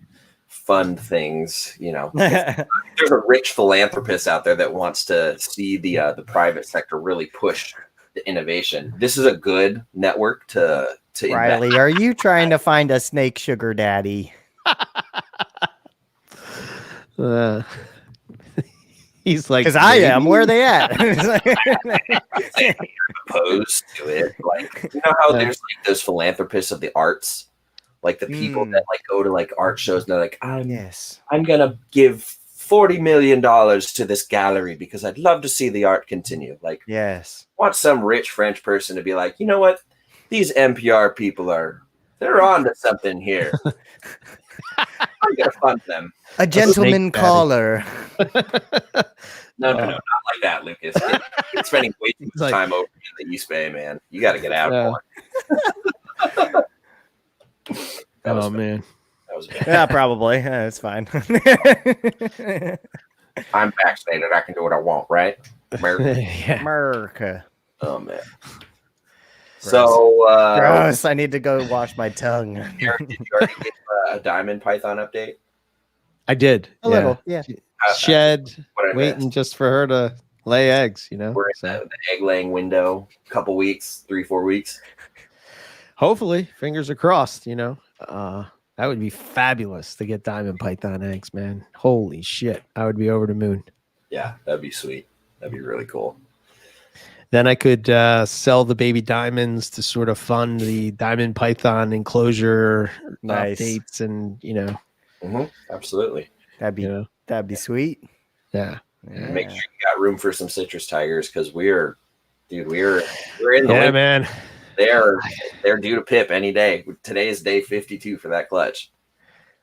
fund things, if there's a rich philanthropist out there that wants to see the private sector really push the innovation, this is a good network to Riley, are you trying to find a snake sugar daddy? He's like, because I am. Where are they at? Opposed to it, like how there's like those philanthropists of the arts, like the people that like go to like art shows and they're like, I'm gonna give $40 million to this gallery because I'd love to see the art continue. Like, want some rich French person to be like, you know what, these NPR people they're on to something here. I'm gonna fund them. A gentleman caller. No, not like that, Lucas. You're spending way too much time over in the East Bay, man. You got to get out of one. Man. That was bad. Yeah, probably. It's fine. I'm vaccinated. I can do what I want, right? America. Oh, man. So, gross. I need to go wash my tongue. Did you already get a diamond python update? I did. A little, yeah. Shed, waiting just for her to lay eggs, We're in the egg laying window, a couple weeks, 3-4 weeks. Hopefully, fingers are crossed, that would be fabulous to get diamond python eggs, man. Holy shit. I would be over the moon. Yeah, that'd be sweet. That'd be really cool. Then I could sell the baby diamonds to sort of fund the diamond python enclosure updates and, Absolutely. That'd be sweet. Yeah. Make sure you got room for some citrus tigers because we're in the yeah, man. They're due to pip any day. Today is day 52 for that clutch.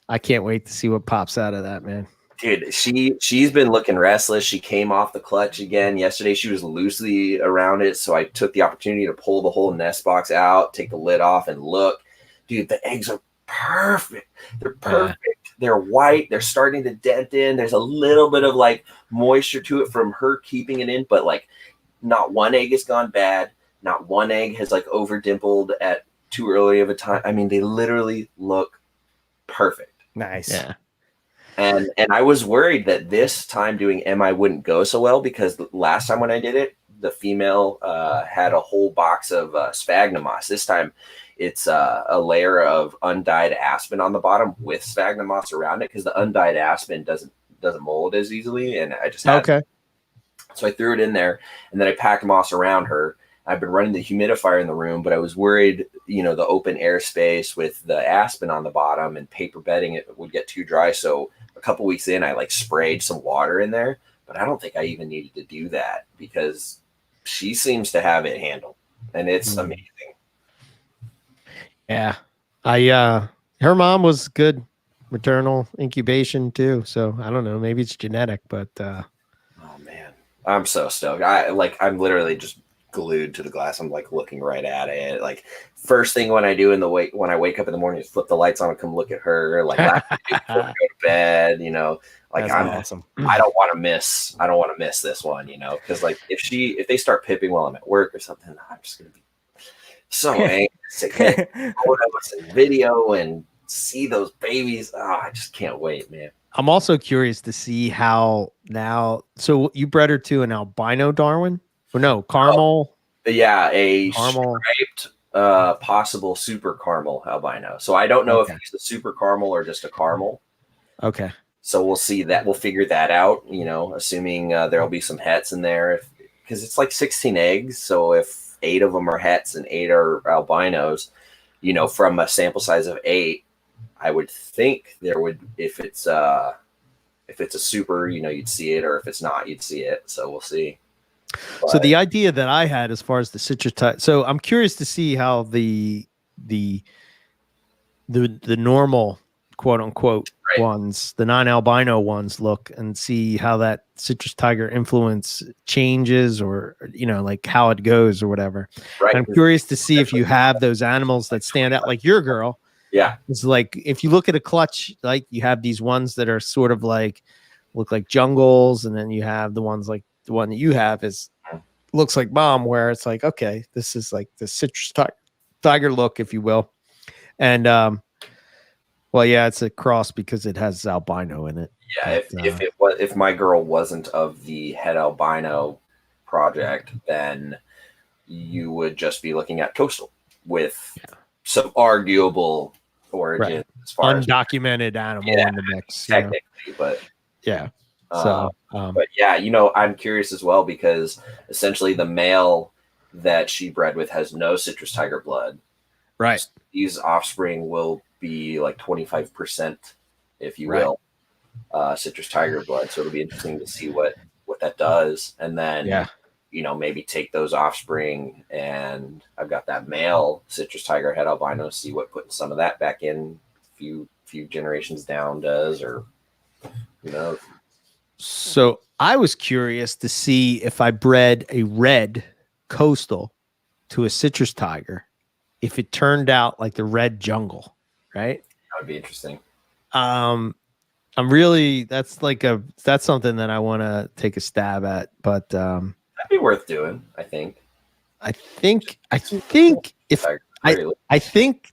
I can't wait to see what pops out of that, man. Dude, she's been looking restless. She came off the clutch again. Yesterday she was loosely around it, so I took the opportunity to pull the whole nest box out, take the lid off, and look. Dude, the eggs are perfect. They're perfect. They're white. They're starting to dent in. There's a little bit of like moisture to it from her keeping it in, but like not one egg has gone bad. Not one egg has like over dimpled at too early of a time. I mean, they literally look perfect. Nice. Yeah. And I was worried that this time doing MI wouldn't go so well because last time when I did it, the female had a whole box of sphagnum moss. This time it's a layer of undyed aspen on the bottom with sphagnum moss around it because the undyed aspen doesn't mold as easily. And I just had so I threw it in there and then I packed moss around her. I've been running the humidifier in the room, but I was worried, the open air space with the aspen on the bottom and paper bedding, it would get too dry. So a couple weeks in, I like sprayed some water in there, but I don't think I even needed to do that because she seems to have it handled and it's amazing. Yeah. Her mom was good maternal incubation too. So I don't know, maybe it's genetic, but, oh man, I'm so stoked. I'm literally just glued to the glass. I'm like looking right at it. Like first thing when I do when I wake up in the morning is flip the lights on and come look at her. Like before we go to bed, like I'm awesome. I don't want to miss this one, because like if they start pipping while I'm at work or something, I'm just gonna be so anxious to get photos and video and see those babies. Oh, I just can't wait, man. I'm also curious to see how now. So you bred her to an albino Darwin? Or no, caramel? Yeah, a Caramel. striped, possible super caramel albino. So I don't know if he's the super caramel or just a caramel. Okay. So we'll see that. We'll figure that out, assuming there'll be some hets in there. Because it's like 16 eggs. So if 8 of them are hets and 8 are albinos, from a sample size of 8, I would think there would, if it's a super, you'd see it, or if it's not, you'd see it. So we'll see. But, so the idea that I had as far as the citrus type, so I'm curious to see how the normal quote unquote ones, the non-albino ones look, and see how that citrus tiger influence changes, or like how it goes or whatever. Right. I'm curious to see if you have those animals that stand out, like your girl. Yeah. It's like if you look at a clutch, like you have these ones that are sort of like look like jungles, and then you have the ones like the one that you have looks like mom, where it's like, okay, this is like the citrus tiger look, if you will. And well, yeah, it's a cross because it has albino in it. Yeah, but, if my girl wasn't of the het albino project, then you would just be looking at coastal with some arguable origin, as far undocumented animal in the mix, technically, but yeah. So, but yeah, I'm curious as well, because essentially the male that she bred with has no citrus tiger blood. Right. So these offspring will be like 25%, if you will, citrus tiger blood. So it'll be interesting to see what that does. And then, maybe take those offspring, and I've got that male citrus tiger het albino, see what putting some of that back in few generations down does, or who knows. So I was curious to see if I bred a red coastal to a citrus tiger, if it turned out like the red jungle, right? That would be interesting. That's something that I want to take a stab at, but that'd be worth doing. I think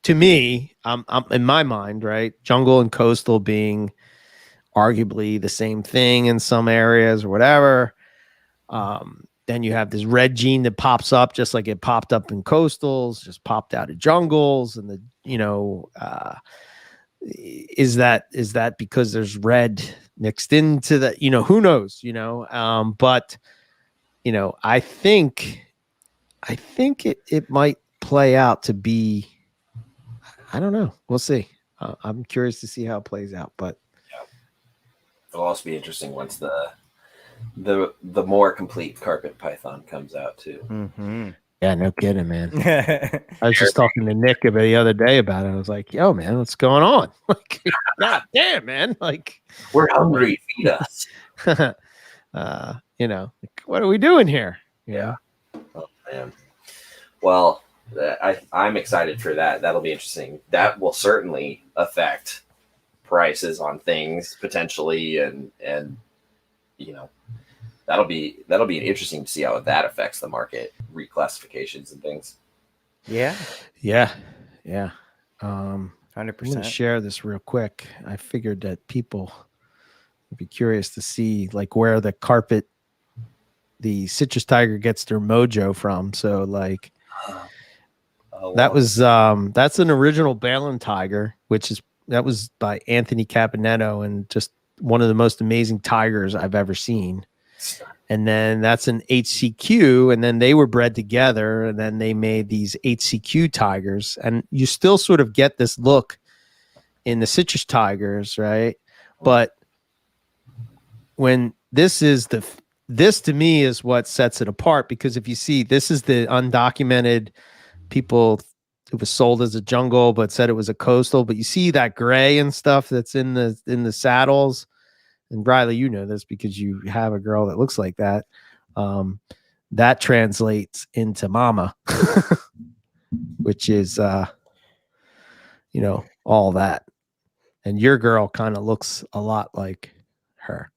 to me, I'm in my mind, right? Jungle and coastal being arguably the same thing in some areas or whatever. Then you have this red gene that pops up, just like it popped up in coastals, just popped out of jungles. And is that because there's red mixed into that? Who knows? But I think it might play out to be. I don't know. We'll see. I'm curious to see how it plays out, but. It'll also be interesting once the more complete carpet python comes out too. Mm-hmm. Yeah, no kidding, man. I was just talking to Nick the other day about it. I was like, "Yo, man, what's going on? Like, God damn, man! Like, we're hungry. Feed us." What are we doing here? Yeah. Oh man. Well, I'm excited for that. That'll be interesting. That will certainly affect prices on things potentially, and that'll be interesting to see how that affects the market, reclassifications and things. Yeah. 100%. I'm going to 100%. share this real quick. I figured that people would be curious to see like where the citrus tiger gets their mojo from. So like that's an original Balin tiger, that was by Anthony Caponetto, and just one of the most amazing tigers I've ever seen. And then that's an HCQ, and then they were bred together, and then they made these HCQ tigers. And you still sort of get this look in the citrus tigers, right? But when this to me is what sets it apart, because if you see, this is the undocumented people. It was sold as a jungle, but said it was a coastal. But you see that gray and stuff that's in the saddles. And Riley, you know this because you have a girl that looks like that. That translates into mama, which is, all that. And your girl kind of looks a lot like her.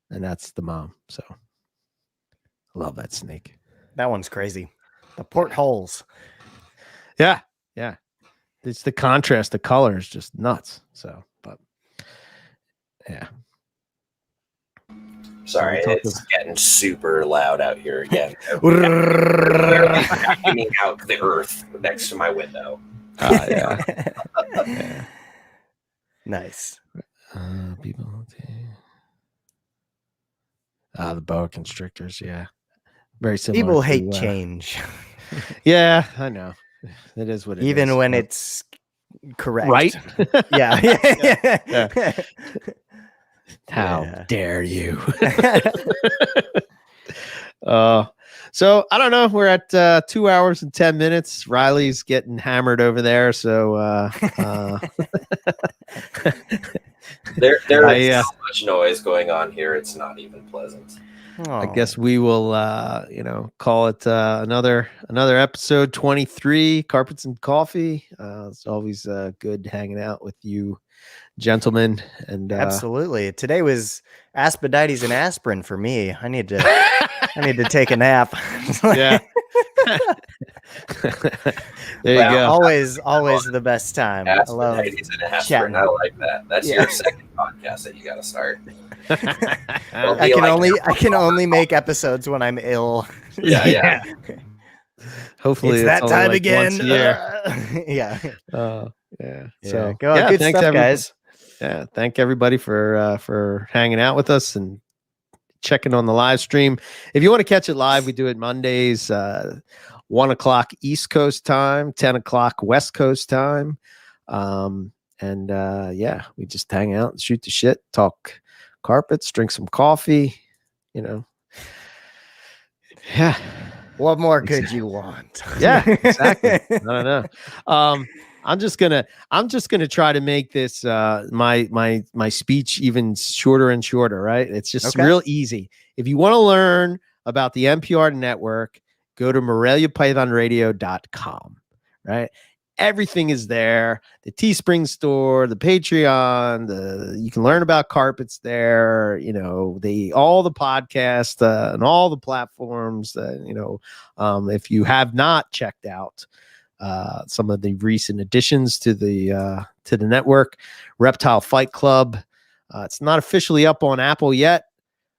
And that's the mom. So I love that snake. That one's crazy. The portholes. Yeah. It's the contrast. The color is just nuts. So, but Yeah. Sorry, So it's getting super loud out here again. Vacuuming out the earth next to my window. Yeah. Yeah. Nice. People. The boa constrictors. Yeah. Very similar. People hate change. Yeah, I know. It is what it is. Even when it's correct. Right? Yeah. How dare you? So I don't know. We're at 2 hours and 10 minutes. Riley's getting hammered over there. So there is so much noise going on here. It's not even pleasant. I guess we will, call it another episode 23, Carpets and Coffee. It's always good hanging out with you, gentlemen. And absolutely, today was aspidites and aspirin for me. I need to take a nap. Yeah. There you go. Always the best time. I love chatting. I like that. That's your second podcast that you got to start. I can only make episodes when I'm ill. Yeah. Hopefully it's that time again. Yeah. So go on. Good thanks stuff, guys. Yeah, thank everybody for hanging out with us and checking on the live stream. If you want to catch it live, we do it Mondays, 1 o'clock East Coast time, 10 o'clock West Coast time. We just hang out and shoot the shit, talk carpets, drink some coffee, Yeah. What more could you want? Yeah, exactly. I don't know. I'm just gonna try to make this my speech even shorter and shorter, right? It's just real easy. If you want to learn about the NPR network, go to MoreliaPythonRadio.com, right? Everything is there. The Teespring store, the Patreon, you can learn about carpets there, all the podcasts and all the platforms, if you have not checked out some of the recent additions to the network, Reptile Fight Club. It's not officially up on Apple yet,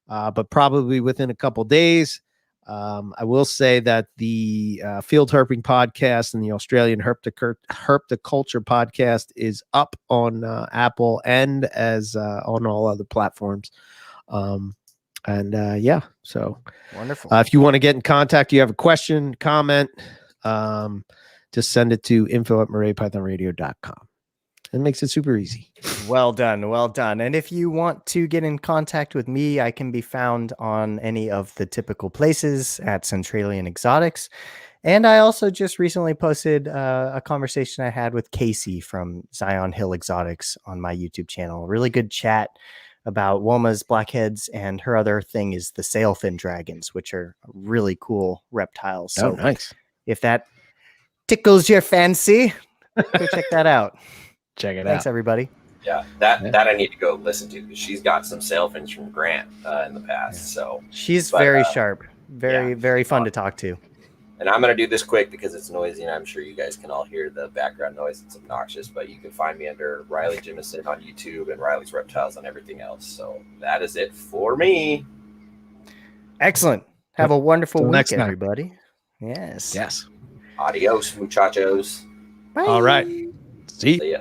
but probably within a couple days. I will say that the Field Herping podcast and the Australian Herpticulture podcast is up on Apple and as on all other platforms. So wonderful. If you want to get in contact, you have a question, comment, just send it to info@MoreliaPythonRadio.com. It makes it super easy. Well done. And if you want to get in contact with me, I can be found on any of the typical places at Centralian Exotics. And I also just recently posted a conversation I had with Casey from Zion Hill Exotics on my YouTube channel. Really good chat about Woma's blackheads, and her other thing is the sailfin dragons, which are really cool reptiles. So nice. If that tickles your fancy, go check that out. Check it out. Thanks, everybody. Yeah, that I need to go listen to because she's got some sailfins from Grant in the past. So she's very sharp, very fun to talk to. And I'm going to do this quick because it's noisy, and I'm sure you guys can all hear the background noise. It's obnoxious, but you can find me under Riley Jimison on YouTube and Riley's Reptiles on everything else. So that is it for me. Excellent. Have a wonderful week, next time, everybody. Yes. Adios, muchachos. Bye. All right. See ya.